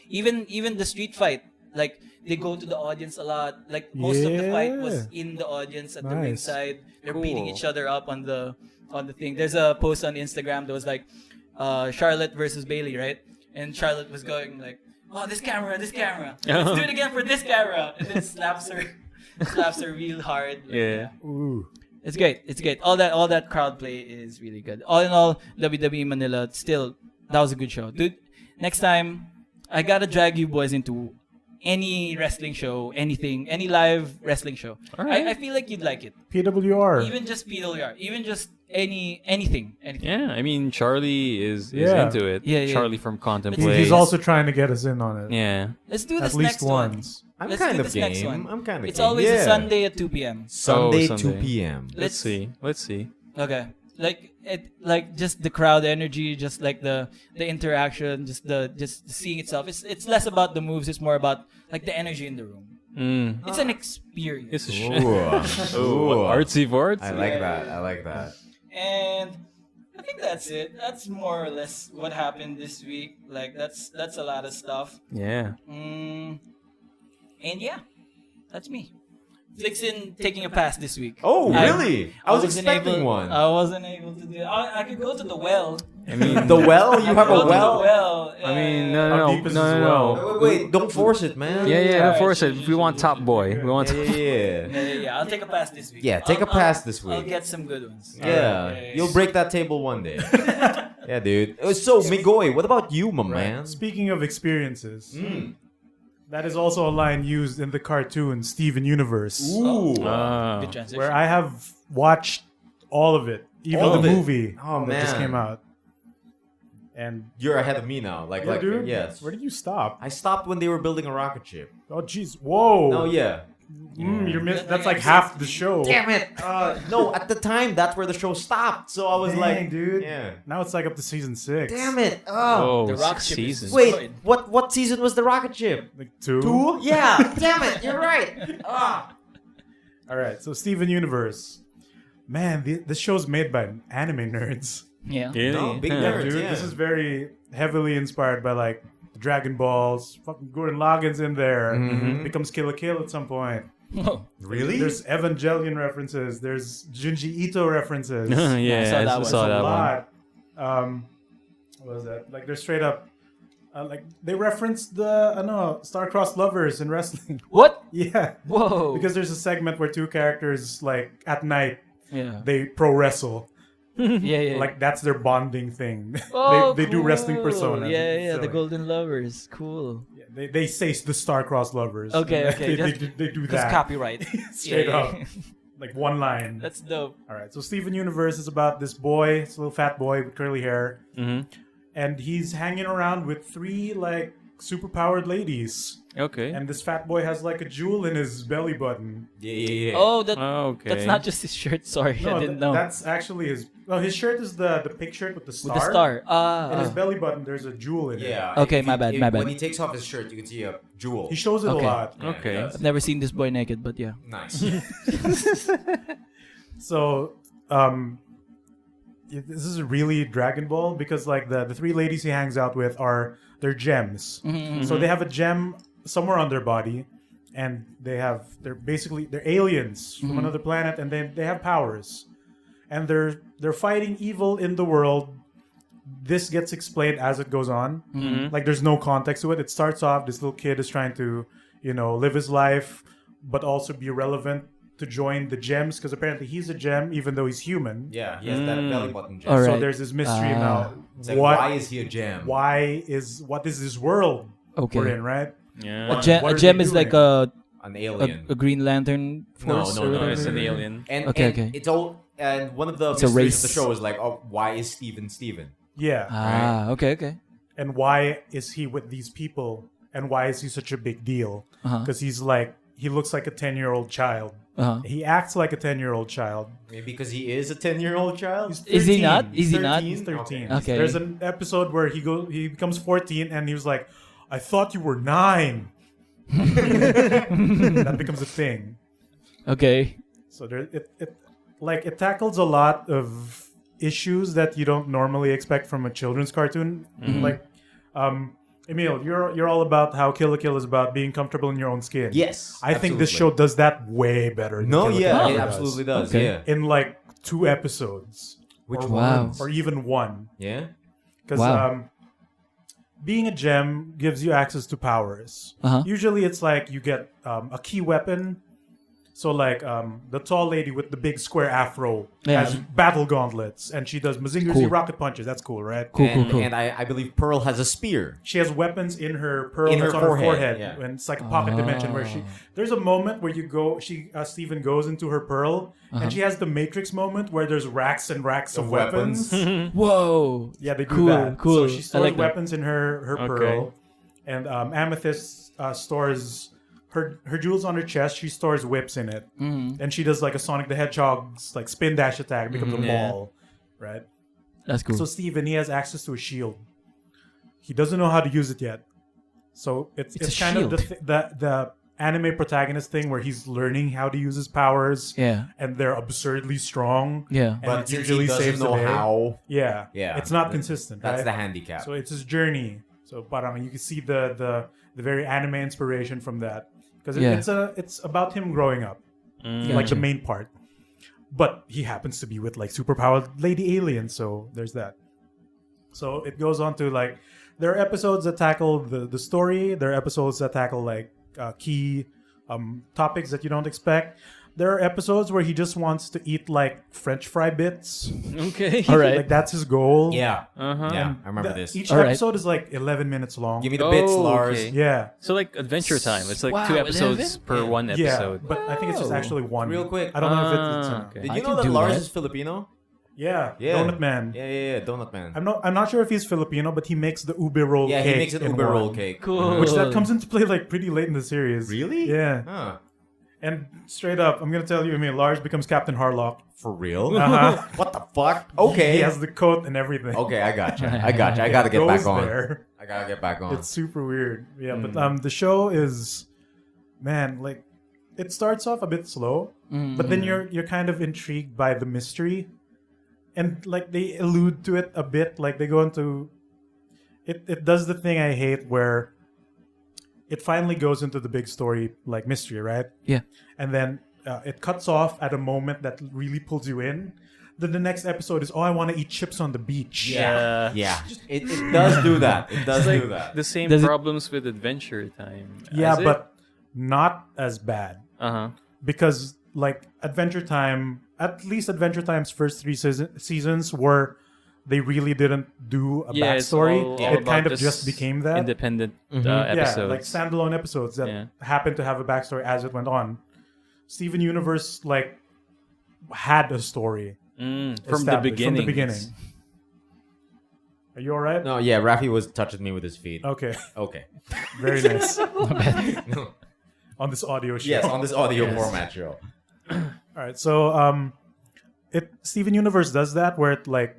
Even the street fight, like they go to the audience a lot. Like most of the fight was Yeah. in the audience at the Nice. ringside. They're beating Cool. each other up on the thing. There's a post on Instagram that was like Charlotte versus Bailey, right? And Charlotte was going like, "Oh, this camera. Let's do it again for this camera." And then slaps her real hard. Like, Yeah. Ooh. It's great. It's great. All that crowd play is really good. All in all, WWE Manila, still, that was a good show. Dude, next time, I gotta drag you boys into any wrestling show, anything, any live wrestling show. All right. I feel like you'd like it. PWR. Even just PWR. Even just anything. Yeah, I mean Charlie is Yeah. into it. Yeah, yeah. Charlie from He's Contemplate. also trying to get us in on it. yeah. Let's do this At least next one. once. I'm Let's kind do of this next game. one. I'm kind of It's game. always a Yeah. Sunday at 2 p.m. Sunday, Oh, 2 Sunday. p.m. Let's see. Let's see. Okay. Like just the crowd energy, just like the interaction, just seeing itself. It's less about the moves. It's more about like the energy in the room. Mm. It's an experience. It's a Ooh. Ooh, artsy farts. I like that. I like that. And I think that's it. That's more or less what happened this week. Like that's a lot of stuff. Yeah. And yeah, that's me. Flixen taking a pass this week. Oh, I- really? I was wasn't expecting able- one. I wasn't able to do it. I could go to the well. I mean, The well? You I have could go a to the well? well. I mean, How no, deep is no, this no, well? no. Wait, don't force it, man. Yeah, yeah, Alright, of course. sure, We want top boy. We want. Yeah. I'll take a pass this week. Yeah, take a pass this I'll week. get some good ones. Yeah, you'll break that table one day. Yeah, dude. So, Migoy, what about you, my man? Speaking of experiences, Mm. that is also a line used in the cartoon Steven Universe, Ooh. Good transition. where I have watched all of it, even All the of it? movie Oh, that just man. came out. And You're ahead of me now. Like, dude, yes. where did you stop? I stopped when they were building a rocket ship. Oh, jeez, whoa! No, yeah. That's like half the show. Damn it! No, at the time, that's where the show stopped. So I was Dang, like, dude. yeah. Now it's like up to season 6. Damn it! Oh. Oh, The rocket 6 ship is- seasons. Wait, what season was the rocket ship? Like 2. 2? Yeah. Damn it! You're right. Ah. All right, so Steven Universe. Man, this show's made by anime nerds. Yeah. Really? No, big Huh. nerd. Dude, yeah. this is very heavily inspired by like Dragon Balls. Fucking Gurren Lagann's in there. Mhm. Becomes Kill la Kill at some point. Whoa. Really? There's Evangelion references. There's Junji Ito references. Yeah, saw that I one. saw a that one. lot. What was that? Like they're straight up. Like they referenced the star-crossed lovers in wrestling. What? Yeah, Whoa. because there's a segment where two characters like at night yeah. they pro wrestle. Yeah. Like that's their bonding thing. Oh, they do wrestling cool. personas. Yeah. It's The silly. Golden Lovers. Cool. Yeah, they say the star-crossed lovers. Okay. They do Because that copyright. straight Yeah, up, yeah. like one line. That's dope. All right, so Steven Universe is about this boy, this little fat boy with curly hair, Mm-hmm. and he's hanging around with 3 like super-powered ladies. Okay. And this fat boy has like a jewel in his belly button. Yeah. Oh, Okay. that's not just his shirt. Sorry, I didn't know. That's actually his. Oh, his shirt is the pink shirt with the star. With the star. In his belly button, there's a jewel in it. Yeah. Okay, if my bad, my bad. When he takes off his shirt, you can see a jewel. He shows it Okay. a lot. Yeah, Okay. he does. I've never seen this boy naked, but yeah. Nice. So, this is really Dragon Ball because like the 3 ladies he hangs out with are their gems. Mm-hmm. So they have a gem somewhere on their body, and they're aliens Mm-hmm. from another planet, and they have powers, and they're fighting evil in the world. This gets explained as it goes on. Mm-hmm. Like there's no context to it. It starts off this little kid is trying to live his life, but also be relevant to join the gems because apparently he's a gem even though he's human. Yeah, he has that belly button gem. All So right. there's this mystery now. It's like, why is he a gem? What is this world Okay. we're in, right? Yeah. What A are gem they is like doing? An alien. a Green Lantern force. No, or no, whatever. It's an alien. And, Okay, and okay. it's all. And one of the It's a mysteries race. of the show is like, oh, why is Steven Steven? Yeah. Ah, okay. And why is he with these people? And why is he such a big deal? Uh-huh. Because he looks like a 10-year-old child. Uh-huh. He acts like a 10-year-old child. Maybe because he is a 10-year-old child. He's Is he 13. not? Is he 13? not? He's 13. Okay. There's an episode where he becomes 14 and he was like, I thought you were 9. That becomes a thing. Okay. So it tackles a lot of issues that you don't normally expect from a children's cartoon. Like, Emile, you're all about how Kill la Kill is about being comfortable in your own skin. Yes. I think this show absolutely. does that way better. Than No, Kill la yeah, Kill it does. absolutely does. Okay. Yeah. In like 2 episodes. Which or Wow. ones? Or even 1. Yeah. Because Wow. being a gem gives you access to powers. Uh-huh. Usually it's like you get a key weapon, So like the tall lady with the big square afro Yeah. has battle gauntlets and she does Mazinger Z Cool. rocket punches. That's cool, right? Cool. And I believe Pearl has a spear. She has weapons in her pearl In her that's on her forehead, forehead. yeah. And it's like a pocket dimension where there's a moment where Steven goes into her pearl and she has the Matrix moment where there's racks and racks of weapons. Whoa. Yeah, they do Cool, that. cool. So she I stores like that. weapons in her pearl. And Amethyst stores her jewels on her chest. She stores whips in it. And she does like a Sonic the Hedgehog's like spin dash attack, becomes a ball. Right? That's cool. So Steven, he has access to a shield. He doesn't know how to use it yet. So it's a kind of shield. the anime protagonist thing where he's learning how to use his powers. Yeah. And they're absurdly strong. Yeah. And But it since usually he doesn't saves the know day. how, Yeah. Yeah. It's not consistent, that's right? the handicap. So it's his journey. So, but you can see the very anime inspiration from that because it's about him growing up, like the main part. But he happens to be with like superpowered lady aliens, so there's that. So it goes on to like there are episodes that tackle the story. There are episodes that tackle like key topics that you don't expect. There are episodes where he just wants to eat like French fry bits. Okay. All right. Like that's his goal. yeah. Uh-huh. Yeah, I remember this. Each All right. episode is like 11 minutes long. Give me the bits, Oh, Lars. okay. Yeah. So like Adventure Time. It's like Wow, 2 episodes 11? per one Yeah, episode. but I think it's just actually one. Real quick. I don't know if it's okay. Did I you can know that do Lars that. is Filipino? Yeah, Yeah. Donut Man. Yeah, Donut Man. I'm not sure if he's Filipino, but he makes the ube roll Yeah, cake. he makes an in Uber one. roll cake. Cool. Which that comes into play like pretty late in the series. Really? Yeah. Huh. And straight up, I'm gonna tell you, I mean, Lars becomes Captain Harlock. For real? Uh-huh. What the fuck? Okay. He has the coat and everything. Okay, I gotcha. I gotta get Goes back on. there. I gotta get back on. It's super weird. Yeah, but the show is, man, like it starts off a bit slow, but then you're kind of intrigued by the mystery, and like they allude to it a bit. Like they go into it. It does the thing I hate where it finally goes into the big story like mystery, right? Yeah. And then it cuts off at a moment that really pulls you in. Then the next episode is, oh, I want to eat chips on the beach. Yeah. Yeah. It does do that. It does It's like do that. the same Does it- problems with Adventure Time. Yeah, Is it? but not as bad. Uh-huh. Because like Adventure Time, at least Adventure Time's first 3 seasons were they really didn't do a Yeah, it's backstory. all It about kind of just became that. independent Yeah, episodes. like standalone episodes that Yeah. happened to have a backstory as it went on. Steven Universe like had a story from the established beginning. From the beginning. Are you all right? No, yeah, Raffy was touching me with his feet. Okay, Okay. very nice. On this audio show. Yes, on this audio format show. All right, so Steven Universe does that where it like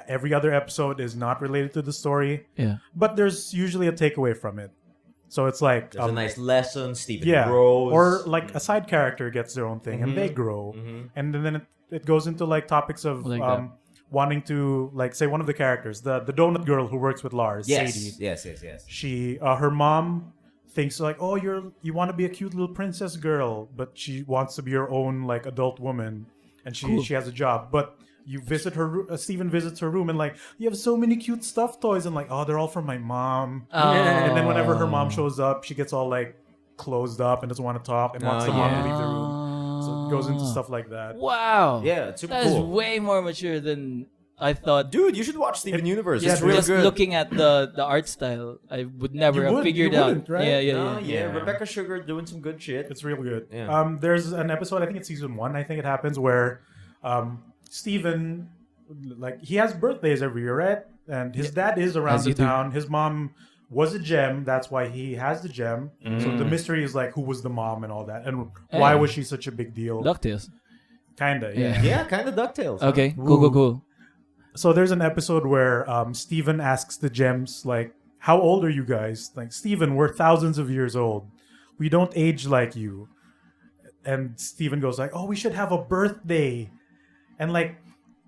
every other episode is not related to the story, Yeah. but there's usually a takeaway from it. So it's like There's a nice lesson. Steven yeah, grows. or like a side character gets their own thing and they grow, and then it goes into like topics of Like that. wanting to like say one of the characters, the donut girl who works with Lars, yes, Sadie. yes. She her mom thinks like, oh, you want to be a cute little princess girl, but she wants to be her own like adult woman, and she has a job. But you visit her, Steven visits her room, and like you have so many cute stuffed toys, and like, oh, they're all from my mom. And then whenever her mom shows up, she gets all like closed up and doesn't want to talk and wants the mom to leave the room. So it goes into stuff like that. Wow. Yeah, it's super That is cool. way more mature than I thought. Dude, you should watch Steven Universe. yeah, it's dude. real Just good. looking at the art style, I would never You have would- figured you out. wouldn't, right? Yeah. Yeah, Rebecca Sugar doing some good shit. It's real good. Yeah. There's an episode, I think it's season 1, I think it happens, where Steven, like, he has birthdays every year, right? And his dad is around As the you do. town. His mom was a gem. That's why he has the gem. So the mystery is, like, who was the mom and all that. And why was she such a big deal? DuckTales. Kinda, yeah. Yeah. Yeah, kind of DuckTales. huh? Okay. Cool. So there's an episode where Steven asks the gems, like, how old are you guys? Like, Steven, we're thousands of years old. We don't age like you. And Steven goes like, oh, we should have a birthday. And like,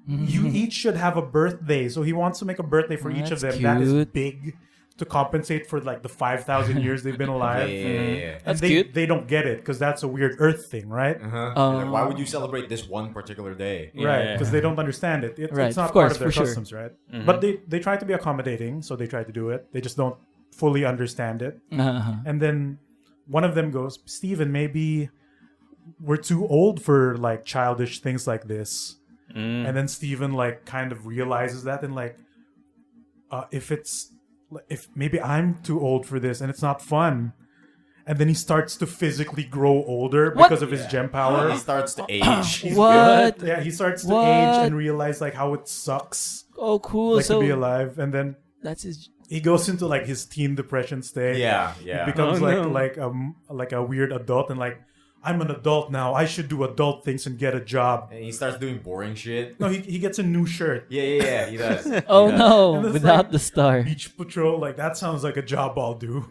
you each should have a birthday. So he wants to make a birthday for each of them. That's That is cute. big to compensate for like the 5,000 years they've been alive. Yeah. And That's they, cute. they don't get it because that's a weird Earth thing, right? Like, why would you celebrate this one particular day? Right, because they don't understand it. Right, It's not of course, part of their for sure. customs, right? But they try to be accommodating, so they try to do it. They just don't fully understand it. Uh-huh. And then one of them goes, Steven, maybe we're too old for like childish things like this. And then Steven like kind of realizes that, and like if maybe I'm too old for this and it's not fun. And then he starts to physically grow older because of his gem power. He starts to age. What? Yeah, he starts to age and realize like how it sucks Oh, cool. like So to be alive. And then that's his. he goes into like his teen depression state. Yeah. He becomes like a weird adult, and like, I'm an adult now. I should do adult things and get a job. And he starts doing boring shit. No, he gets a new shirt. Yeah, he does. Oh He does. no! And it's Without like- the star. Beach Patrol, like that sounds like a job I'll do.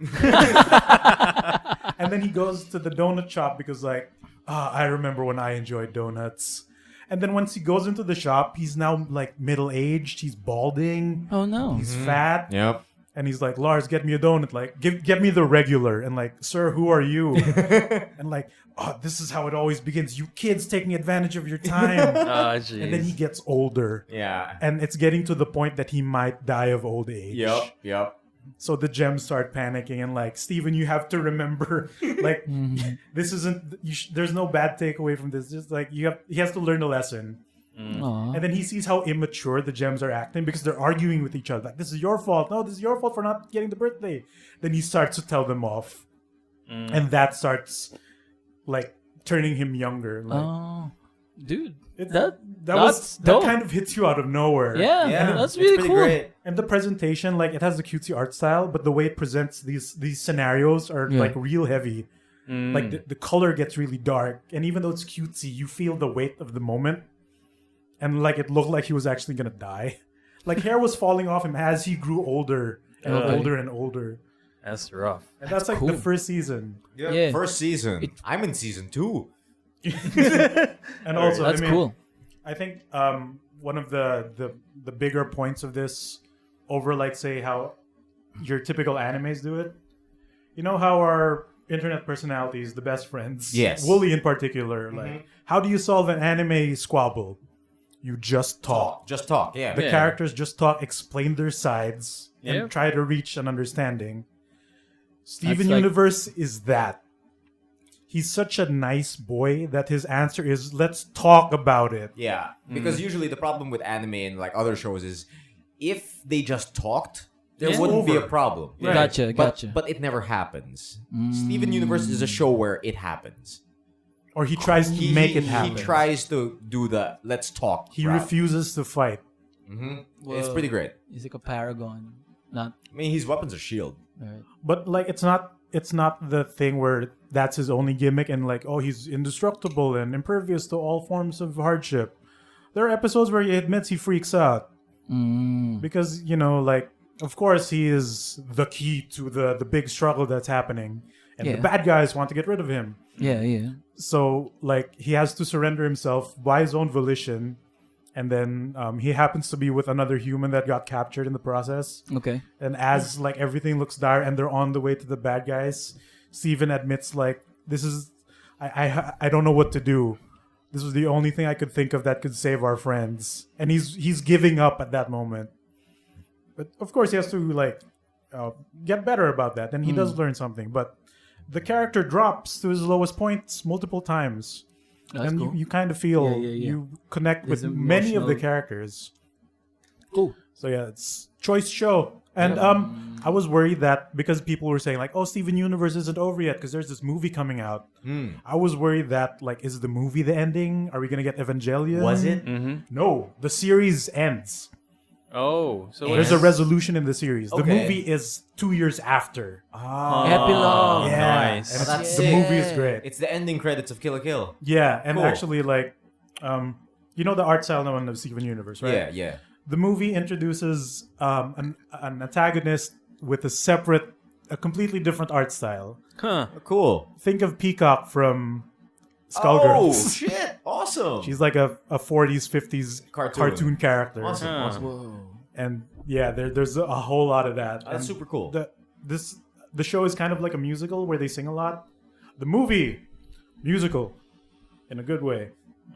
And then he goes to the donut shop because like, I remember when I enjoyed donuts. And then once he goes into the shop, he's now like middle-aged. He's balding. Oh no! He's fat. Yep. And he's like, Lars, get me a donut. Like, get me the regular. And like, sir, who are you? And like, this is how it always begins. You kids taking advantage of your time. Oh, jeez. And then he gets older. Yeah. And it's getting to the point that he might die of old age. Yep. So the gems start panicking and like, Steven, you have to remember, like, this isn't. There's no bad takeaway from this. Just like he has to learn a lesson. Aw. And then he sees how immature the gems are acting because they're arguing with each other. Like, this is your fault. No, this is your fault for not getting the birthday. Then he starts to tell them off, and that starts like turning him younger. Like, Oh, dude, It's- that that dope. kind of hits you out of nowhere. yeah, that's it's really pretty cool. great. And the presentation, like, it has the cutesy art style, but the way it presents these scenarios are like real heavy. Like the color gets really dark, and even though it's cutesy, you feel the weight of the moment. And like it looked like he was actually gonna die. Like hair was falling off him as he grew older and older and older. That's rough. And that's like cool. the first season. Yeah. First season. I'm in season 2. And also, That's I mean, cool. I think one of the bigger points of this over like say how your typical animes do it. You know how our internet personalities, the best friends, Yes. Wooly in particular, like how do you solve an anime squabble? You just talk. Just talk. Yeah. The characters just talk, explain their sides, and Yep. try to reach an understanding. Steven That's like- Universe is that. He's such a nice boy that his answer is, let's talk about it. Yeah, because usually the problem with anime and like other shows is if they just talked, there Yeah. wouldn't be a Over. problem. Right. Gotcha. But it never happens. Steven Universe is a show where it happens. Or he tries to make it happen. He tries to do the let's talk. He route. refuses to fight. It's pretty great. He's like a paragon. Not I mean, his weapon's a shield. right. But like it's not the thing where that's his only gimmick and like, oh, he's indestructible and impervious to all forms of hardship. There are episodes where he admits he freaks out. Because, you know, like, of course he is the key to the big struggle that's happening. And the Yeah. bad guys want to get rid of him. Yeah. So, like, he has to surrender himself by his own volition. And then he happens to be with another human that got captured in the process. Okay. And as, like, everything looks dire and they're on the way to the bad guys, Steven admits, like, this is... I don't know what to do. This was the only thing I could think of that could save our friends. And he's giving up at that moment. But, of course, he has to, like, get better about that. And he does learn something. But the character drops to his lowest points multiple times. That's and cool. you kind of feel Yeah. you connect There's with many of the emotional- characters. Cool. So yeah, it's choice show. And I was worried that because people were saying like, oh, Steven Universe isn't over yet because there's this movie coming out. I was worried that like, is the movie the ending? Are we gonna get Evangelion? Was it? No, the series ends. Oh, so There's a resolution in the series. The Okay. movie is 2 years after. Epilogue. Yeah, nice. and That's the sick. movie is great. It's the ending credits of Kill la Kill. Yeah, and Cool. actually like, you know the art style now in the Steven Universe, right? Yeah. The movie introduces an antagonist with a completely different art style. Huh. Cool. Think of Peacock from Oh Skullgirls. shit! Awesome. She's like a 40s, 50s Cartoon. character. awesome. Huh. Awesome. Whoa. And yeah, there's a whole lot of that. That's And super cool. The show is kind of like a musical where they sing a lot. The movie, musical, in a good way.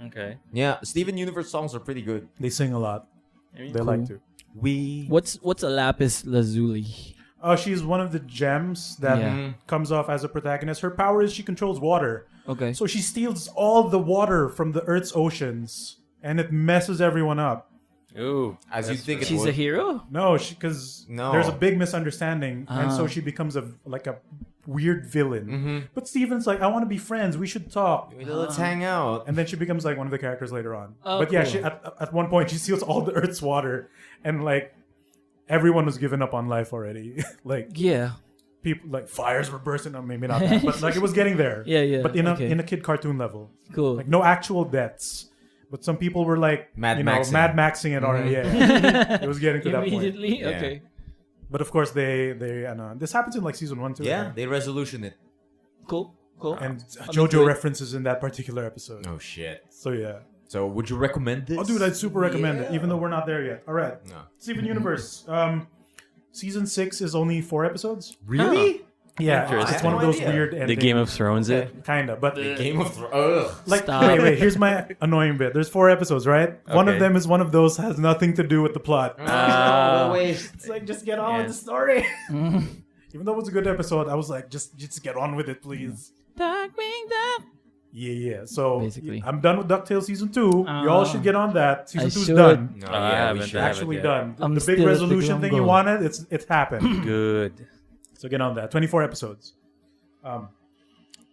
Okay. Yeah, Steven Universe songs are pretty good. They sing a lot. They like to. What's a lapis lazuli? She's one of the gems that Yeah. comes off as a protagonist. Her power is she controls water. Okay. So she steals all the water from the Earth's oceans, and it messes everyone up. Ooh. As you think it She's would. a hero? No, because No. there's a big misunderstanding, and so Ah. she becomes a weird villain. But Steven's like, I want to be friends. We should talk. Let's hang out. And then she becomes like one of the characters later on. Oh, but yeah, cool. she at one point she steals all the Earth's water, and like everyone was giving up on life already. Like Yeah. people, like fires were bursting. No, maybe not that, but like it was getting there. Yeah, yeah, But in okay. a kid cartoon level, Cool. like no actual deaths. But some people were like, Mad you know, Maxing. Mad Maxing it already. Yeah, it was getting to that point. Immediately? Yeah. Okay. But of course, they this happens in like season 1 too. Yeah, right? they resolution it. Cool. Cool. And into JoJo it. references in that particular episode. Oh shit. So yeah. So would you recommend this? Oh, dude, I'd super recommend it, Yeah. even though we're not there yet. All right, No. Steven Universe. Season 6 is only 4 episodes. Really? Yeah, Interesting. it's one of I had no those idea. weird The endings. Game of Thrones it. Kinda, but Game of Thrones. like, Stop. wait, here's my annoying bit. There's 4 episodes, right? One of Okay. them is one of those has nothing to do with the plot. It's like, just get on with Yeah. the story. Even though it was a good episode, I was like, just get on with it, please. Darkwing Duck. Yeah. So Basically. I'm done with DuckTales season 2. Y'all should get on that. Season I 2 is should. done. No, I yeah, we haven't. should. I haven't Actually yet. done. I'm The big still at the resolution thing you Glongo. wanted, it's happened. Good. So get on that. 24 episodes.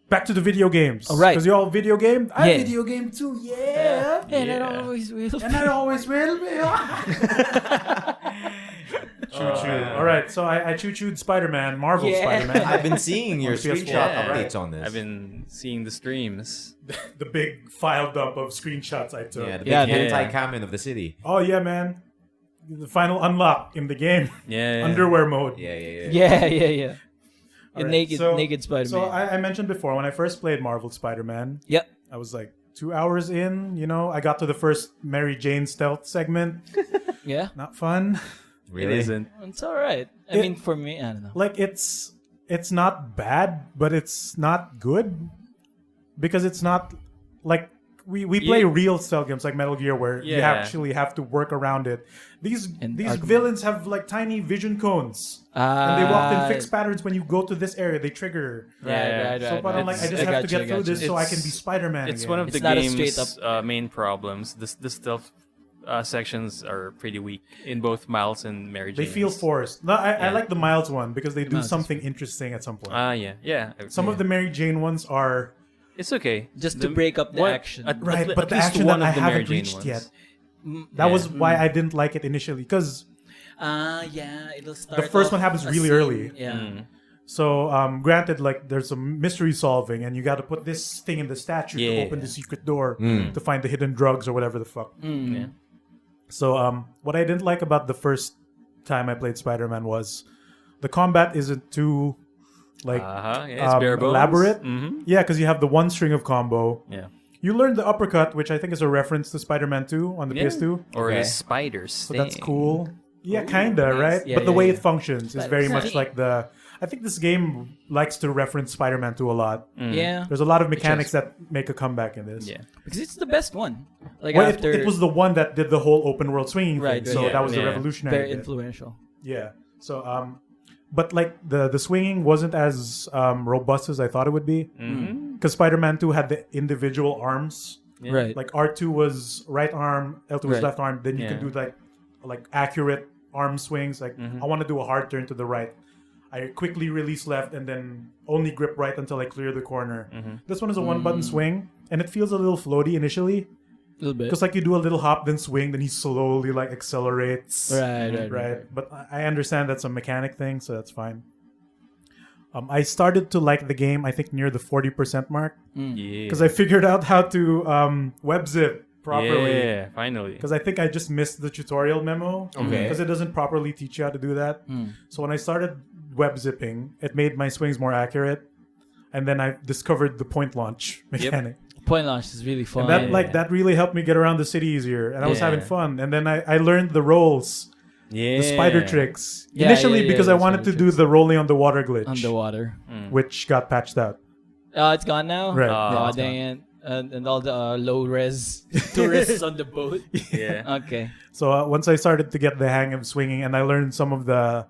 Back to the video games. All right. Because you all video game. I Yeah. video game too. Yeah. And it Yeah. always will. And I always will be. Choo-choo. All right. So I choo-chooed Spider-Man, Marvel Yeah. Spider-Man. I've been seeing your On PS4. screenshot Yeah. updates on this. I've been seeing the streams. The big file dump of screenshots I took. the big Yeah, dude. hentai-kamen of the city. Oh, yeah, man. The final unlock in the game. Yeah. Underwear mode. Yeah. Yeah. All right, Naked so- naked Spider-Man. So I mentioned before, when I first played Marvel Spider-Man, Yep. I was like 2 hours in, you know, I got to the first Mary Jane stealth segment. Yeah. Not fun. Really? It isn't. It's all right. I It- mean, for me, I don't know. Like it's not bad, but it's not good because it's not like we play Yeah. real stealth games like Metal Gear where you Yeah. actually have to work around it. These And these Arkham- villains have like tiny vision cones. And they walk in fixed patterns. When you go to this area, they trigger. Right. So but I'm like, I It's- just have to get through this so I can be It's- Spider-Man It's again. one of It's the not a game's straight main problems. The stealth sections are pretty weak in both Miles and Mary They Jane. feel forced. No, I Yeah. like the Miles one because they do Miles is something interesting at some point. Yeah. Some of the Mary Jane ones are It's okay. Just to break up the action. right, but the least action one that I of the Mary haven't Jane reached ones. yet. That Yeah. was why I didn't like it initially because Yeah, it'll start. the first off one happens a really scene. early. Yeah. Mm. So, granted, like there's some mystery solving, and you got to put this thing in the statue to Yeah. open the secret door Mm. to find the hidden drugs or whatever the fuck. Mm. Yeah. So, what I didn't like about the first time I played Spider-Man was the combat isn't too like Yeah, it's bare bones. elaborate. Mm-hmm. Yeah, because you have the one string of combo. Yeah. You learn the uppercut, which I think is a reference to Spider-Man 2 on the Yeah. PS2. Or Okay. the spiders. So that's cool. Yeah, kinda, nice. right? Yeah, but the yeah, way yeah. it functions is very much Spider-Man. like the. I think this game likes to reference Spider-Man 2 a lot. Yeah. There's a lot of mechanics that make a comeback in this. Yeah. Because it's the best one. Like Well, after it was the one that did the whole open world swinging Right, thing, so right, that was the yeah. revolutionary. very bit. influential. Yeah. So, but like the swinging wasn't as robust as I thought it would be. Mm-hmm. Because Spider-Man 2 had the individual arms. Yeah. Right. Like R2 was right arm, L2 was Right. left arm. Then you Yeah. could do like accurate arm swings. Like Mhm. I want to do a hard turn to the right. I quickly release left and then only grip right until I clear the corner. Mhm. This one is a one-button swing, and it feels a little floaty initially. a little bit. Because like you do a little hop, then swing, then he slowly like accelerates. Right. But I understand that's a mechanic thing, so that's fine. I started to like the game, I think, near the 40% mark. Yeah. Because I figured out how to web zip properly. Yeah, finally. Because I think I just missed the tutorial memo. Okay. Because it doesn't properly teach you how to do that. Mm. So when I started web zipping, it made my swings more accurate. And then I discovered the point launch mechanic. Point launch is really fun. And that really helped me get around the city easier. And I was Yeah. having fun. And then I learned the rolls, Yeah. the spider tricks. Yeah, Initially yeah, because the I wanted to spider do tricks. the rolling on the water glitch. Underwater. Mm. Which got patched out. It's gone now? Right. Oh, it's dang it. And all the low res tourists on the boat. Yeah. Okay. So once I started to get the hang of swinging, and I learned some of the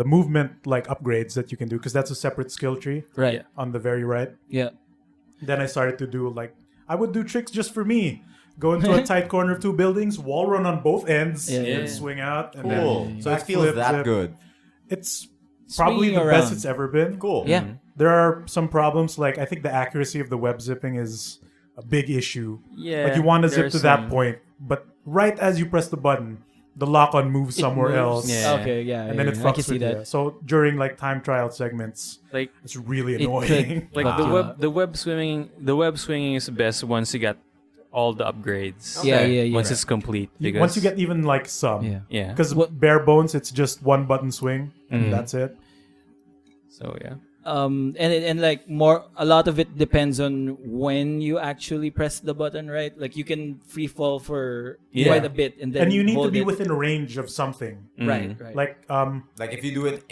movement like upgrades that you can do, because that's a separate skill tree Right. Yeah. on the very right. Yeah. Then I started to do I would do tricks just for me. Go into a tight corner of 2 buildings, wall run on both ends, and swing out. And Cool. then So it feels backflip, that zip. good. It's probably Swinging the around. best it's ever been. Cool. Yeah. There are some problems, I think the accuracy of the web zipping is a big issue. Yeah, You want to zip there's to that some- point, but right as you press the button, the lock-on moves somewhere moves. else. Yeah. Okay, yeah. And then it I fucks can see with that. you. So during time trial segments, Like it's really It annoying. could- like Wow. the web swinging is best once you got all the upgrades. Yeah, Okay. yeah, yeah. Once it's complete. Because, Once you get even some. Yeah. yeah. Because What- bare bones, it's just one button swing, and that's it. So yeah. And a lot of it depends on when you actually press the button, right? Like you can free fall for Yeah. quite a bit, and then And you need to hold be it. within range of something. right, right. Like if you do it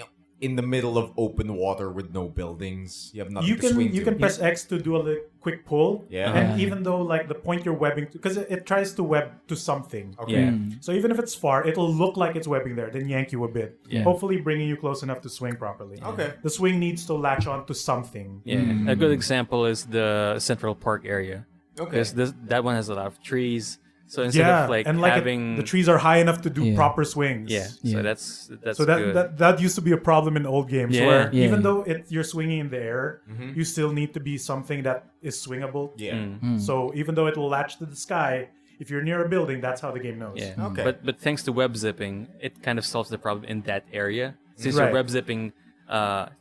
in the middle of open water with no buildings, you have nothing you to swing can you to. can press X to do a quick pull. Yeah. And even though the point you're webbing to, because it tries to web to something. Okay. Yeah. So even if it's far, it'll look like it's webbing there, then yank you a bit. Yeah. Hopefully bringing you close enough to swing properly. Okay. The swing needs to latch on to something. Yeah. A good example is the Central Park area. Okay. Because that one has a lot of trees. So instead Yeah, of and having the trees are high enough to do Yeah. proper swings. Yeah. Yeah. So that's So good. that used to be a problem in old games Yeah. where Yeah. even though you're swinging in the air, you still need to be something that is swingable. Yeah. So even though it'll latch to the sky, if you're near a building, that's how the game knows. Yeah. Okay. But thanks to web zipping, it kind of solves the problem in that area. Since Right. you're web zipping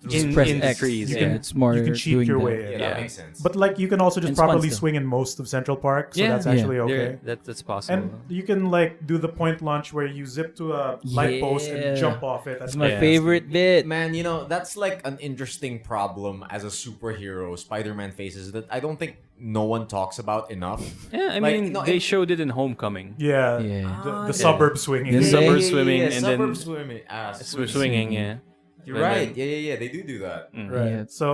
Just in press the X. trees. You Yeah. can, it's more You can cheat doing your that. way in. Yeah, Yeah. that makes sense. But you can also just And it's fun properly still. swing in most of Central Park, so Yeah. that's actually There- okay. That's possible. And you can do the point launch where you zip to a light post Yeah. and jump off it. That's It's my Yeah. favorite bit. Man, that's like an interesting problem as a superhero Spider-Man faces that I don't think no one talks about enough. yeah, I like, mean, no, they it- showed it in Homecoming. Yeah. Yeah. The suburb swinging. The Yeah. suburb swimming and suburb then swimming. swinging. Yeah. You're And right. then- Yeah. They do that. Right. Yeah. So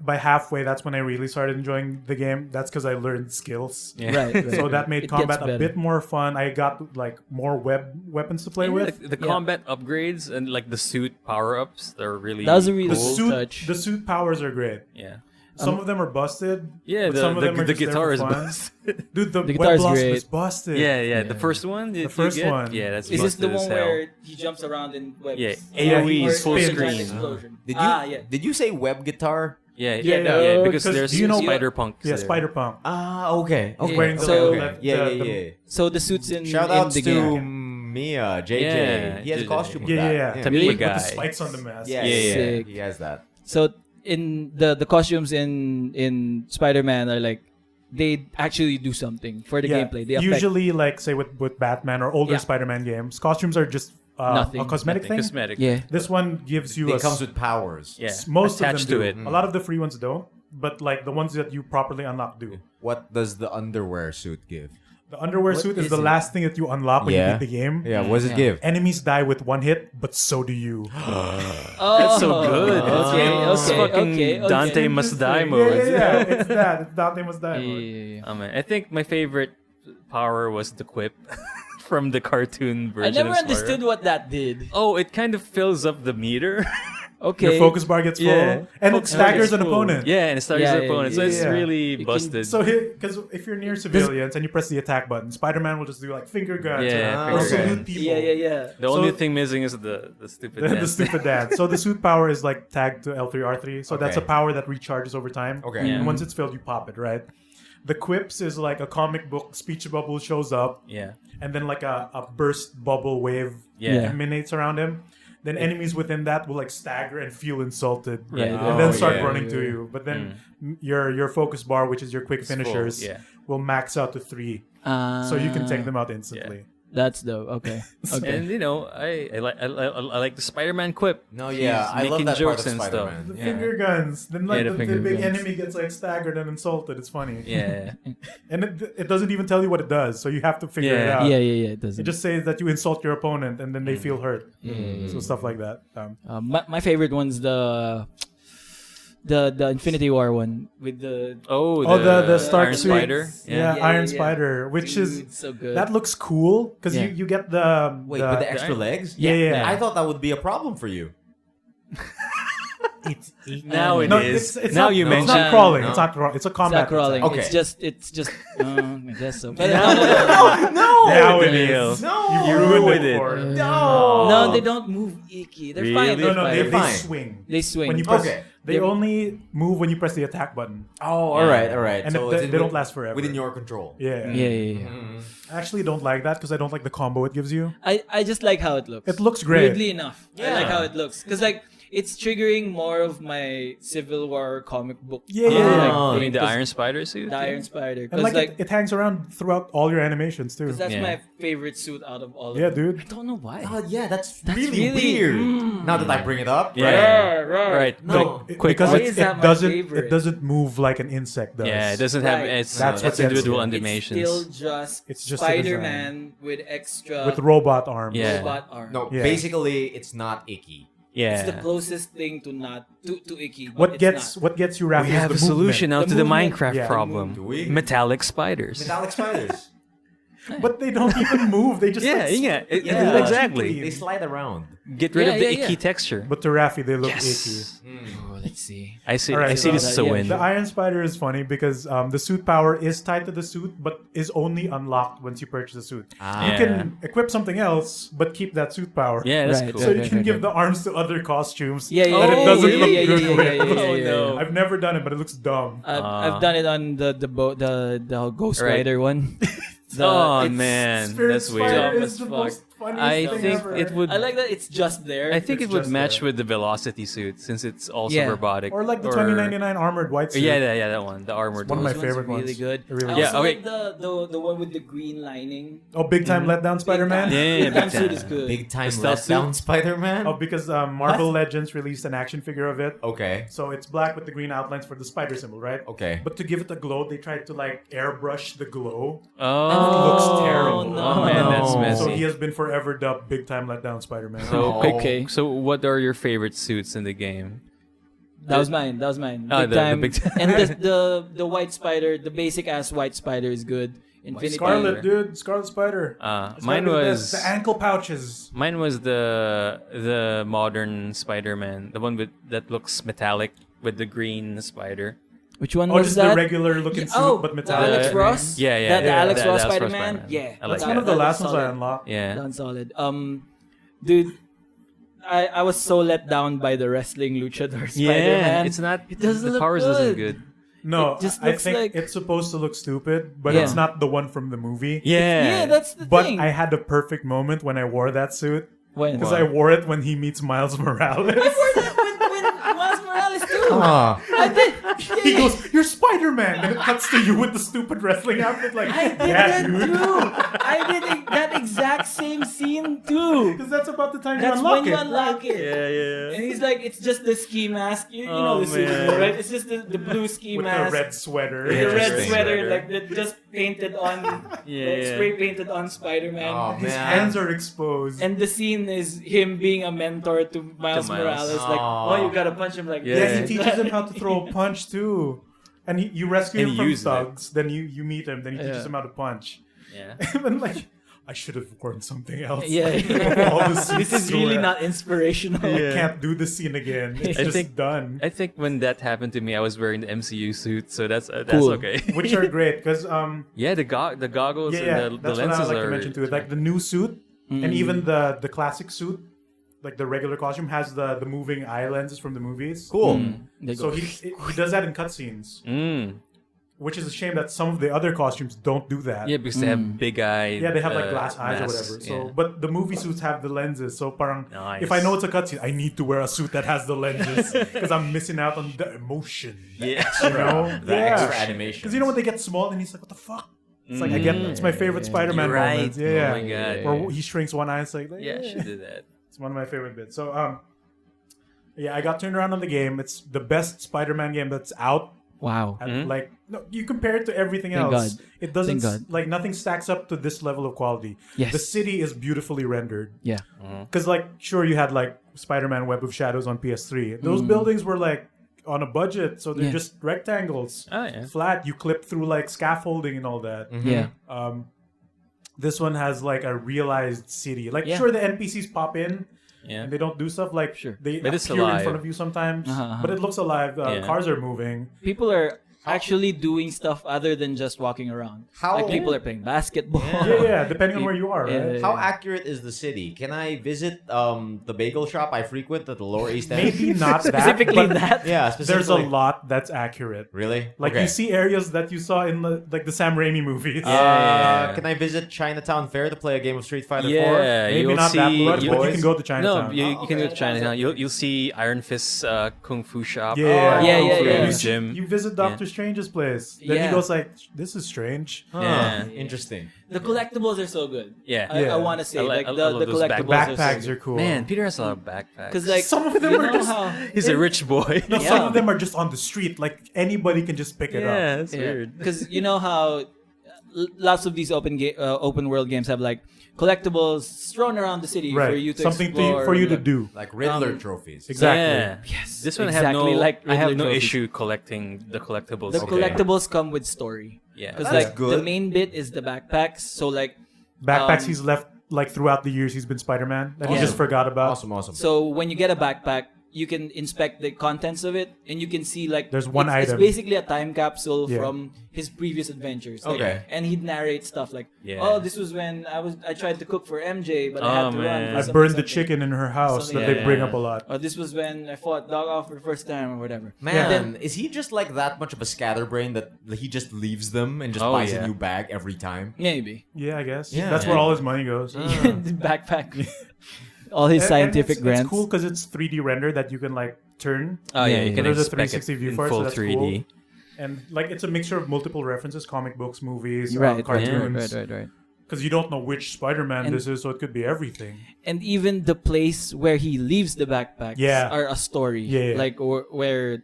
by halfway, that's when I really started enjoying the game. That's because I learned skills. Yeah. Right. So that made It combat gets a better. bit more fun. I got more weapons to play Yeah, with. the combat upgrades and the suit power ups, they're really That was a really The cool. cool suit, touch. the suit powers are great. Yeah. Some of them are busted. Yeah, but some of them are the just there guitar for is fun. busted. Dude, the guitar web is blast great. was busted. Yeah. The first one. The first one. Yeah, that's Is this the busted as one hell. where he jumps around in webs? Yeah, Yeah, AOE he is full spins. screen. Explosion. Did you did you say web guitar? Yeah, Yeah, because because there's do you know- Spider Punk. Yeah, Spider Punk. Okay. Okay. Wearing the So- left- Yeah. the- So the suits in Shout in outs the to game. Mia, JJ. Yeah, He has a JJ. costume of Yeah, that. yeah. Tamiya With the guy. spikes on the mask. Yeah, Yeah. Sick. He has that. So in the costumes in Spider-Man are they actually do something for the gameplay. They affect Usually, say with Batman or older Yeah. Spider-Man games, costumes are just Nothing. a cosmetic thing. Cosmetic. yeah. This one gives you It comes with powers. Yeah. most attached of them to do. it. A lot of the free ones don't, but the ones that you properly unlock do. What does the underwear suit give? The underwear What suit is is the it? last thing that you unlock when you Yeah. beat the game. Yeah, what does it Yeah. give? Enemies die with one hit, but so do you. That's so good. It's fucking Dante Must Die mode. Yeah, it's that. It's Dante Must Die mode. Yeah. Oh, man. I think my favorite power was the quip from the cartoon version. I never of Spider. understood what that did. Oh, it kind of fills up the meter. Okay. Your focus bar gets full, Yeah. and it Focus bar staggers gets an full. opponent. Yeah, and it staggers Yeah, the opponent. So yeah, it's yeah. really can- busted. So because if you're near civilians and you press the attack button, Spider-Man will just do finger guns. Yeah, or finger salute guns. people. Yeah. the so- only thing missing is the stupid The dance. stupid dance. So the suit power is tagged to L3 R3. So that's a Okay. power that recharges over time. Okay. Yeah. And once it's filled, you pop it, right? The quips is like a comic book speech bubble shows up, Yeah. and then a burst bubble wave Yeah. emanates around him. Then enemies within that will stagger and feel insulted, Yeah. and then Oh, start yeah. running to you. But then your focus bar, which is your quick full, finishers, yeah. will max out to 3, so you can take them out instantly. That's dope. Okay. Okay. And I like the Spider-Man quip. No, yeah, He's I love making that part jokes of and stuff. Spider-Man. The Yeah. finger guns. Then Yeah, the the finger big guns. enemy gets staggered and insulted. It's funny. Yeah. And it doesn't even tell you what it does, so you have to figure it Yeah. out. Yeah. It doesn't. It just says that you insult your opponent and then they feel hurt. So stuff like that. My favorite one's the Infinity War one with the The Stark Iron suit. Spider. Yeah, Yeah, Iron yeah. Spider, which is Dude, so good. that looks cool because Yeah. you get the Wait, with the extra Iron- legs? Yeah. I thought that would be a problem for you. It's Now it no, is. It's Now not, you It's mention not it. crawling. No. It's not crawling. It's a It's combat. not crawling. Okay. It's just. I guess so. But Now it Emile. is. No. You ruined it for No. no, they don't move icky. They're fine. Really? They're No, fine. they fine. swing. They swing. When you press, Okay. they only move when you press the attack button. Oh, all right. And they don't last forever. Within your control. Yeah. yeah. I actually don't like that because I don't like the combo it gives you. I just like how it looks. It looks great. Weirdly enough, I like how it looks because like it's triggering more of my Civil War comic book. Yeah. Oh, You mean the because- Iron Spider suit? The Iron Spider. And Because like, like, it hangs around throughout all your animations too. that's Yeah. my favorite suit out of all of Yeah, them. dude. I don't know why. Oh, yeah, that's really- really, weird. Now that I bring it up, Yeah. right. Right. No. Quick. Because Why it is that my doesn't favorite? it doesn't move like an insect does. Yeah, it doesn't have Right. it's That's what gets individual you. animations. It's still just It's just a design. Spider-Man with extra with robot arms. Yeah. robot arm. No, Yeah. basically, it's not icky. Yeah. It's the closest thing to not to icky. But What it's gets not. what gets you Raffy we is have the a solution movement. now The to the movement. Minecraft Yeah. problem. Do we? Metallic spiders. Metallic spiders. But they don't even move. They just Yeah, like, yeah, Yeah. exactly. They slide around. Get rid Yeah, of the yeah, icky yeah. texture. But to Raffy they look Yes. Oh, let's see. I see. All right, I see so this as a yeah, win. The Iron Spider is funny because the suit power is tied to the suit, but is only unlocked once you purchase the suit. Ah. You Yeah. can equip something else, but keep that suit power. Yeah, that's Right, cool. So right. you can give the arms to other costumes. Yeah, yeah. That it yeah, doesn't yeah, look yeah, good yeah, with. yeah, yeah, yeah, Oh, yeah, no. yeah. I've never done it, but it looks dumb. I've done it on the Ghost Right. Rider one. Oh it's- man, Spirit that's Spider weird. Dumb is as the fuck. most funniest I thing think ever. it would. I like that it's just there. I think It's it would just match there. with the Velocity suit since it's also Yeah. robotic. Or like the 2099 armored white suit. Yeah, that one, the armored one of one. my Those ones favorite are really ones. good. They're really I good. also Yeah, okay. like the one with the green lining. Oh, big time letdown Spider-Man. Yeah, Big Time big suit time. is good. Big time The stealth suit? letdown Spider-Man? Oh, because Marvel Legends released an action figure of it. Okay. So it's black with the green outlines for the spider symbol, right? Okay. But to give it a glow, they tried to like airbrush the glow. Oh, looks terrible. No. Oh man, that's No. messy. So he has been forever dubbed big time letdown Spider-Man. So Oh. quick. Okay. So what are your favorite suits in the game? That was mine. Oh, Big the time. big time. And the white spider, the basic ass white spider is good. Infinity. Scarlet, dude, Scarlet Spider. It's Mine gotta be the was best. the ankle pouches. mine was the modern Spider-Man, the one with that looks metallic with the green spider. Which one Oh, was just that? the regular looking suit, Oh, but the metallic. Alex Uh, Ross. Yeah, yeah, That, the yeah, Alex that- Ross that's Spider-Man. Spider-Man. Yeah, I like That's one of that. the That last looks ones I solid. unlocked. Yeah. Done solid. Dude, I was so let down by the wrestling luchador Spider-Man. Yeah, it's not. It doesn't the look powers good. isn't good. No, It just I looks think like- it's supposed to look stupid, but Yeah. it's not the one from the movie. Yeah, that's the But thing. I had a perfect moment when I wore that suit when because I wore it when he meets Miles Morales. when Miles Morales too. Ah. I did. He goes, "You're Spider-Man," and it cuts to you with the stupid wrestling outfit. Like, I did yeah, that dude. too. I did that exact same scene too. Because that's about the time That's you unlock when you it. unlock it. Yeah. And he's like, it's just the ski mask. You Oh, know the suit, man. right? It's just the blue ski With mask. the red sweater. With the red Interesting. sweater, like that just painted on, like, spray painted on Spider-Man. Oh, His man. hands are exposed. And the scene is him being a mentor to Miles Miles. Morales. Like, Aw. oh, you gotta punch him like Yeah. yeah, this. he teaches him how to throw a punch too. And you rescue And him he from uses it. thugs. Then you meet him. Then he teaches Yeah. him how to punch. Yeah. And like, I should have worn something else. Yeah. All the suits This is to really wear. not inspirational. I can't do this scene again. It's I just think- done. I think when that happened to me, I was wearing the MCU suit, so that's Cool. okay. Which are great because yeah, the goggles yeah, and the that's lenses what I like are. to mention too. Like the new suit and even the classic suit, like the regular costume, has the moving eye lenses from the movies. Cool. They So go, he does that in cutscenes, Mm. which is a shame that some of the other costumes don't do that. Yeah, because they have big eyes. Yeah, they have like glass eyes masks, or whatever. So, yeah. but the movie suits have the lenses. So, parang Nice. if I know it's a cutscene, I need to wear a suit that has the lenses because I'm missing out on the emotion. Yeah. You know, The extra animation. Because you know when they get small and he's like, "What the fuck?" It's like I get it's my favorite Spider-Man You're right. moments. Yeah, Oh my god. Or he shrinks one eye. It's like, Yeah, I should do that. It's one of my favorite bits. So, yeah, I got turned around on the game. It's the best Spider-Man game that's out. wow. And like, no, you compare it to everything Thank else. God. It doesn't Thank God. like nothing stacks up to this level of quality. Yes. The city is beautifully rendered. Yeah. Because like, sure, you had like Spider-Man Web of Shadows on PS3. Those buildings were like on a budget, so they're Yeah. just rectangles, Oh yeah. flat. You clip through like scaffolding and all that. Yeah. This one has like a realized city. Like, Yeah. sure, the NPCs pop in, Yeah. and they don't do stuff like they But it's appear in alive. front of you sometimes, Uh-huh. but it looks alive. Yeah. Cars are moving. People are actually doing stuff other than just walking around. How- Like people are playing basketball. Yeah, depending on where you are, right? Yeah. How accurate is the city? Can I visit the bagel shop I frequent at the Lower East End? Maybe not that, Specifically but that. Yeah, there's a specifically. lot that's accurate. Really? Like Okay. you see areas that you saw in the Sam Raimi movies. Yeah. Can I visit Chinatown Fair to play a game of Street Fighter 4? Yeah, Maybe you'll not see. that much, you- but you can go to Chinatown. No, you can go to Chinatown. You'll see Iron Fist's kung fu shop. Yeah, Yeah, Kung yeah, fu yeah. gym. You visit Doctor Strange's place. Then Yeah. he goes like, "This is strange." Huh, Yeah. Interesting. The collectibles are so good. Yeah. I want to say I like love the those collectibles Backpacks are are cool. Man, Peter has a lot of backpacks. because like Some of them you are know just- how He's a rich boy. No, Yeah. some of them are just on the street. Like anybody can just pick it up. Yeah, that's weird. because you know how lots of these open world games have like collectibles strewn around the city for you to Something explore. for you to like- do. Like Riddler trophies. Exactly. Yeah. Yes, This one exactly like I have Riddler no trophies. issue collecting the collectibles. The collectibles come with story. Yeah. Because That's like good. the main bit is the backpacks. So like Backpacks Um, he's left like throughout the years he's been Spider-Man that he Awesome. just forgot about. Awesome. so when you get a backpack, you can inspect the contents of it and you can see like There's one it's item. basically a time capsule Yeah. from his previous adventures. Like, Okay. and he'd narrate stuff like, Yeah. "Oh, this was when I tried to cook for MJ, but I Oh, had to man. run. For I something, burned the something." chicken in her house Something- that they bring yeah. up a lot. Or this was when I fought Dog Off for the first time or whatever. Man, is he just like that much of a scatterbrain that he just leaves them and just Oh, buys yeah. a new bag every time? Maybe. Yeah, I guess. Yeah. That's where all his money goes. The backpack. All his And scientific it's, grants. It's cool because it's 3D render that you can like turn. Oh yeah, you Yeah. can There's a inspect 360 it view in for it, so full that's 3D. cool. And like it's a mixture of multiple references, comic books, movies, Right, cartoons. right. Because you don't know which Spider-Man And- this is, so it could be everything. And even the place where he leaves the backpacks Yeah. are a story. Yeah. Like or where,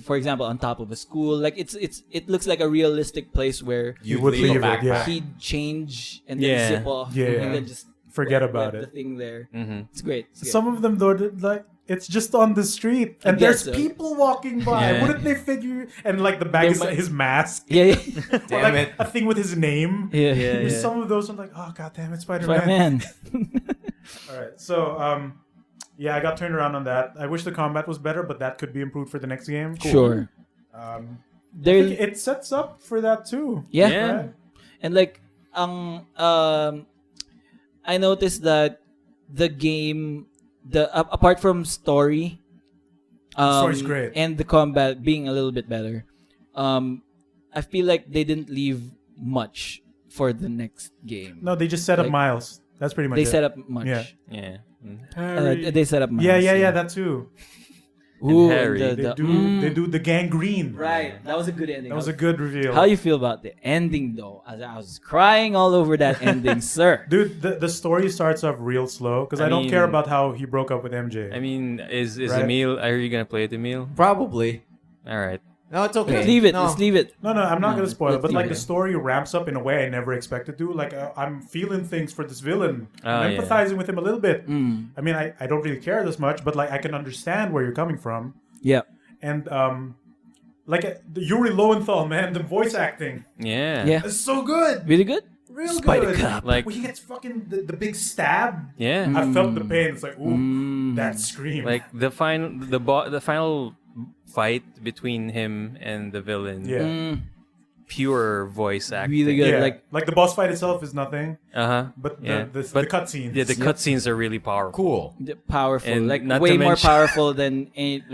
for example, on top of a school, like it looks like a realistic place where You would leave it, yeah. he'd change and then Yeah. zip off Yeah. and then just Forget wet about the it. thing there. Mm-hmm. It's great. It's great. Some of them though, like it's just on the street, I and guess there's so. people walking by. Yeah. Wouldn't they figure? And like the bag There is might- his mask, yeah, or Damn like it. a thing with his name. yeah. There's some of those I'm like, oh god damn it, Spider-Man. Man. All right, so yeah, I got turned around on that. I wish the combat was better, but that could be improved for the next game. Sure. I There, think it sets up for that too. yeah. Yeah. Right? And like, I noticed that the game, apart from story, Story's great. and the combat being a little bit better, I feel like they didn't leave much for the next game. No, they just set up Like, Miles. That's pretty much They it. set up much. Yeah. Yeah. They set up. Yeah, Miles, yeah, that too. Ooh, Harry. They do the gangrene. Right, that was a good ending. That was a good reveal. How you feel about the ending though? As I was crying all over that ending, sir. Dude, the story starts off real slow because I don't mean- care about how he broke up with MJ. I mean, is Right. Emile? Are you gonna play it, Emile? Probably. All right. No, it's okay. Let's leave it. No. Let's leave it. no, I'm not No, gonna spoil it, let's but leave like it. the story ramps up in a way I never expected to. Like I'm feeling things for this villain. Oh, I'm yeah. empathizing with him a little bit. Mm. I mean, I don't really care this much, but like I can understand where you're coming from. Yeah. And like the Yuri Lowenthal, man, the voice acting Yeah. Yeah. is so good, Really good. real Spider good. Cop. Like- when he gets fucking the big stab, Yeah. I felt the pain. It's like ooh, that scream. Like the final fight between him and the villain. yeah. Mm, Pure voice acting. really good. Yeah, Like like the boss fight itself is nothing, Uh-huh. but Yeah. the But- cutscenes. Yeah, the cutscenes are really powerful. Cool. powerful. And like not way to more mention- powerful than any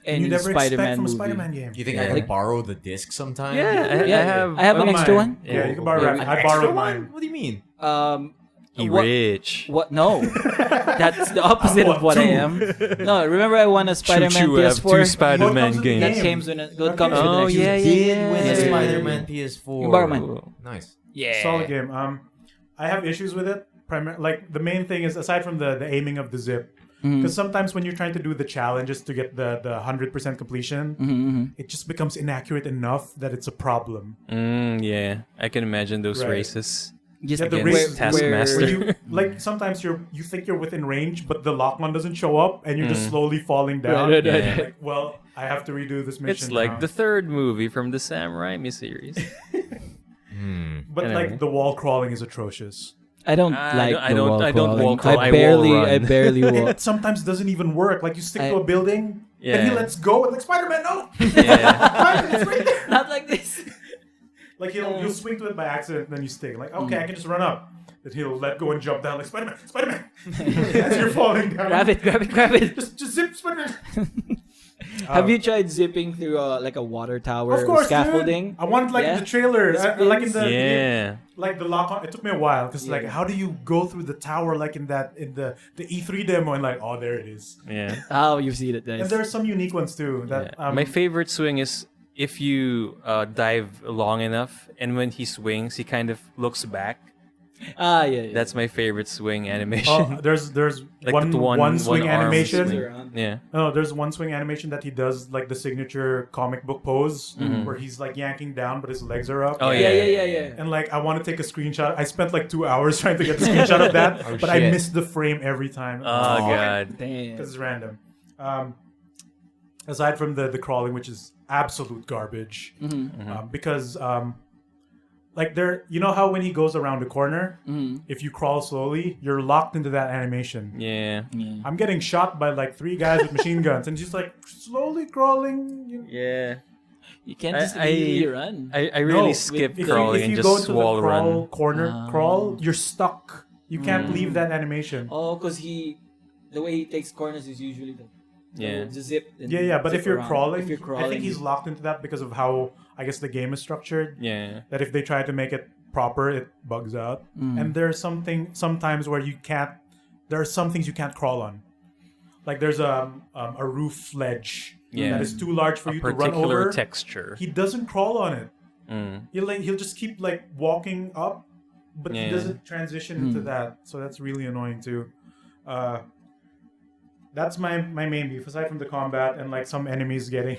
you never expect Spider-Man from a movie. Spider-Man game. Do you think Yeah. I can Like- borrow the disc sometime? Yeah, I have. I have an Mine. extra one. Yeah, you can borrow Yeah, Raffy. we- I Extra borrowed one? mine. What do you mean? He What- rich. What? No, that's the opposite of what I am. No, remember I won a Spider-Man Choo, I have PS4. two Spider-Man What comes with the games. That game? comes when it Okay. comes with the Oh, next yeah, one. yeah, Did win yeah. a Spider-Man PS4. You borrow mine. Nice. Yeah. Solid game. I have issues with it. Like the main thing is aside from the aiming of the zip, Mm-hmm. because sometimes when you're trying to do the challenges to get the 100% completion, Mm-hmm, it just becomes inaccurate enough that it's a problem. Yeah, I can imagine those Right. races. Just Yeah, the Against race Taskmaster. where you like sometimes you think you're within range, but the lock on doesn't show up, and you're just slowly falling down. Right. Yeah. Like, well, I have to redo this mission. It's like now. the third movie from the Sam Raimi series. But Anyway. like the wall crawling is atrocious. I don't I like don't- I the don't- wall I don't crawling. wall crawl, I I wall barely, run. I barely wall. It sometimes doesn't even work. Like you stick to I- a building, Yeah. and he lets go, and like Spider-Man, no, Yeah. Spider-Man, it's right there. Not like this. Like you'll swing to it by accident, and then you stick. Like okay, I can just run up. Then he'll let go and jump down like Spider-Man, Spider-Man. As you're falling down, Grab it, grab it, grab it. just zip Spider-Man. Have you tried zipping through like a water tower Of course, scaffolding? dude. I wanted like Yeah. the trailer, like in the Yeah. like the lock on. It took me a while because like Yeah. how do you go through the tower like in the E3 demo and like oh there it is. Yeah. Oh, you've seen it, And guys. there are some unique ones too. That Yeah. My favorite swing is if you dive long enough, and when he swings, he kind of looks back. Yeah. That's my favorite swing animation. oh there's Like one the one swing one arm animation. swing. around. Yeah. No, there's one swing animation that he does like the signature comic book pose where he's like yanking down but his legs are up. Oh, Yeah. And like I want to take a screenshot. I spent like 2 hours trying to get the screenshot of that, but I shit. missed the frame every time. Oh god. Damn. Because it's random. Aside from the crawling, which is absolute garbage, because like there, you know how when he goes around the corner, if you crawl slowly, you're locked into that animation. Yeah. I'm getting shot by like 3 guys with machine guns, and just like slowly crawling. Yeah. You can't just I- immediately run. I really No, skip if crawling you and go just into wall the crawl run. corner crawl, you're stuck. You can't leave that animation. Oh, because the way he takes corners is usually Yeah. the zip. And Yeah, but zip if you're around. crawling, if you're crawling, I think he's locked into that because of how I guess the game is structured. Yeah. That if they try to make it proper, it bugs out. And there's sometimes where you can't. There are some things you can't crawl on. Like there's a roof ledge Yeah. that is too large for A you to run particular over. texture. He doesn't crawl on it. Mm. He'll just keep like walking up, but he Yeah. doesn't transition into that. So that's really annoying too. That's my main beef aside from the combat and like some enemies getting.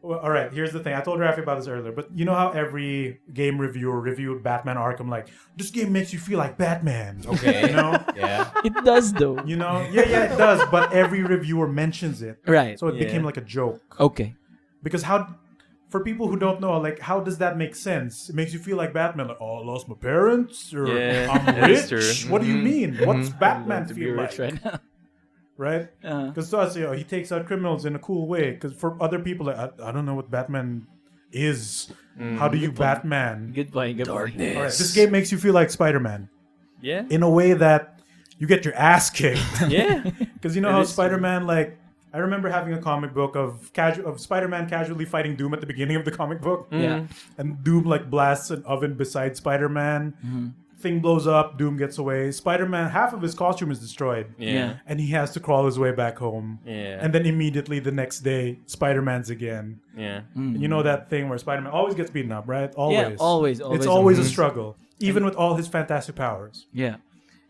Well, all right, here's the thing. I told Raffy about this earlier, but you know how every game reviewer reviewed Batman Arkham like this game makes you feel like Batman. Okay. You know, Yeah. it does though. yeah, it does. But every reviewer mentions it, Right. so it Yeah. became like a joke. Okay. Because for people who don't know, like, how does that make sense? It makes you feel like Batman, like, oh, I lost my parents, or Yeah, I'm that is rich. true. What do you mean? What's Batman To be feel rich like? right now. Right? Because to us, he takes out criminals in a cool way. Because for other people, like, I don't know what Batman is. How do you Batman? Good point. Good point. All right, this game makes you feel like Spider-Man Yeah. in a way that you get your ass kicked. Yeah. Because you know It how is Spider-Man, like, I remember having a comic book of Spider-Man casually fighting Doom at the beginning of the comic book. Yeah. And Doom like blasts an oven beside Spider-Man. Thing blows up, Doom gets away. Spider-Man, half of his costume is destroyed. Yeah. And he has to crawl his way back home. Yeah. And then immediately the next day, Spider-Man's again. Yeah. And you know that thing where Spider-Man always gets beaten up, right? Always. Yeah. Always. It's always a struggle. Even with all his fantastic powers. Yeah.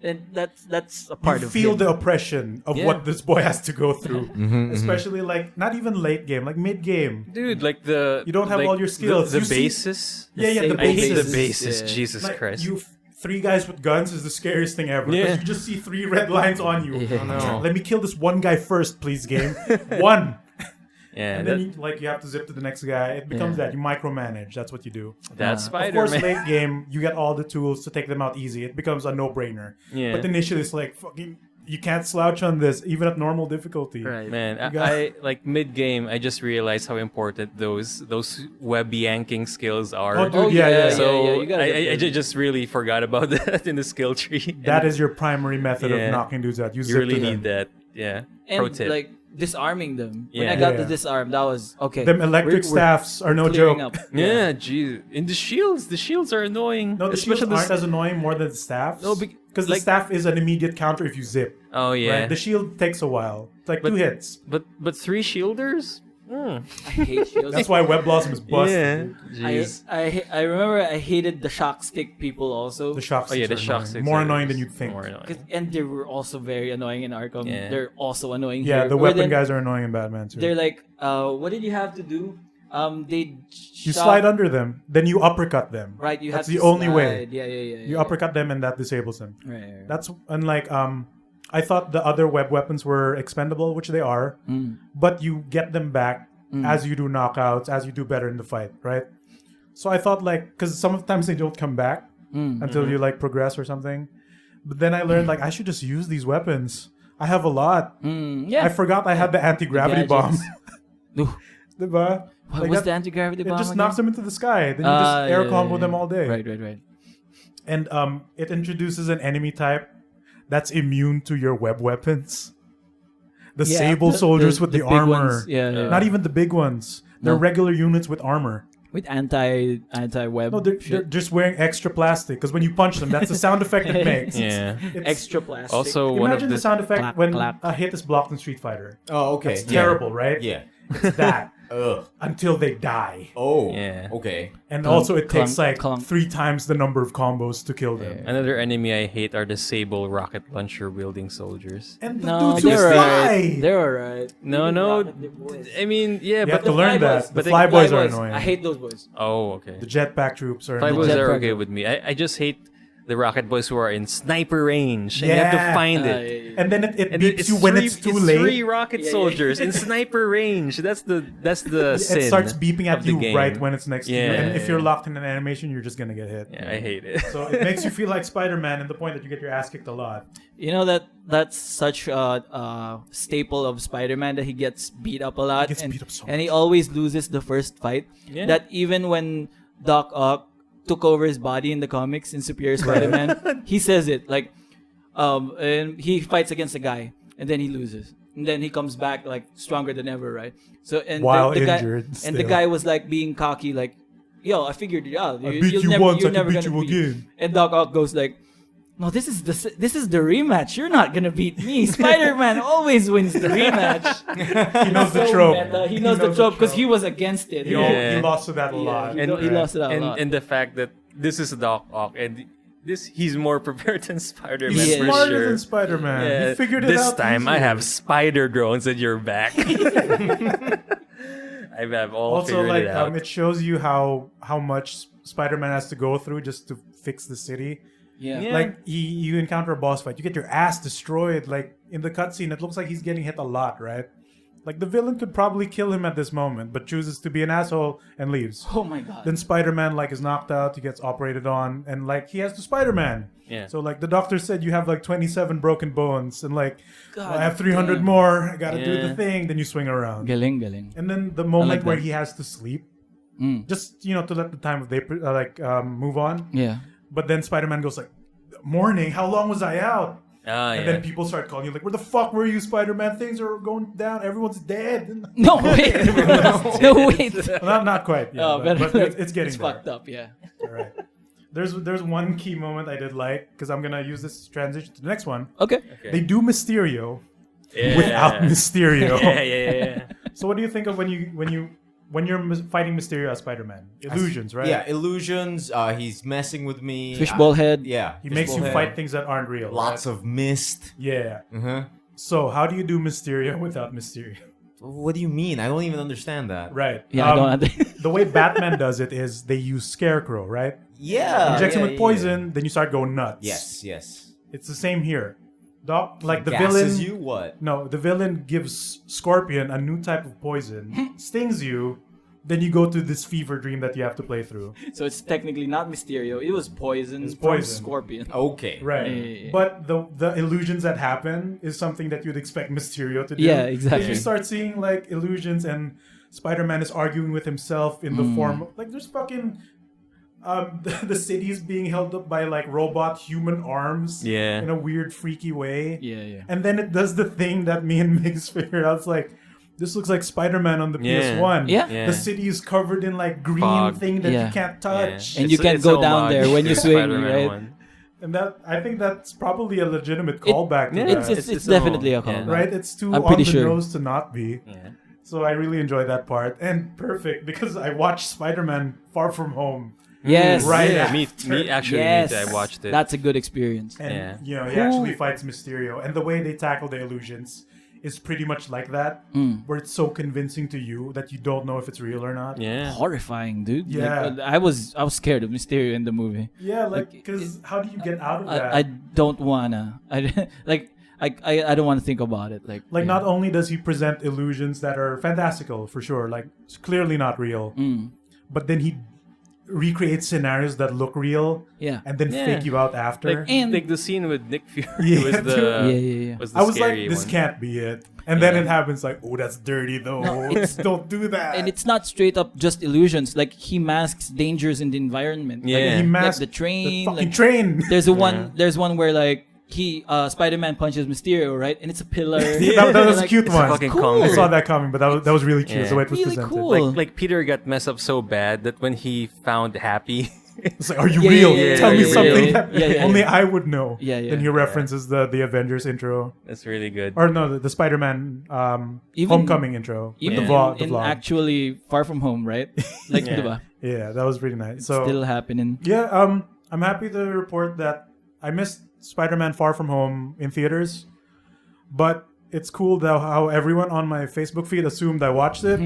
And that's a You part of feel him. the oppression of Yeah. what this boy has to go through. Especially like, not even late game, like mid-game. Dude, like the You don't have like, all your skills. The You see- basis. Yeah, the same I hate the bases. basis. Yeah. Jesus Like, Christ. 3 guys with guns is the scariest thing ever. Because Yeah. you just see 3 red lines on you. Yeah. no. Let me kill this one guy first, please, game. One. Yeah. And then you have to zip to the next guy. It becomes that. You micromanage. That's what you do. that's Of course, Spider-Man. late game, you get all the tools to take them out easy. It becomes a no-brainer. Yeah. But initially, it's like, fucking, you can't slouch on this, even at normal difficulty. Right. Man, got- I like mid game. I just realized how important those web yanking skills are. Oh, dude, Oh, yeah. yeah. So You gotta get I them. just really forgot about that in the skill tree. That is your primary method Yeah. of knocking dudes out. You You zip really to them. need that. Yeah. Pro And tip. like disarming them. When Yeah. I got Yeah. the disarm, that was okay. Them electric We're staffs are no clearing joke. up. yeah, geez. In the shields are annoying. No, the shields Especially aren't as annoying more than the staffs. No, because the like- staff is an immediate counter if you zip. Oh yeah. Right? The shield takes a while. It's like But- 2 hits. But 3 shielders? I hate shields. That's why Web Blossom is busted. Yeah. Jeez. I remember I hated the shock stick people also. The shock Oh yeah, sticks the are shock annoying. sticks More are annoying than you'd think. more annoying. And they were also very annoying in Arkham. Yeah. They're also annoying Yeah, here. the Where weapon then guys are annoying in Batman too. They're like, what did you have to do? They You slide under them, then you uppercut them. Right, you That's have the to only way. slide. Yeah. You uppercut them and that disables them. Right. That's unlike I thought the other web weapons were expendable, which they are, but you get them back as you do knockouts, as you do better in the fight, right? So I thought like, because sometimes they don't come back, until you like progress or something. But then I learned like I should just use these weapons. I have a lot. Yeah. I forgot I had the anti-gravity bomb. Ooh. Diba? What Like was that- the anti-gravity It bomb just again? knocks them into the sky. Then you just air combo them all day. Right. And it introduces an enemy type that's immune to your web weapons. The Yeah, sable soldiers with the big armor. ones. Yeah. Not even the big ones. They're No. regular units with armor. With anti-web. No, they're shit. just wearing extra plastic because when you punch them, that's the sound effect it makes. Yeah. It's- extra plastic. Also, one of Imagine the the sound effect Clap, when clap. a hit is blocked in Street Fighter. Oh, okay. It's terrible, right? Yeah. It's that Ugh. until they die. Oh. Yeah. Okay. And Clunk, also it takes clunk, like clunk. 3 times the number of combos to kill them. Another enemy I hate are the sable rocket launcher wielding soldiers. And the No, dudes who they're fly. alright. They're alright. No. I mean, yeah, You but have to learn that. The but they- fly boys are Fly annoying. I hate those boys. Oh, okay. The jetpack troops are Fly annoying. boys are jetpack okay group. with me. I just hate the rocket boys who are in sniper range and you have to Yeah. find it. And then it And beeps you when it's too late. 3 rocket Yeah, yeah. soldiers in sniper range. That's the sin. It starts beeping of at the you game. right when it's next to you. Yeah, And if yeah, you're yeah. locked in an animation, you're just gonna get hit. Yeah, I hate it. So it makes you feel like Spider-Man in the point that you get your ass kicked a lot. You know that's such a staple of Spider-Man that he gets beat up a lot, He gets and, beat up so and he always loses the first fight. Yeah. That even when Doc Ock took over his body in the comics in Superior Spider-Man, he says it like, and he fights against a guy and then he loses. And then he comes back like stronger than ever, right? So and While the guy, injured and still. the guy was like being cocky, like, "Yo, I figured it out. I beat You'll you never- once, you're I can never beat gonna you again." And Doc Ock goes like, "No, this is the rematch. You're not gonna beat me. Spider-Man always wins the rematch." He knows the So trope. meta. He knows the trope because he was against it. He, Yeah. he lost to that a lot. he lost it out a lot. And the fact that this is Doc Ock and he's more prepared than Spider-Man He's Yeah. for smarter sure. than Spider-Man. Yeah, He figured it this out time I easily. have spider drones at your back. I have all Also, figured like, it out. it shows you how much Spider-Man has to go through just to fix the city. yeah. Yeah. Like, you encounter a boss fight, you get your ass destroyed. Like, in the cutscene, it looks like he's getting hit a lot, right? Like, the villain could probably kill him at this moment, but chooses to be an asshole and leaves. Oh my god. Then Spider-Man, like, is knocked out, he gets operated on, and, like, he has to Spider-Man. Yeah. So, like, the doctor said you have, like, 27 broken bones, and, like, God I have 300 damn. more, I gotta do Yeah. the thing, then you swing around. Galing. And then the moment like where that. he has to sleep, Mm. just, to let the time of day, move on. Yeah. But then Spider-Man goes like, morning, how long was I out? Ah, And yeah. then people start calling you like, where the fuck were you, Spider-Man? Things are going down. Everyone's dead. No wait. No wait. Not quite. Yeah, Oh, but like, it's getting it's there. fucked up. Yeah. All right. There's one key moment I did like, because I'm going to use this to transition to the next one. Okay. Okay. They do Mysterio Yeah. without Mysterio. Yeah. So what do you think of when you're fighting Mysterio as Spider-Man? Illusions, right? Yeah, illusions. He's messing with me. Fishbowl head. Yeah. He makes you fishbowl fight head. things that aren't real. Lots right? of mist. Yeah. Uh-huh. So how do you do Mysterio without Mysterio? What do you mean? I don't even understand that. Right. Yeah. I don't understand. The way Batman does it is they use Scarecrow, right? Yeah. Inject him yeah, with poison, then you start going nuts. Yes. It's the same here. Doc, like the Gasses villain. you what? No, the villain gives Scorpion a new type of poison, stings you, then you go to this fever dream that you have to play through. So it's technically not Mysterio. It was poison. It's from poison. Scorpion. Okay. Right. Yeah. But the illusions that happen is something that you'd expect Mysterio to do. Yeah, exactly. Because you start seeing like illusions and Spider-Man is arguing with himself in the form of, like, there's fucking the city's being held up by like robot human arms Yeah. in a weird freaky way. Yeah. And then it does the thing that me and Migs figured out. It's like, this looks like Spider-Man on the Yeah. PS1. Yeah. Yeah. The city is covered in like green Fog. thing that Yeah. you can't touch. And you can't go down there when you swing, right? And that, I think that's probably a legitimate callback to yeah, that. It's definitely a yeah. call. Right? It's too I'm on pretty the sure. nose to not be. Yeah. So I really enjoyed that part. And perfect, because I watched Spider-Man Far From Home. Yes. Right. Yeah, after. me actually, Yes. I watched it. That's a good experience. And, Yeah. he actually fights Mysterio. And the way they tackle the illusions is pretty much like that, where it's so convincing to you that you don't know if it's real or not. yeah. Horrifying, dude. Yeah. Like, I was scared of Mysterio in the movie. Yeah, Like, because how do you get out of that? I don't wanna. I don't want to think about it. Like yeah. Not only does he present illusions that are fantastical, for sure, like, it's clearly not real, but then he recreate scenarios that look real Yeah. and then Yeah. fake you out after. Like, And- like the scene with Nick Fury Yeah, was the Yeah. was the I was like, scary this one. can't be it. And then it happens like, oh, that's dirty though. No, it's- Don't do that. And it's not straight up just illusions. Like he masks dangers in the environment. Yeah. he Like masked the train. the fucking like, train. There's there's one where like Spider-Man punches Mysterio, right? And it's a pillar. that was a Like, cute It's a one. fucking cool. I concrete. saw that coming, but that was really cute. Yeah. The way it was Really presented. cool. Like Peter got messed up so bad that when he found Happy, It's like, are you Yeah, real? yeah, yeah, Tell yeah, me yeah, something yeah, that yeah, only yeah. I would know. Yeah, yeah. Then he references the Avengers intro. that's really good. Or no, the Spider-Man Even- Homecoming intro. Even The vlog. in actually Far From Home, right? Like, Yeah. diba? Yeah, that was really nice. It's So still happening. yeah, I'm happy to report that I missed Spider-Man Far From Home in theaters, but it's cool though how everyone on my Facebook feed assumed I watched it.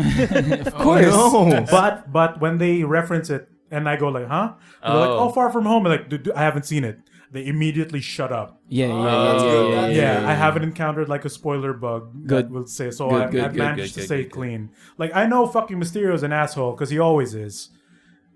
Of course. no. but when they reference it and I go like, huh? They're like, Oh. oh, Far From Home. I'm like, dude, I haven't seen it. They immediately shut up. Yeah. that's good. That's Yeah, I haven't encountered like a spoiler bug. Good. That will say so. Good, I've good, managed good, to stay good. clean. Like I know fucking Mysterio's an asshole because he always is.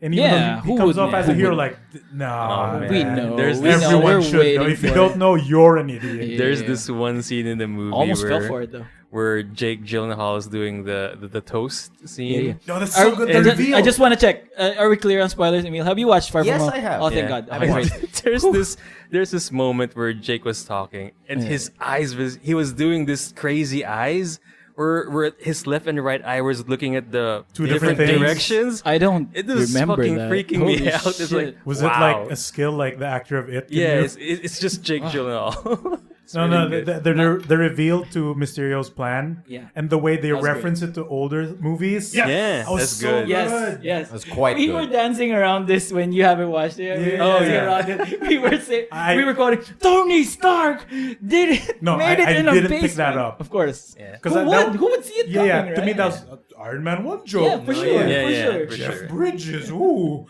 And even Yeah, though he who comes off wouldn't? as a Who hero, wouldn't? like nah. Oh, man. We know. There's we this- know. Everyone We're should know. waiting If you for don't it. know, you're an idiot. Yeah. There's this one scene in the movie Almost where, fell for it though. where Jake Gyllenhaal is doing the toast scene. Yeah. No, that's so good. The reveal. I just want to check. Are we clear on spoilers, Emile? Have you watched Far Yes, From Home? I have. Oh, thank Yeah. God. I Okay, watched great. there's this moment where Jake was talking and his eyes he was doing this crazy eyes where his left and right eye was looking at the Two different things. directions. I don't It was remember fucking that. freaking Holy me out. It's shit. like, Was wow. it like a skill like the actor of It? can Yeah, do? it's just Jake Gyllenhaal. It's No, really no, good. the reveal to Mysterio's plan, Yeah. and the way they was reference it to older movies. Yeah, that was that's so good. Yes, yes. That's quite we good. were dancing around this when you haven't watched it. We were Yeah. dancing Yeah. around it. We were saying, I- we were calling Tony Stark did it. No, made it I in a didn't pick basement. that up. Of course. Yeah. Who would see it Yeah, coming? yeah. To me, right? that was Iron Man 1 joke. Yeah, for sure. Yeah, for yeah, sure. for Jeff sure. Bridges. Ooh.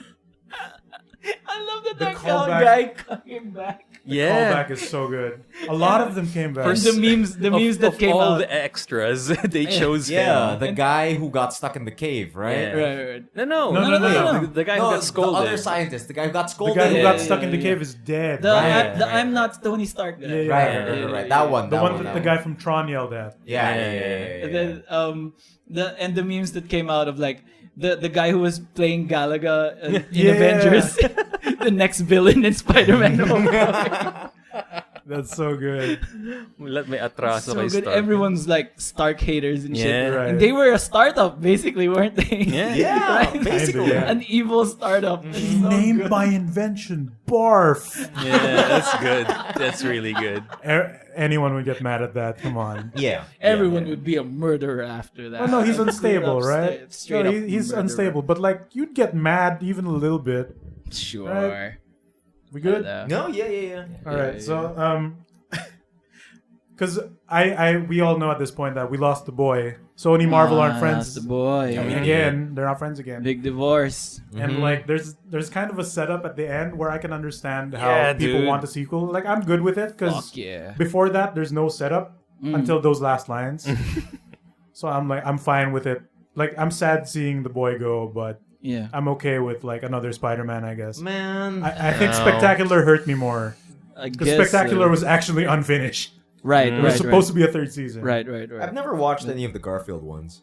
I love that The that callback- guy came back. Yeah. Callback is so good. A lot of them came back. First- The memes that of came all out. the extras, they chose Yeah, him. the guy who got stuck in the cave, right? Yeah. Right. No, No. The guy No, who got scolded. the other scientist, the guy who got the scolded. guy who Yeah, got yeah, stuck in the yeah. cave is dead. The, right? I'm not Tony Stark guy. Yeah, yeah. Right. That one. The that one one. that that the one. guy from Tron yelled at. Yeah. And then the memes that came out of like the guy who was playing Galaga in Yeah. Avengers, the next villain in Spider-Man. That's so good. Let me atraso So kay good. Stark. Everyone's like Stark haters and shit. Yeah. Right. And they were a startup, basically, weren't they? Yeah. Yeah, Right? basically. Yeah. An evil startup. It's so Named good. by invention. Barf. Yeah, that's good. That's really good. Anyone would get mad at that. Come on. Yeah. Everyone would be a murderer after that. Oh, no, he's Straight unstable, up right? Straight No, up he's murderer. unstable, but like you'd get mad even a little bit. Sure. Right. We good? No, yeah. All right. So because we all know at this point that we lost the boy. Sony Marvel aren't friends. The boy. I mean, again, they're not friends again. Big divorce. And like, there's kind of a setup at the end where I can understand how Yeah, people dude. want a sequel. Like, I'm good with it because Fuck yeah. before that, there's no setup until those last lines. So I'm fine with it. Like, I'm sad seeing the boy go, but Yeah. I'm okay with like another Spider-Man, I guess. Man. I think No. Spectacular hurt me more I because guess, Spectacular was actually unfinished. right. It Right. was supposed to be a third season. Right. I've never watched any of the Garfield ones.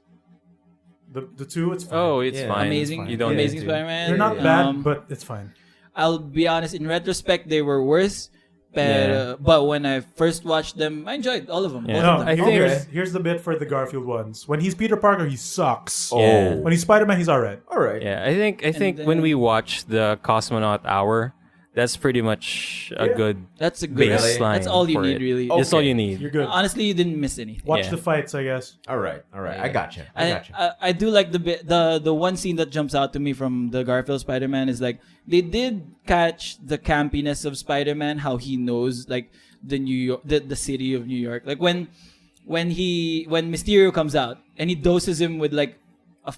The two, it's fine. Oh, it's Yeah. fine. Amazing. You don't Amazing need to. Spider-Man. They're not Yeah. bad, but it's fine. I'll be honest. In retrospect, they were worse. But, Yeah. but when I first watched them, I enjoyed all of them. Yeah. Both No, of them. I think- here's the bit for the Garfield ones. When he's Peter Parker, he sucks. Yeah. When he's Spider-Man, he's alright. All right. Yeah, I think when then- we watch the Cosmonaut Hour, that's pretty much a good That's a good. baseline. That's all you for need, it. really. That's all Okay. you need. You're good. Honestly, you didn't miss anything. Watch Yeah. the fights, I guess. All right. I gotcha. I do like the one scene that jumps out to me from the Garfield Spider-Man is like they did catch the campiness of Spider-Man, how he knows like the New York, the city of New York. Like when Mysterio comes out and he doses him with like a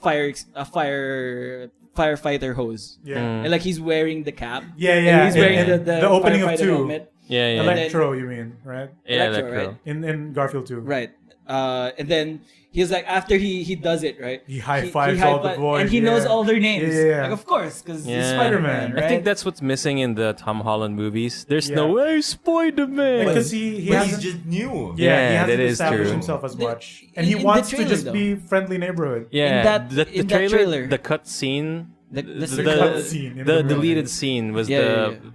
firefighter hose. Yeah. And like he's wearing the cap. Yeah, And yeah. he's wearing and the the opening of firefighter 2. helmet. Yeah, yeah. Electro, you mean, right? Yeah, Electro, Electro. right? In Garfield 2. Right. And then he's like, after he does it, right? He high-fives all the boys. And he knows all their names. Yeah. Like, of course, because he's Yeah. Spider-Man, right? I think that's what's missing in the Tom Holland movies. There's Yeah. no hey Spider-Man. Because he But he's hasn't, just new. he Yeah, hasn't that is established true. himself as The- much. And he in the wants to trailer, just though. be friendly neighborhood. Yeah, in the that trailer, trailer. the cut scene, The cut scene in the the movie. deleted scene was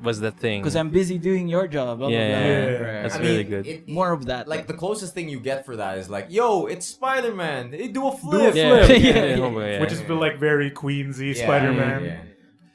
was the thing. Because I'm busy doing your job. Blah, blah, Yeah, blah. yeah. that's I really mean, good. More of that. Like the closest thing you get for that is like, yo, it's Spider-Man. They do a Do a flip. Yeah, flip. yeah, Yeah. yeah. Which is like very Queensy Yeah, Spider-Man. yeah.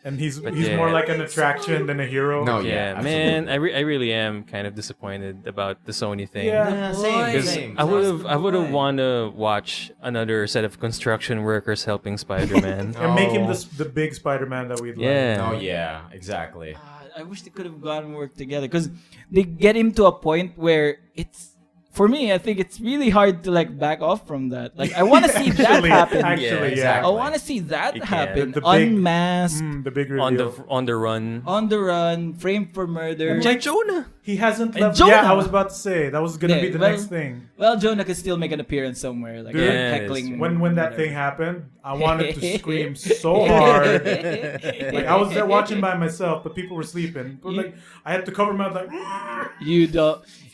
And he's yeah. more like an attraction than a hero. No, Yeah, Yeah, man, I really am kind of disappointed about the Sony thing. Yeah. Yeah, same, Because same. I would have want to watch another set of construction workers helping Spider-Man. And make him Oh. the big Spider-Man that we'd Yeah. like. Oh yeah, exactly. I wish they could have gotten work together because they get him to a point where it's. For me, I think it's really hard to like back off from that. Like, I want to see that happen. Actually, Yeah, yeah. exactly. I want to see that You can. happen. The big- Unmasked, The big reveal. on the run. on the run, framed for murder. Like, Jonah. He hasn't And left. Jonah! Yeah, I was about to say that was gonna Yeah, be the well- next thing. Well, Jonah could still make an appearance somewhere, like Dude. Yeah, heckling. When that thing happened, I wanted to scream so hard. Like I was there watching by myself, but people were sleeping. But like I had to cover my mouth like.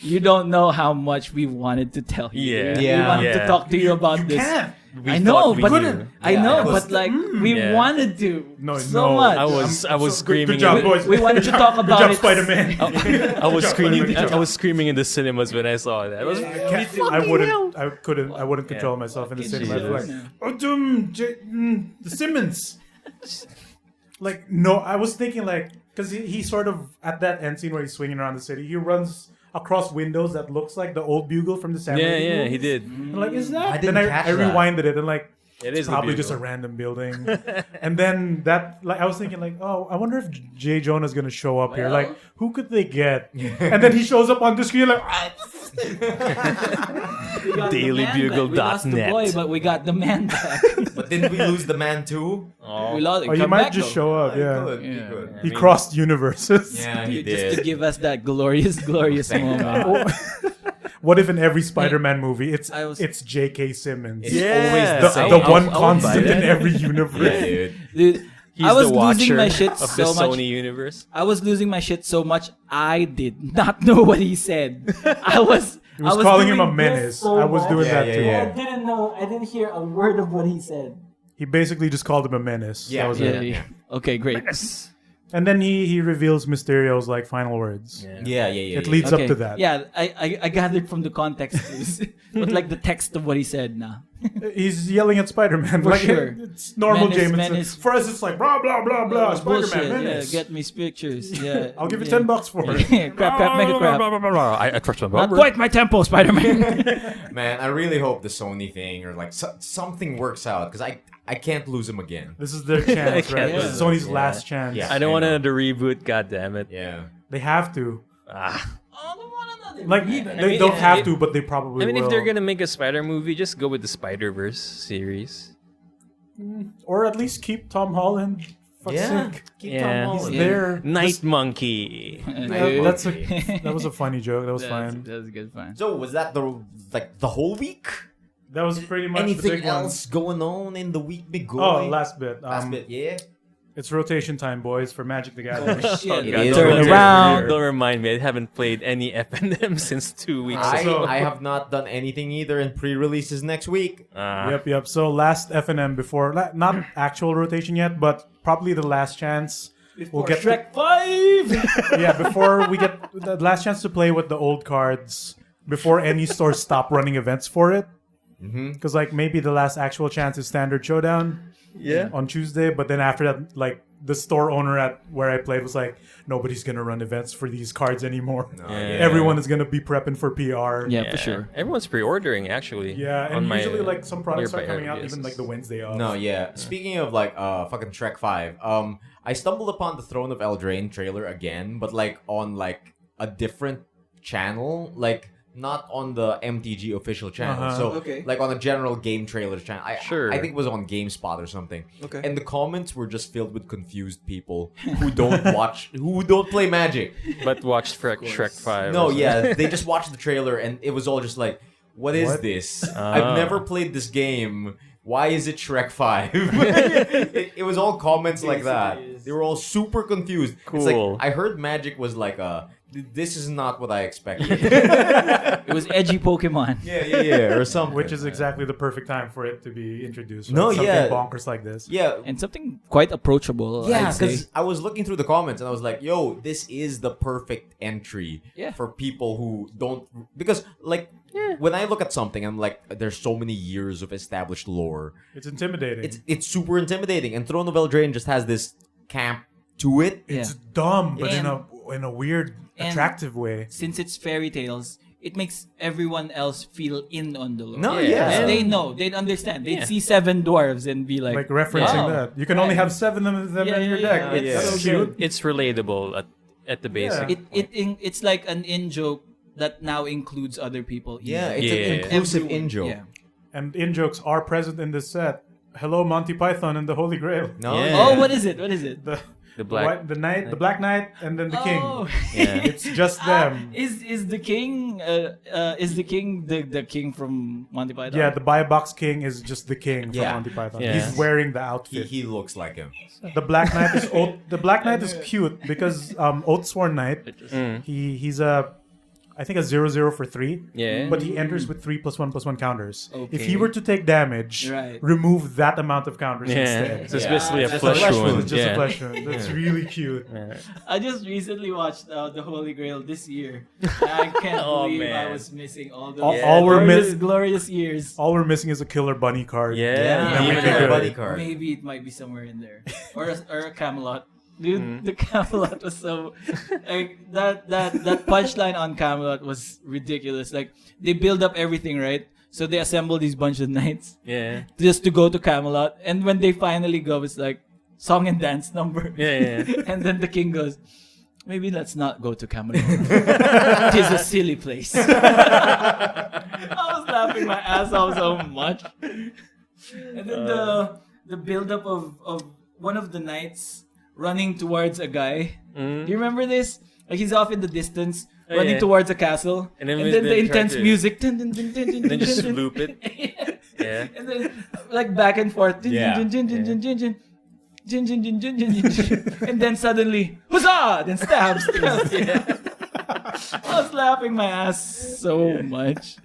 You don't know how much we wanted to tell you. Yeah. We Yeah. wanted to Yeah. talk to you about You this. can't. We I know, thought we but knew. I Yeah, know, it was but like we Yeah. wanted to No, so no. much. I was Good screaming. job, in- boys. We wanted to talk Good about job, it. Spider-Man. I was Good job, screaming. Spider-Man. I was screaming in the cinemas when I saw that. It was I wouldn't control myself in the Fucking cinema. I'd be Jesus. like, the Simmons. Like no, I was thinking like because he sort of at that end scene where he's swinging around the city, he runs across windows that looks like the old Bugle from the Samurai. Yeah, movies. he did. And like, is that? I didn't then catch I that. rewinded it and like. It is Probably the just a Bugle. random building, and then that like I was thinking like, oh, I wonder if Jay Jonah's gonna show up here. Like, who could they get? And then he shows up on the screen like, We got the man DailyBugle.net. back. We lost the boy, but we got the man back. But didn't we lose the man too? We lost. oh, he come might back, just though. show up. He Yeah, could, he Yeah. could. he crossed universes. Yeah, he Just to did. give us that glorious moment. What if in every Spider-Man movie I was- it's J.K. Simmons, It's Yeah. always the, the same. the one I would buy constant that. in every universe? Yeah, dude. Dude, He's I was the watcher losing my shit of the so much. Sony universe. I was losing my shit so much. I did not know what he said. I was. He was I calling him doing a this menace. so I was much. doing Yeah, that yeah, too. yeah. I didn't know. I didn't hear a word of what he said. He basically just called him a menace. Yeah, That was yeah. it. Okay, great. And then he reveals Mysterio's like final words. Yeah. It leads Okay. up to that. Yeah, I gathered from the context clues, but like the text of what he said. Nah. He's yelling at Spider-Man. For like, sure. It's normal Menace, Jameson. menace. For us, it's like blah, blah, blah, blah. Spider-Man, Bullshit. menace. Yeah, get me pictures. Yeah. I'll give you yeah. $10 for it. crap, make it crap. I trust my Not barber. quite my tempo, Spider-Man. Man, I really hope the Sony thing or like something works out because I can't lose him again. This is their chance, right? can't This is Sony's last chance. Yeah. I don't I want know. another reboot. God damn it. Yeah. They have to. Ah. I don't want another. Like, they mean, don't if- have if- to, but they probably I mean, will. if they're gonna make a Spider movie, just go with the Spider-Verse series. Or at least keep Tom Holland. Fuck's sake. Keep Yeah. Tom He's Holland. there. Night Monkey. Yeah, that was a funny joke. That was fine. That was good fun. So was that the whole week? That was pretty much the Anything big one. else going on in the week, big boy? Oh, last bit. Last bit, yeah. It's rotation time, boys, for Magic the Gathering. Shit. It God, is Turn rotation. around. Don't remind me. I haven't played any FNM since 2 weeks ago. I have not done anything either in pre-releases next week. Yep. So last FNM before, not actual rotation yet, but probably the last chance. We'll get Shrek 5. yeah, before we get the last chance to play with the old cards before any stores stop running events for it. Because like maybe the last actual chance is Standard Showdown on Tuesday, but then after that, like the store owner at where I played was like, nobody's gonna run events for these cards anymore. Everyone is gonna be prepping for PR. Yeah, for sure. Everyone's pre-ordering actually. Yeah, on and my, usually like some products are nearby coming out areas. even like the Wednesday of. No, yeah. Speaking of like fucking Shrek 5, I stumbled upon the Throne of Eldraine trailer again, but like on like a different channel. Like not on the MTG official channel. Uh-huh. So Okay. like on a general game trailers channel. Sure. I think it was on GameSpot or something. Okay. And the comments were just filled with confused people who don't play Magic. But watched Shrek 5. No, or something. yeah, they just watched the trailer and it was all just like, what is What? this? I've never played this game. Why is it Shrek 5? it was all comments like that. Basically is. They were all super confused. It's Cool. like, I heard Magic was like this is not what I expected. It was edgy Pokemon. yeah, or something. Which is exactly the perfect time for it to be introduced. Right? No, Something yeah. bonkers like this. Yeah, And something quite approachable. yeah, I'd say. because I was looking through the comments and I was like, yo, this is the perfect entry Yeah. for people who don't... Because, like, when I look at something, I'm like, there's so many years of established lore. It's intimidating. It's super intimidating. And Throne of Eldraine just has this camp to it. It's dumb, but And- in a weird, and- attractive way. Since it's fairy tales, it makes everyone else feel in on the lore. No, Yeah. yeah. Because And- they know, they'd understand. They'd Yeah. see 7 dwarves and be like, Like referencing wow. that. You can only Right. have 7 of them Yeah, in your yeah, deck. yeah. It's Yeah. so So cute. It's relatable at the basic. It's like an in-joke that now includes other people. Yeah, even. it's Yeah. an inclusive Everyone. in-joke. Yeah. And in-jokes are present in this set. Hello, Monty Python and the Holy Grail. No, Yeah. Oh, what is it? What is it? The Black. the Black Knight, and then the King. Oh. Yeah. It's just them. Is the king the king from Monty Python? Yeah, the Buy Box King is just the king from Yeah. Monty Python. Yeah. He's wearing the outfit. He looks like him. The Black Knight is the Black Knight is cute because Oathsworn Knight. He's I think a 0/0 for 3. Yeah. But he enters with 3+1/+1 counters. If Okay. he were to take damage, Right. remove that amount of counters Yeah. instead. So it's Yeah. basically a That's flesh a flesh wound. wound. It's just yeah. a flesh wound. That's really cute. I just recently watched the Holy Grail this year. I can't Oh, believe I man. was missing all those All we're glorious years. All we're missing is a killer bunny card. Yeah. And then we even pick a it. buddy card. Maybe it might be somewhere in there, or a Camelot. Dude, the Camelot was so like that punchline on Camelot was ridiculous. Like they build up everything, right? So they assemble these bunch of knights Yeah. just to go to Camelot, and when they finally go, it's like song and dance number. Yeah. And then the king goes, maybe let's not go to Camelot. It is a silly place. I was laughing my ass off so much. And then the build up of one of the knights running towards a guy. Do you remember this? Like he's off in the distance, Oh, running yeah. towards a castle, And and then then, they the try intense to- music. Then just loop it. Yeah. And then like back and forth. Yeah. And then suddenly, huzzah! Then stabs. I was laughing my ass so much.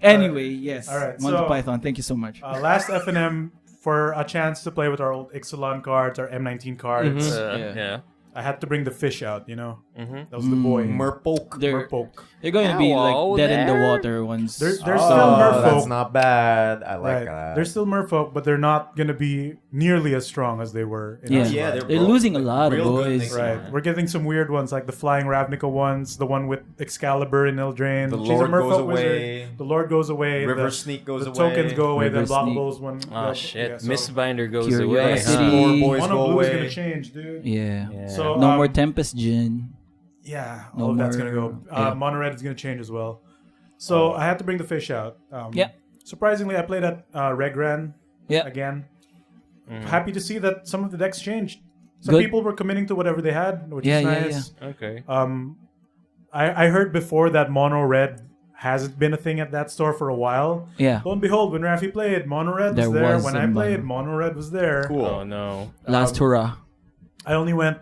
Anyway, yes. All right, Monty so- Python, thank you so much. Last FNM for a chance to play with our old Ixalan cards, our M19 cards. Yeah. I had to bring the fish out, you know? That was the boy. Merfolk. They're Merfolk. going to be Hello like dead in the there. water once. They're still Oh, merfolk. that's not bad. I like Right. that. They're still merfolk, but they're not going to be nearly as strong as they were. In yeah, our Yeah, squad. they're they're broke. losing a lot of Real good boys. Nixon. Right. We're getting some weird ones like the Flying Ravnica ones, the one with Excalibur in Eldraine. The She's a Lord goes merfolk away. wizard. The Lord goes away. River the, Sneak goes the away. tokens go away. River the Block Sneak. Bowls one. Oh shit. Yeah, so Mistbinder goes Curiosity. away. City. More boys Mono go Blue is away. going to change, dude. Yeah. Yeah. So, No more Tempest Gin. Yeah, No all of that's going to more- go. yeah. Mono Red is going to change as well. So I had to bring the fish out. Yeah. Surprisingly, I played at Regran Yeah. again. Happy to see that some of the decks changed. Some Good. people were committing to whatever they had, which Yeah, is yeah, nice. Okay. I heard before that Mono Red hasn't been a thing at that store for a while. Yeah. Lo and behold, when Raffy played, Mono Red was There there. was When I some played, Mono Red was there. Cool. Oh no. Last hurrah. I only went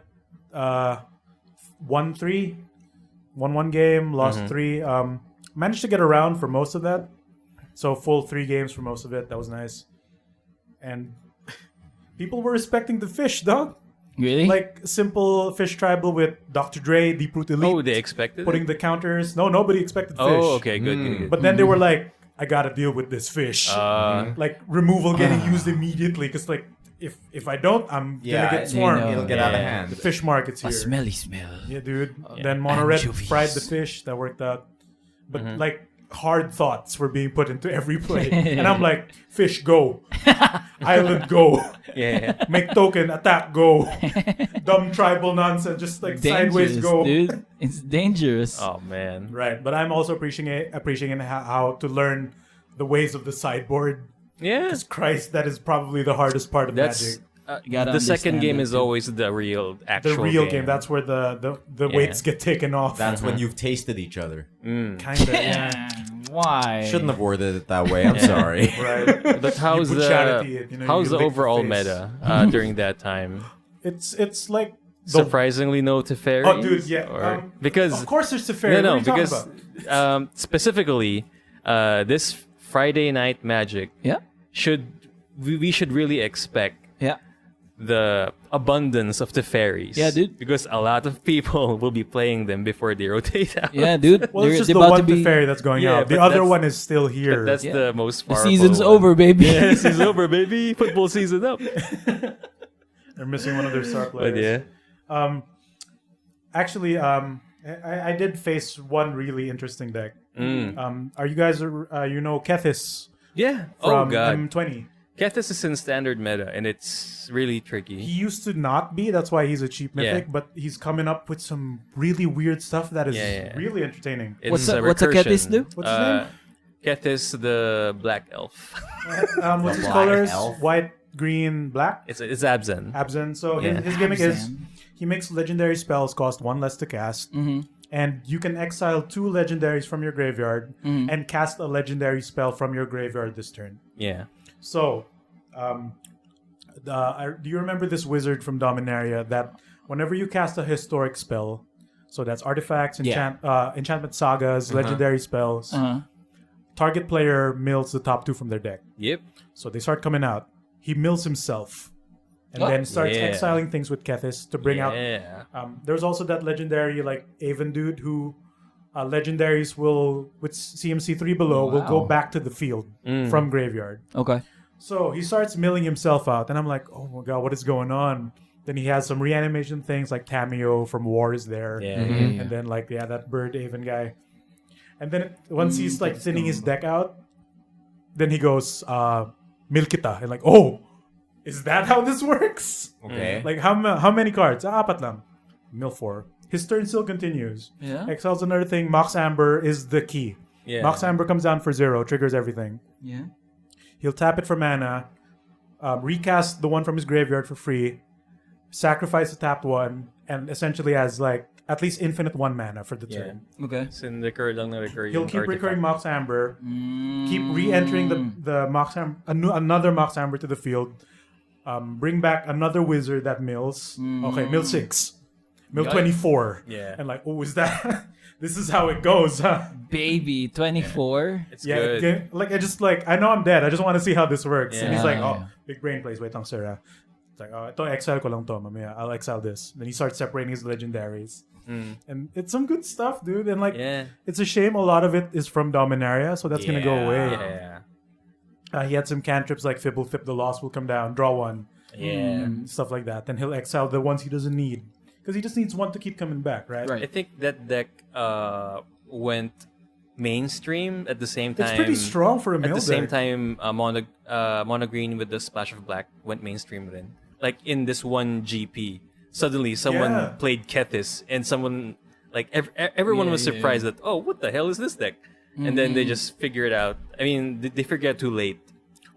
1-3, 1-1 game, lost 3. Managed to get around for most of that. So full 3 games for most of it. That was nice. And people were respecting the fish, dog. Really? Like simple fish tribal with Dr. Dre, Deep Root Elite, Oh, they expected putting it? the counters. No, nobody expected fish. Oh, okay, good, good. But then they were like, I gotta deal with this fish. Like removal getting used immediately because like if I don't, I'm Yeah, gonna get swarmed. know. It'll get out of Yeah. hand. The fish market's a here. smelly smell. Yeah, dude. Then Mono Red Anchovies. fried the fish. That worked out. But like hard thoughts were being put into every play. And I'm like, fish, go. Island, go. Yeah. Make token, attack, go. Dumb tribal nonsense, just like sideways, go. Dude. It's dangerous. Oh man. Right, but I'm also appreciating how to learn the ways of the sideboard. Yeah. Because Christ, that is probably the hardest part of That's Magic. You gotta the second understand game that is too. always the real actual The real game. That's where the weights get taken off. That's when you've tasted each other. Kinda, yeah. Why? Shouldn't have worded it that way. I'm sorry. Right. But how's put charity in, how's you the lick overall face. meta during that time? It's like Surprisingly no Teferi. Oh, dude, yeah. Or, because of course there's Teferi. no, what are you because talking about? specifically this Friday Night Magic Yeah. we should really expect Yeah. the abundance of Teferis. Yeah, dude. Because a lot of people will be playing them before they rotate out. Yeah, dude. Well, it's They're just the about one to be. Teferi that's going Yeah, out. The but other that's- one is still here. That's Yeah. the most The powerful season's one. over, baby. Yeah, season's over, baby. Football season up. They're missing one of their star players. But yeah. Actually, I did face one really interesting deck. Are you guys, Kethis Yeah. from Oh god. M20? Kethis is in standard meta and it's really tricky. He used to not be. That's why he's a cheap mythic. Yeah. But he's coming up with some really weird stuff that is Yeah. really entertaining. It's What's a a Kethis recursion. do? What's his name? Kethis the Black Elf. What's his Black colors? Elf? White, green, black. It's Abzan. Absent. So Yeah. his gimmick is Absent. he makes legendary spells cost one less to cast. And you can exile 2 legendaries from your graveyard and cast a legendary spell from your graveyard this turn. Yeah. So, do you remember this wizard from Dominaria that whenever you cast a historic spell, so that's artifacts, enchantment sagas, legendary spells, target player mills the top 2 from their deck. Yep. So they start coming out. He mills himself. And Oh. then starts Yeah. exiling things with Kethis to bring out. Yeah. There's also that legendary Aven dude who legendaries will with CMC 3 below will go Wow. back to the field from graveyard. Okay. So he starts milling himself out, and I'm like, oh my god, what is going on? Then he has some reanimation things like Tamio from War is there, Yeah. and then that bird Aven guy. And then once he's thinning his deck out, then he goes Milkita, and oh, is that how this works? Okay. How many cards? Apat lang. Mill 4. His turn still continues. Yeah. Exiles another thing. Mox Amber is the key. Yeah. Mox Amber comes down for 0, triggers everything. Yeah. He'll tap it for mana, recast the one from his graveyard for free, sacrifice the tapped one, and essentially has at least infinite 1 mana for the Yeah. turn. Okay. Sin recur lang na recur He'll yung keep artifact. recurring Mox Amber, keep re-entering the Mox Amber, another Mox Amber to the field, bring back another wizard that mills. Okay, mill 6. Mill Got it. 24. Yeah. And is that... this is how it goes, huh? Baby, 24. It's Yeah, good. I know I'm dead. I just want to see how this works. And he's Yeah. like, oh, Yeah. big brain plays. Wait lang, sir. Ah. It's like, oh, ito exile ko lang to. Mamaya, I'll exile this. Then he starts separating his legendaries. And it's some good stuff, dude. And Yeah. it's a shame a lot of it is from Dominaria, so that's going to go away. Yeah. He had some cantrips like Fib the Lost will come down, draw 1, Yeah. and stuff like that. Then he'll exile the ones he doesn't need. Because he just needs 1 to keep coming back, right? Right. I think that deck went mainstream at the same time. It's pretty strong for a At mill the same deck. time, mono green with the splash of black went mainstream then. Like in this one GP, suddenly someone Yeah. played Kethis and someone everyone was surprised that what the hell is this deck? And then they just figure it out. I mean, they figure it out too late.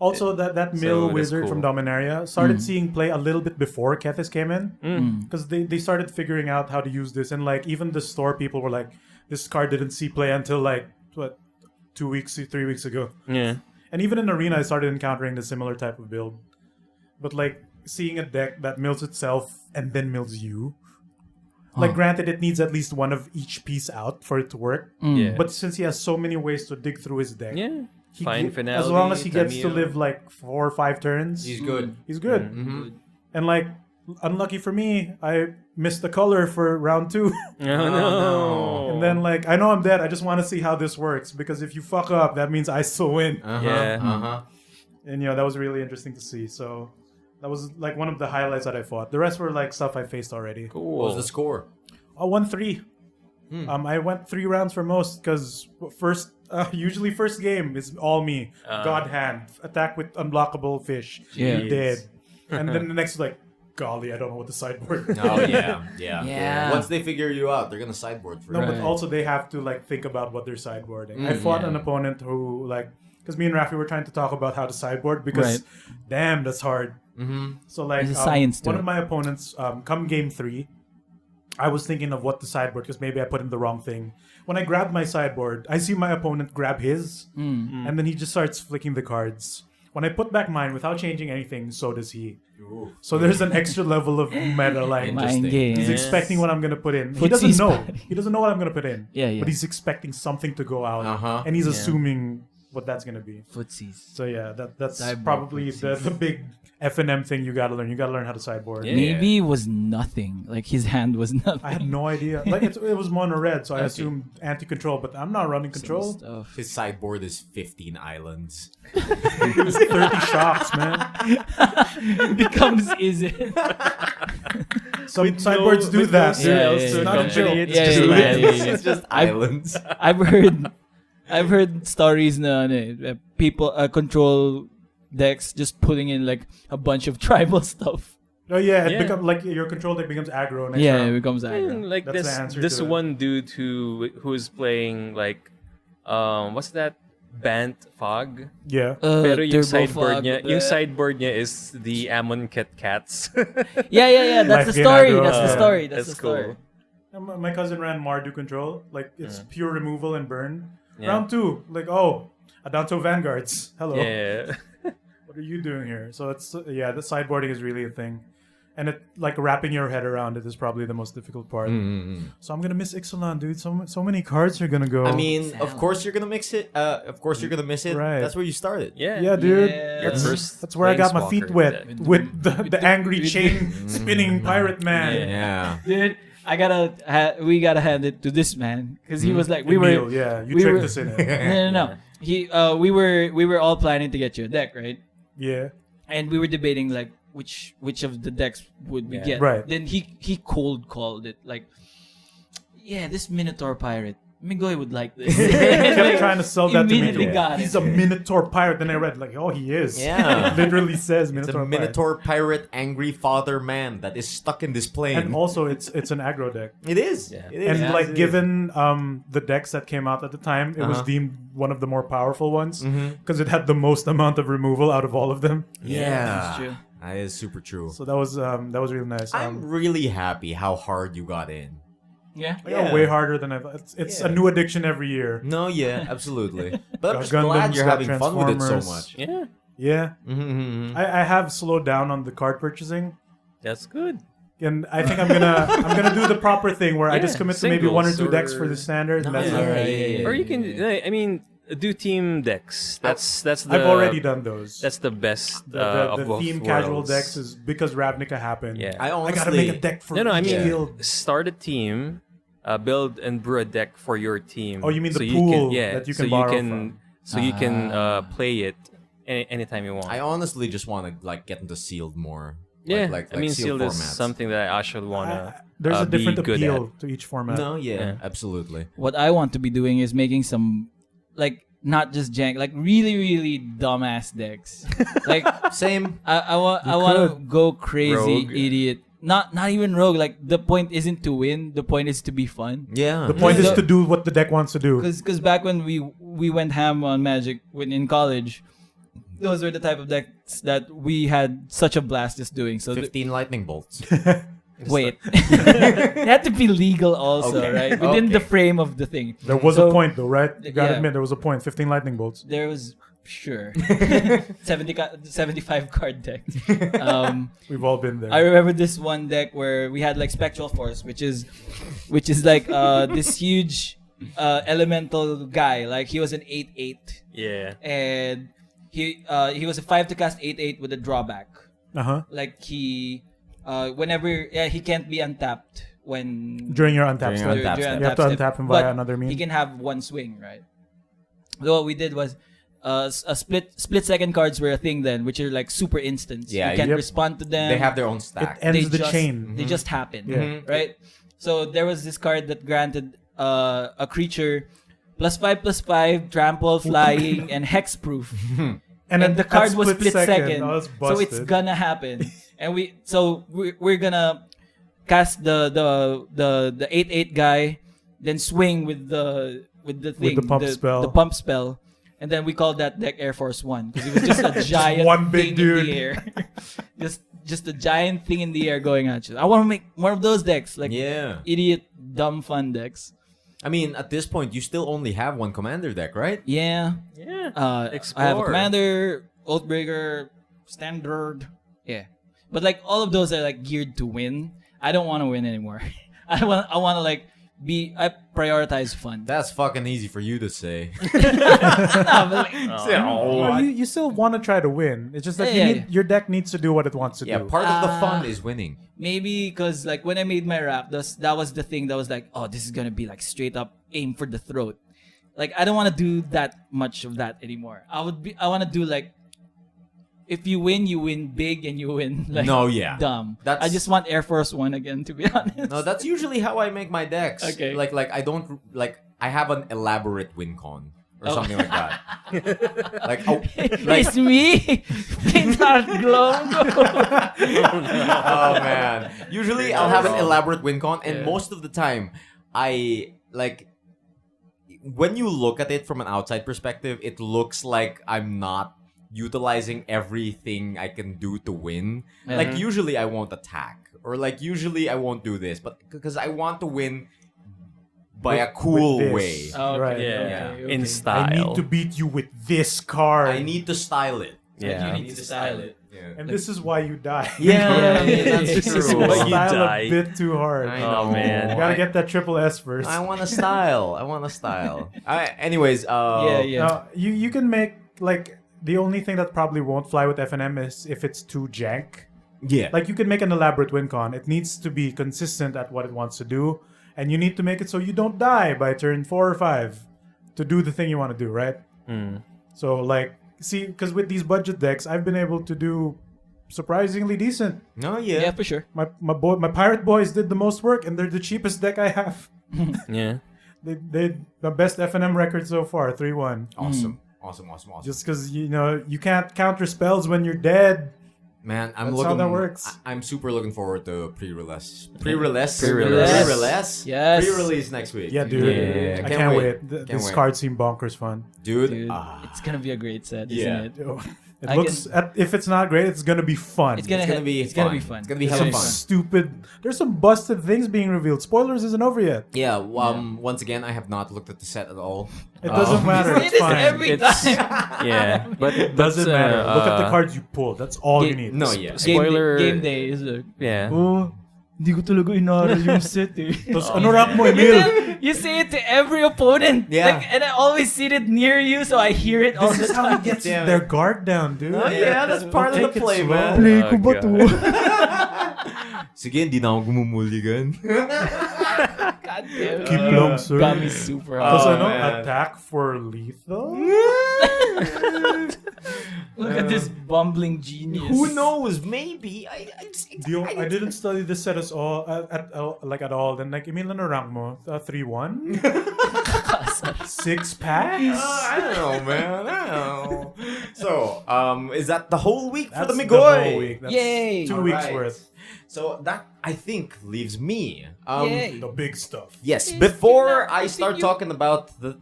Also, that mill that's wizard from cool. Dominaria started seeing play a little bit before Kethis came in. Because they started figuring out how to use this. And even the store people were like, this card didn't see play until 3 weeks ago. Yeah. And even in Arena, I started encountering the similar type of build. But seeing a deck that mills itself and then mills you. Granted, it needs at least 1 of each piece out for it to work. Yeah. But since he has so many ways to dig through his deck, yeah. he Fine get- finale. as long as he gets to Tamio. live 4 or 5 turns, He's good. he's good. And unlucky for me, I missed the color for round 2. Oh no. And then I know I'm dead. I just want to see how this works because if you fuck up, that means I still win. Yeah. And that was really interesting to see. So that was one of the highlights that I fought. The rest were stuff I faced already. Cool. What was the score? I won 3. I went 3 rounds for most because first Usually first game is all me. God hand. Attack with unblockable fish. Yeah. Dead. And then the next is like, golly, I don't know what the sideboard. Oh yeah. Yeah. Once they figure you out, they're gonna sideboard for No, you. but Right. also they have to like think about what they're sideboarding. I fought an opponent who like, because me and Raffy were trying to talk about how to sideboard because, damn, that's hard. So like, There's a science to one it. of my opponents, come game 3, I was thinking of what to sideboard because maybe I put in the wrong thing. When I grabbed my sideboard, I see my opponent grab his, and then he just starts flicking the cards. When I put back mine without changing anything, so does he. So there's an extra level of meta. Like Mind games. he's expecting what I'm gonna put in. He doesn't Footsie's know. bad. He doesn't know what I'm gonna put in. Yeah. But he's expecting something to go out, Uh-huh. and he's assuming what that's gonna be. Footsies. So yeah, that's Sideboard probably the big F&M thing you gotta learn. You gotta learn how to sideboard. Yeah. Maybe it was nothing. Like his hand was nothing. I had no idea. Like it was mono red, so I assumed anti-control, but I'm not running control. Stuff. His sideboard is 15 islands. It was 30 shocks, man. Becomes is it? Some sideboards do that. no else It's to not a joke. It's Yeah, just yeah, land. yeah, yeah. It's just islands. I've heard stories na people control decks just putting in like a bunch of tribal stuff. Oh yeah, it Yeah. becomes like your control deck becomes aggro. Next Yeah, round. it becomes And aggro. like That's the answer this to it. one dude who's playing like what's that? Bant Fog. Yeah. Pero yung Turbo sideboard Fog, niya, yung sideboard niya is the Amon Cats. Yeah. That's Life the gain story. aggro. That's the Yeah. story. That's the That's cool. story. My cousin ran Mardu control. Like it's pure removal and burn. Yeah. Round 2, like Adanto Vanguards. Hello. Yeah. What are you doing here? So it's the sideboarding is really a thing. And it like wrapping your head around it is probably the most difficult part. So I'm gonna miss Ixalan, dude. So many cards are gonna go. I mean, of course you're gonna mix it. Of course you're gonna miss it. Right. That's where you started. yeah, dude. Yeah. Your first That's where I got my feet planeswalker wet that- with the angry chain spinning pirate man. Yeah. Dude, we gotta hand it to this man because he was like Emile, yeah, you we tricked were- us in it. no. He we were all planning to get you a deck, right? Yeah. And we were debating like which of the decks would we Yeah. get. Right. Then he cold called it like, yeah, this Minotaur pirate, Miggy would like this. He kept trying to sell that to me. Immediately got it. He's a Minotaur pirate. Then I read like, oh, he is. Yeah. It literally says It's Minotaur a Minotaur pirate angry father man that is stuck in this plane. pirate. And also, it's an aggro deck. it is. Yeah. It is. And Yeah, like it is. given the decks that came out at the time, it was Uh-huh. deemed one of the more powerful ones because it had the most amount of removal out of all of them. Yeah. That's true. That is super true. So that was really nice. I'm really happy how hard you got in. Yeah. I got way harder than I thought. It's a new addiction every year. No, yeah, absolutely. But I'm just Got glad Gundams, you're got having fun with it so Transformers. much. Yeah. Yeah, Mm-hmm. I have slowed down on the card purchasing. That's good. And I think I'm gonna do the proper thing where I just Yeah, commit to maybe one or two singles decks or- for the standard, and that's Yeah, it. Alright, yeah. Or you can, I mean, do team decks. That's the. I've already done those. That's the best the of both theme casual worlds. decks is because Ravnica happened. Yeah. I I honestly, gotta make a deck for No, I mean, Shield. start a team, build and brew a deck for your team. Oh, you mean the you pool can, that you so can borrow you can, from. So you can play it anytime you want. I honestly just want to like get into sealed more. yeah, like I mean, sealed is formats. something that I actually wanna. There's a be different good appeal to each format. No, yeah, Yeah. absolutely. What I want to be doing is making some like not just jank, like really really dumbass decks. Like Same. I want to go crazy, Rogue. idiot. Not even rogue. Like the point isn't to win. The point is to be fun. Yeah. The point is So- to do what the deck wants to do. Because back when we went ham on Magic when in college, those were the type of decks that we had such a blast just doing. So 15 lightning bolts. wait, it had to be legal also, Okay. right? Within the Okay. frame of the thing. There was So- a point though, right? You gotta Yeah. admit there was a point. 15 lightning bolts. There was sure 75 card deck. We've all been there. I remember this one deck where we had like Spectral Force, which is like this huge elemental guy. Like he was an 8/8, Yeah. and he was a 5 to cast 8/8 with a drawback. Uh-huh. Like he he can't be untapped when During your untap During step. your untap during step. You have to step. untap him But via another means. he can have one swing, right? So what we did was a split second cards were a thing then, which are like super instants. Yeah, you can yep. respond to them. They have their own It stack. ends the just, chain. They just happen, Yeah. right? So there was this card that granted a creature +5/+5, trample, flying, and hexproof. And And the at card was split second, I was so it's busted. gonna happen. And we're gonna cast the 8/8 guy, then swing with the thing, the pump spell. the pump spell, and then we called that deck Air Force One because it was just a giant one big thing dude. in the air, just a giant thing in the air going at you. I want to make one of those decks, like idiot, dumb, fun decks. I mean, at this point, you still only have one commander deck, right? Yeah. Yeah. I have a Explore. commander, Oathbreaker, standard. Yeah. But like all of those are like geared to win. I don't want to win anymore. I want to like I prioritize fun. That's fucking easy for you to say. Well, you still want to try to win. It's just that your deck needs to do what it wants to Yeah, do. part of the fun is winning. Maybe because like when I made my rap, that was the thing that was like, oh, this is gonna be like straight up aim for the throat. Like I don't want to do that much of that anymore. I want to do like, if you win big, and you win like dumb. I just want Air Force One again, to be honest. No, that's usually how I make my decks. Okay. Like I don't like I have an elaborate win con or something like that. It's me. Pinard Glow. Oh man. Usually I'll have an elaborate win con, and most of the time I like, when you look at it from an outside perspective, it looks like I'm not utilizing everything I can do to win. Like usually I won't attack, or like usually I won't do this, but because I want to win by a cool this. way. Right. Yeah. Okay. In style. I need to beat you with this card. I need to style it. Yeah. You need to style it. Yeah. And this is why you die. Yeah, that's This is true. why You you style die. a bit too hard. I Oh, know. man. You gotta get that triple S first. I want to style. I want to style. Anyways, Now, you can make, like, the only thing that probably won't fly with FNM is if it's too jank. yeah. Like, you can make an elaborate win con. It needs to be consistent at what it wants to do. And you need to make it so you don't die by turn 4 or 5 to do the thing you want to do, right? So, like, see, because with these budget decks, I've been able to do surprisingly decent. No, Yeah, for sure. My pirate boys did the most work, and they're the cheapest deck I have. Yeah. They the best FNM record so far, 3-1. Awesome. Awesome. Just because you can't counter spells when you're dead. Man, I'm That's looking. how that works. I'm super looking forward to pre-release. Pre-release. Yes. Pre-release next week. Yeah, dude. Yeah. I can't wait. Can't This wait. card seemed bonkers fun. Dude. Dude, it's gonna be a great set, Yeah. isn't it? It I looks. If it's not great, it's gonna be fun. It's gonna be It's gonna be fun. It's gonna be There's hella some fun. stupid. There's some busted things being revealed. Spoilers isn't over yet. Yeah. Once again, I have not looked at the set at all. It doesn't matter. It It's is fine. every It's- time. Yeah. But It doesn't matter. Look at the cards you pulled. That's all you need. No, yeah. Spoiler- Game day is like, Yeah. oh, hindi ko talaga inaral yung set eh. Tapos, ano rank mo, Emile? You say it to every opponent. Yeah. Like, and I always sit it near you, so I hear it all This the is how he time. gets Damn it. their guard down, dude. Oh, yeah, that's part of Take the it play, slow. man. Play ko ba to? Sige, hindi na ako gumumuligan. God damn it. Keep long, sir. Got me super Tapos hard. ano, man. attack for lethal? Look at this bumbling genius. Who knows? Maybe. I I didn't study this set at all. At all. Then like, Emile, ano rank mo? 3-1? 6 packs? I don't know, man. I don't know. So, is that the whole week for That's the the whole Migoy? week. That's Yay. 2 weeks Alright. worth. So that, I think, leaves me. Yay. The big stuff. Yes, Yes, before continue. I start talking about the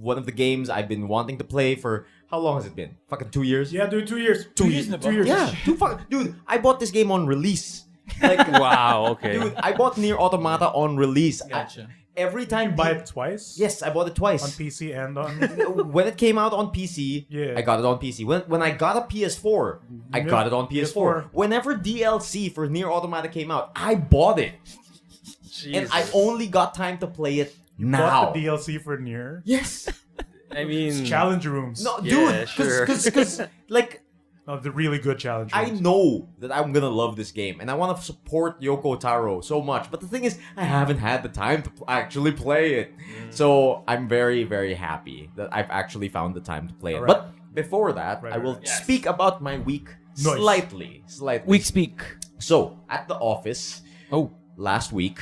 one of the games I've been wanting to play for, how long has it been? Fucking 2 years? Yeah, dude, 2 years. 2 years na ba? 2 years. Yeah. Dude, I bought this game on release. Like, Wow. Okay. dude, I bought Nier Automata on release. Gotcha. Every time Buy it twice? Yes, I bought it twice. On PC and on... When it came out on PC, Yeah. I got it on PC. When I got a PS4, I Yeah, got it on PS4. PS4. Whenever DLC for Nier Automata came out, I bought it. And I only got time to play it now. Bought the DLC for Nier. Yes. I mean, Challenge rooms. No, Yeah, dude, sure. because like No, the really good challenge I rooms. know that I'm gonna love this game, and I want to support Yoko Taro so much. But the thing is, I haven't had the time to actually play it. So I'm very, very happy that I've actually found the time to play it. Alright. But before that, Right, I will right. speak about my week Nice. slightly. Week speak. So at the office Oh. last week,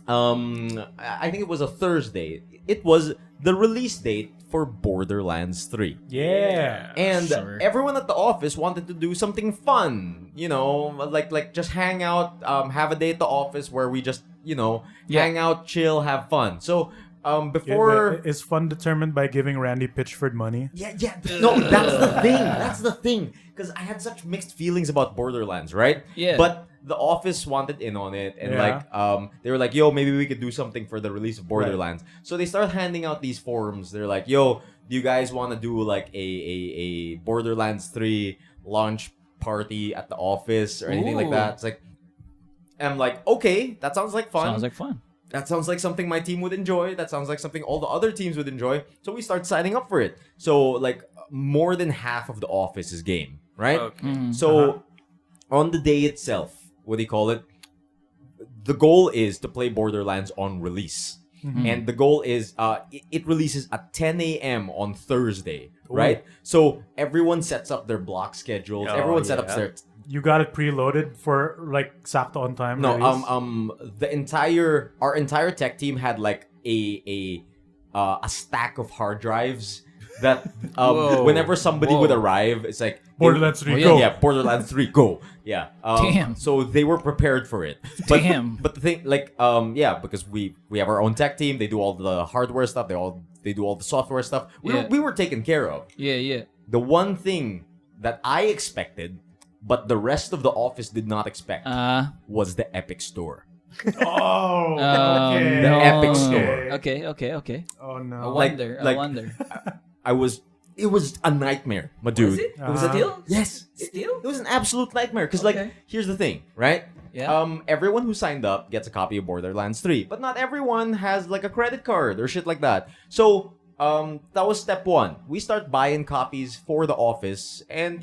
I think it was a Thursday. It was the release date for Borderlands 3. Yeah. And Sure. everyone at the office wanted to do something fun, like just hang out, have a day at the office where we just, hang out, chill, have fun. So, before... Is fun determined by giving Randy Pitchford money? Yeah. No, that's the thing. That's the thing. Because I had such mixed feelings about Borderlands, right? Yeah. But the office wanted in on it, and they were like, "Yo, maybe we could do something for the release of Borderlands." Right. So they started handing out these forums. They're like, "Yo, do you guys want to do like a Borderlands 3 launch party at the office or anything like that?" It's like, I'm like, okay, that sounds like fun. Sounds like fun. That sounds like something my team would enjoy. That sounds like something all the other teams would enjoy. So we start signing up for it. So like more than half of the office is game, right? Okay. So on the day itself, what do you call it? The goal is to play Borderlands on release. And the goal is it releases at 10 a.m. on Thursday, right? So everyone sets up their block schedules. Oh, Everyone set up their... You got it preloaded for like sakto on time. No, release? our entire tech team had like a stack of hard drives that whenever somebody would arrive, it's like Borderlands 3, yeah. go. Yeah, Borderlands 3, go. Yeah. Damn. So they were prepared for it. But, Damn. But the thing, like, because we have our own tech team. They do all the hardware stuff. They do all the software stuff. We were taken care of. Yeah. The one thing that I expected, but the rest of the office did not expect, was the Epic Store. Oh, okay. The Epic Store. Okay. Oh I no. wonder. like- I wonder. It was a nightmare, my dude. Was it? Was it Still? Yes. Still? It was an absolute nightmare. Because, Okay. like, here's the thing, right? Yeah. Everyone who signed up gets a copy of Borderlands 3. But not everyone has, like, a credit card or shit like that. So, that was step one. We start buying copies for the office. And,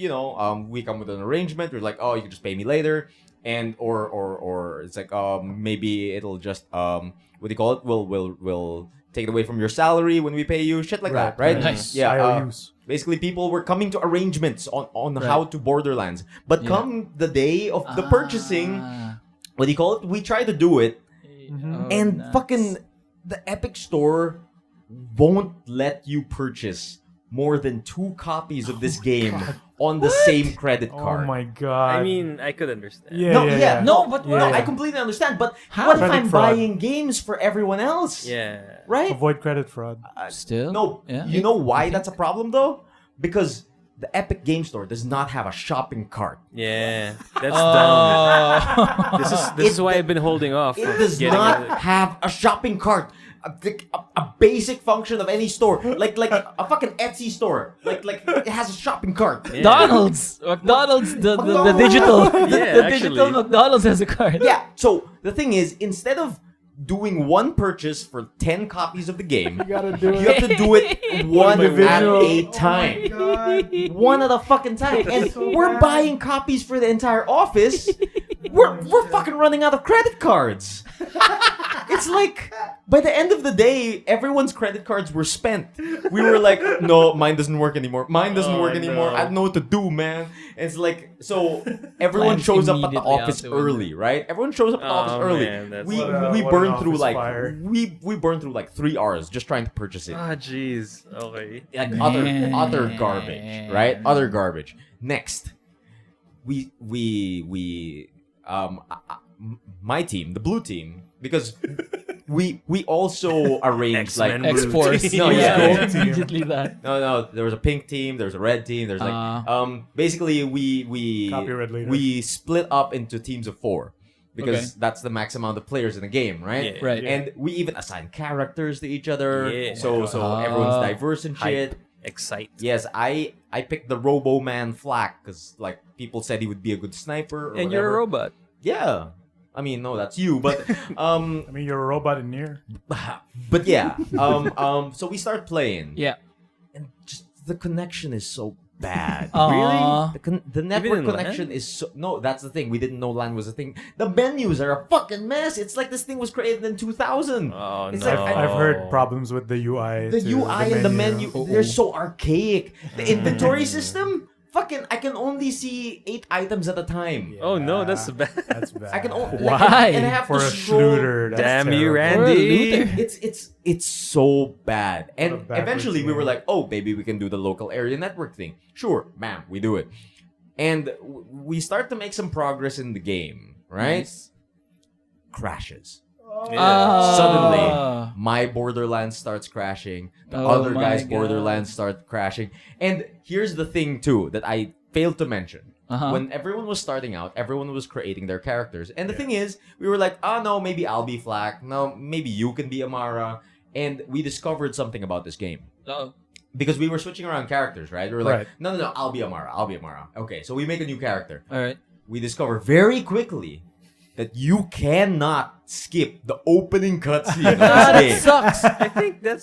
we come with an arrangement. We're like, oh, you can just pay me later. And, or it's like, maybe it'll just, what do you call it? We'll take it away from your salary when we pay you, shit like that, right? Nice. Yeah. IOUs. Basically, people were coming to arrangements on how to Borderlands. But come the day of the purchasing, what do you call it? We try to do it, and fucking the Epic Store won't let you purchase more than 2 copies of this game on the same credit Oh card. my god. I mean, I could understand. Yeah. I completely understand. But what if Credit I'm fraud. buying games for everyone else? Yeah. Right? Avoid credit fraud. Still? No, Yeah. you know why that's a problem though? Because the Epic Game Store does not have a shopping cart. Yeah. That's dumb. Oh. This is why I've been holding off. It of does getting not it. have a shopping cart. A basic function of any store, like a fucking Etsy store, like it has a shopping cart. Yeah. McDonald's, the digital, the digital actually. McDonald's has a card. Yeah. So the thing is, instead of doing one purchase for 10 copies of the game, you gotta do have to do it one at individual. a time. God. One at a fucking time. And we're buying copies for the entire office. We're fucking running out of credit cards. It's like, by the end of the day, everyone's credit cards were spent. We were like, no, mine doesn't work anymore. Mine doesn't work anymore. no. I don't know what to do, man. And it's like, so everyone Plans shows up at the immediately out office the window. early, right? Everyone shows up at the office Oh, early. man, that's- we What a- we what an burned through office like fire. we burned through like 3 hours just trying to purchase it. Ah, jeez. Okay. Like Man. utter garbage, right? Utter garbage. Next, my team, the blue team, because we also arranged like X-Men X-Force. No, yeah, yeah. immediately that. no, there was a pink team, there's a red team, there's like basically we Copyright later. we split up into teams of 4 because Okay. that's the max amount of players in the game, right? Yeah. Right. And we even assign characters to each other, Yeah. so everyone's diverse and shit. Hype. Excite. Yes, I picked the Robo Man Flak because like people said he would be a good sniper. Or And you're a whatever. robot. Yeah, I mean no, that's you, but I mean, you're a robot in here. but yeah, so we start playing. Yeah. And just the connection is so bad. Aw. The network in connection LAN? is so no. That's the thing. We didn't know LAN was a thing. The menus are a fucking mess. It's like this thing was created in 2000. Oh, It's no. like I've heard problems with the UI. The too, UI and the menu, they're so archaic. The inventory system, I can only see 8 items at a time. Oh no, that's Yeah, bad. That's bad. I can only Why? and I have For to a scroll. shooter. That's Damn you, terrible. Randy. It's so bad. And What a backwards eventually we were game. like, oh, baby, we can do the local area network thing. Sure, bam, we do it. And we start to make some progress in the game, right? Nice. Crashes. Yeah. Suddenly, my Borderlands starts crashing. The Oh other my guy's God. Borderlands start crashing. And here's the thing, too, that I failed to mention. Uh-huh. When everyone was starting out, everyone was creating their characters. And the thing is, we were like, oh, no, maybe I'll be Flak. No, maybe you can be Amara. And we discovered something about this game. Uh-oh. Because we were switching around characters, right? We were Right. like, no, I'll be Amara. I'll be Amara. Okay, so we make a new character. All right. We discover very quickly that you cannot skip the opening cutscene of That this game. sucks. I think that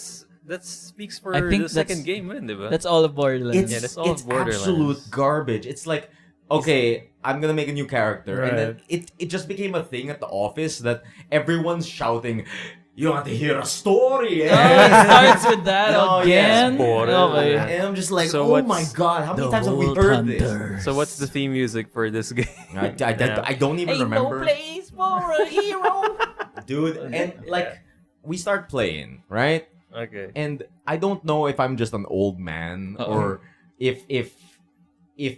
speaks for I think the second that's- game, diba? That's all of Borderlands. It's, Yeah, that's all it's of Borderlands. absolute garbage. It's like, okay, I'm gonna make a new character. And then Right. it just became a thing at the office that everyone's shouting, you want to hear a story? Oh, it starts with that Oh, again. yes, Borderlands. Okay. And I'm just like, So oh what's my god, how many The times have we whole heard this? thunder. So what's the theme music for this game? I don't even remember. place for a hero. Dude, and like, we start playing, right? Okay. And I don't know if I'm just an old man Uh-oh. or if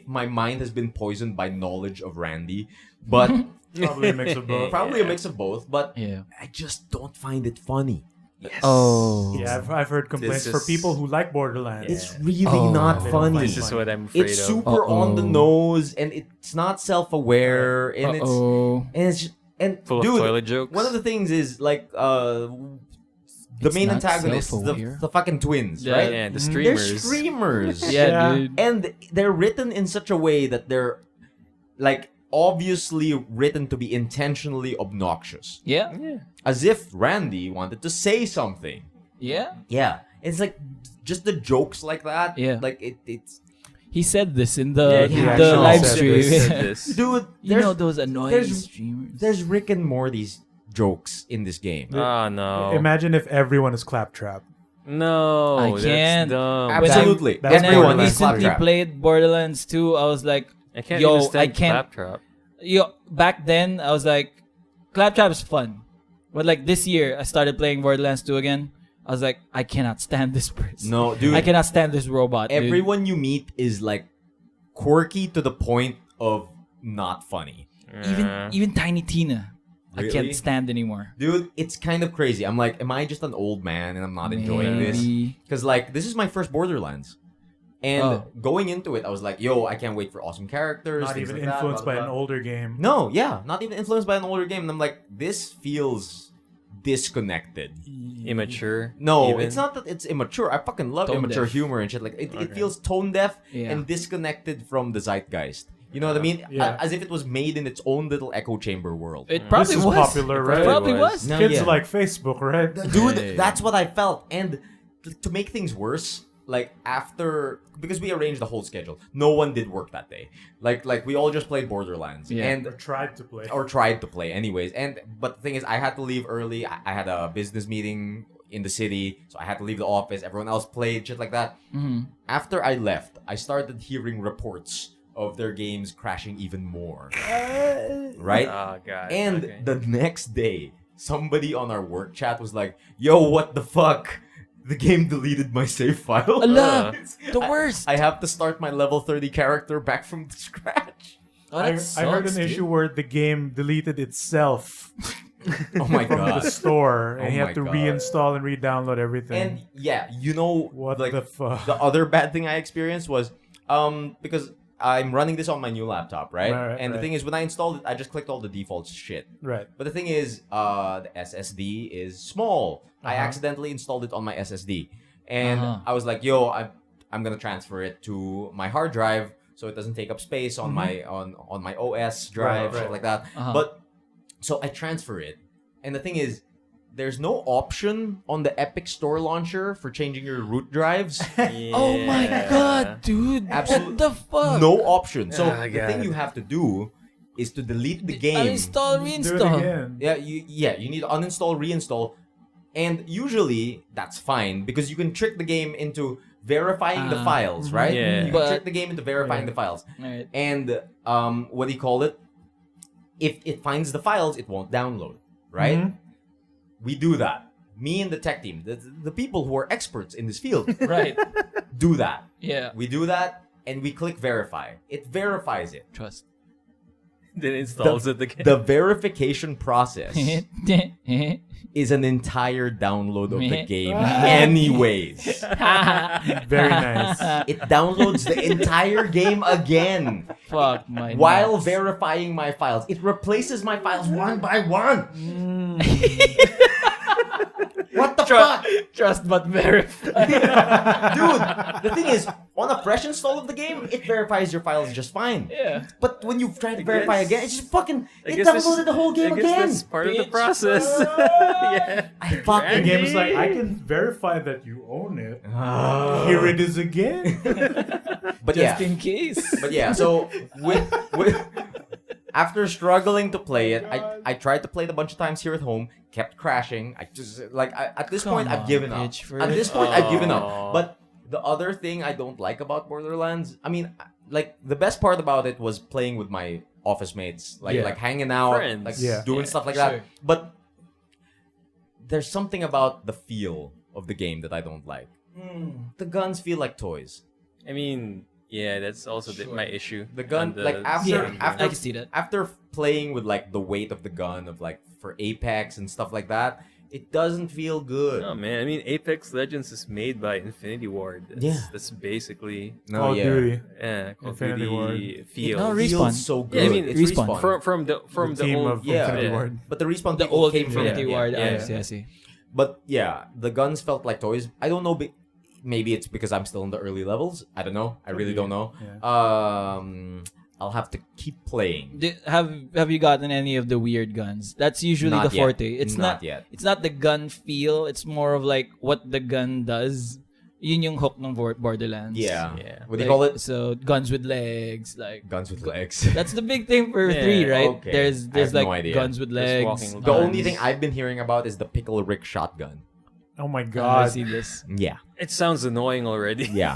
my mind has been poisoned by knowledge of Randy, but Probably a mix of both. probably a mix of both. But Yeah. I just don't find it funny. Oh. Yeah, I've heard complaints This for is- people who like Borderlands. It's really Oh. not They don't funny. find This is funny. what I'm afraid It's of. super on the Uh-oh. nose, and it's not self-aware, and Uh-oh. and Full dude, of toilet jokes. one of the things is like the It's main not antagonists, self-aware. the fucking twins, Yeah. right? Yeah, the They're streamers. streamers. Yeah, Yeah. dude. And they're written in such a way that they're like obviously written to be intentionally obnoxious. Yeah. Yeah. As if Randy wanted to say something. Yeah. Yeah. It's like just the jokes like that. Yeah. Like it's He said this in Yeah, the he the actually live said stream. this. Said this. dude, You know those annoying there's- streamers. there's Rick and Morty's jokes in this game. Oh no. Imagine if everyone is Claptrap. No. I that's can't. dumb. Absolutely. That's When I Everyone is recently Claptrap. played Borderlands 2, I was like, I can't Yo, even stand I can't- Claptrap. back then I was like, Claptrap is fun. But like this year, I started playing Borderlands 2 again. I was like, I cannot stand this person. No, dude. I cannot stand this robot. dude. Everyone you meet is like quirky to the point of not funny. Even Tiny Tina, I Really? can't stand anymore. Dude, it's kind of crazy. I'm like, am I just an old man and I'm not enjoying this? Maybe. Because like, this is my first Borderlands. And Oh. going into it, I was like, yo, I can't wait for awesome characters. Not things even like that, influenced blah, by blah, an blah. older game. No, yeah, not even influenced by an older game. And I'm like, this feels disconnected. Immature. No, even. it's not that it's immature. I fucking love Tone immature deaf. humor and shit. Like it Okay. feels tone deaf Yeah. and disconnected from the zeitgeist. You know what I mean? Yeah. As if it was made in its own little echo chamber world. It probably This is was. popular, It right? probably was. was. No, Kids yeah. like Facebook, right? Dude, Hey. that's what I felt. And to make things worse, like after, because we arranged the whole schedule, no one did work that day. Like we all just played Borderlands Yeah. and Or tried to play. or tried to play anyways. And but the thing is, I had to leave early. I had a business meeting in the city, so I had to leave the office. Everyone else played shit like that. Mhm. After I left, I started hearing reports of their games crashing even more. Right? Oh god. And okay. the next day, somebody on our work chat was like, "Yo, what the fuck? The game deleted my save file." Allah, Uh. the worst. I have to start my level 30 character back from scratch. Oh, I that heard an sucks, dude. issue where the game deleted itself Oh my from god. the store, and Oh you my have to God. reinstall and re-download everything. And yeah, you know what like the fuck? the other bad thing I experienced was because I'm running this on my new laptop, right? Right, and the right. thing is, when I installed it, I just clicked all the default shit. Right. But the thing is, the SSD is small. I Uh-huh. accidentally installed it on my SSD, and Uh-huh. I was like, "Yo, I'm gonna transfer it to my hard drive so it doesn't take up space on my on my OS drive, Right, shit right. like that." Uh-huh. But so I transfer it, and the thing is, there's no option on the Epic Store launcher for changing your root drives. Oh my Yeah. god, dude. Absolute- What the fuck? No option. So Oh, the thing God. you have to do is to delete the game. Uninstall, Do it reinstall. again. Yeah, you need to uninstall, reinstall, and usually that's fine because you can trick the game into verifying the files, right? Yeah. You But- can trick the game into verifying the files. Right. And what do you call it? If it finds the files, it won't download, right? Mhm. We do that. Me and the tech team, the people who are experts in this field, Right. do that. Yeah. We do that, and we click verify. It verifies it. Trust. Then installs it again. The verification process is an entire download of the game anyways. Very nice. It downloads the entire game again Fuck my while nuts. verifying my files. It replaces my files one by one. What the fuck? Trust but verify. Dude, the thing is, on a fresh install of the game, it verifies your files just fine. Yeah. But when you try to verify again, it's just fucking... I It guess downloaded the whole game I guess again. That's part of the Bitch. process. Yeah. I The fucking... game is like, I can verify that you own it. Here it is again. But Just yeah. in case. But yeah, so with after struggling to play it, I tried to play it a bunch of times here at home, kept crashing. At this point I've given up. At this point I've given up. But the other thing I don't like about Borderlands, I mean, like the best part about it was playing with my office mates, Yeah. like hanging out, Friends. like Yeah. doing Yeah, stuff like sure. that. But there's something about the feel of the game that I don't like. The guns feel like toys. I mean, yeah, that's also my issue. The gun, on the like after Yeah, after I can see that. after playing with like the weight of the gun of like for Apex and stuff like that, it doesn't feel good. Oh man, I mean, Apex Legends is made by Infinity Ward. That's basically Call of Duty. Call of Infinity Duty Ward. feels. No, It Respawn. feels so good. Yeah, I mean, it's Respawn. Respawn. From The the team old of yeah, Infinity yeah. Ward. But the Respawn The people old came from Infinity it. Ward. yeah. I see. But yeah, the guns felt like toys. I don't know. Maybe it's because I'm still in the early levels. I don't know. I really don't know. I'll have to keep playing. Have you gotten any of the weird guns? That's usually Not the yet. forte. It's Not not yet. It's not the gun feel. It's more of like what the gun does. Yun yung hook ng Borderlands. Yeah. Yeah. What do you call it? So guns with legs, like Guns with legs. that's the big thing for Yeah, 3, right? okay. There's I have like no idea. guns with Just legs. walking The only guns. thing I've been hearing about is the Pickle Rick shotgun. Oh my I god. see this. Yeah. It sounds annoying already. Yeah.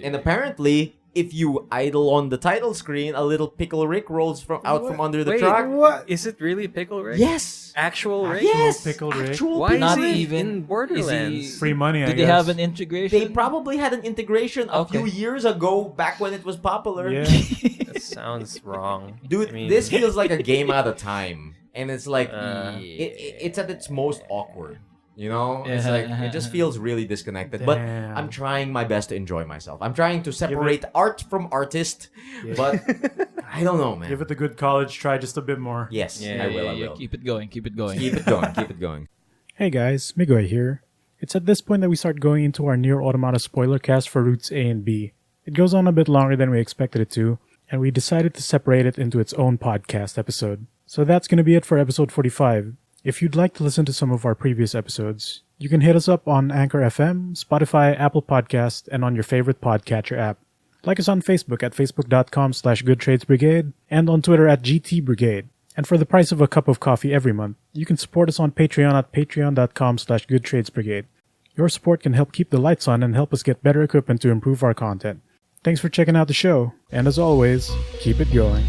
And apparently, if you idle on the title screen, a little Pickle Rick rolls out from under the Wait, truck. What? Is it really Pickle Rick? Yes. Actual Rick? Yes. Pickle Rick? Actual Why Pickle Not is Rick. it even in Borderlands? is he- Free money, I Did guess. they have an integration? They probably had an integration a Okay. few years ago, back when it was popular. Yeah. That sounds wrong. Dude, I mean, this feels like a game out of time, and it's like Uh, it's at its most awkward. You know, it's Yeah. like it just feels really disconnected. But Damn. I'm trying my best to enjoy myself. I'm trying to separate art from artist, but I don't know, man. Give it a good college try just a bit more. Yes, Yeah, I will. Yeah, I yeah, will. keep it going. Keep it going. Keep it going. Keep it going. Hey guys, Miggy here. It's at this point that we start going into our Near Automata spoiler cast for Routes A and B. It goes on a bit longer than we expected it to, and we decided to separate it into its own podcast episode. So that's going to be it for episode 45. If you'd like to listen to some of our previous episodes, you can hit us up on Anchor FM, Spotify, Apple Podcast, and on your favorite podcatcher app. Like us on Facebook at facebook.com/goodtradesbrigade and on Twitter at GTBrigade. And for the price of a cup of coffee every month, you can support us on Patreon at patreon.com/goodtradesbrigade. Your support can help keep the lights on and help us get better equipment to improve our content. Thanks for checking out the show, and as always, keep it going.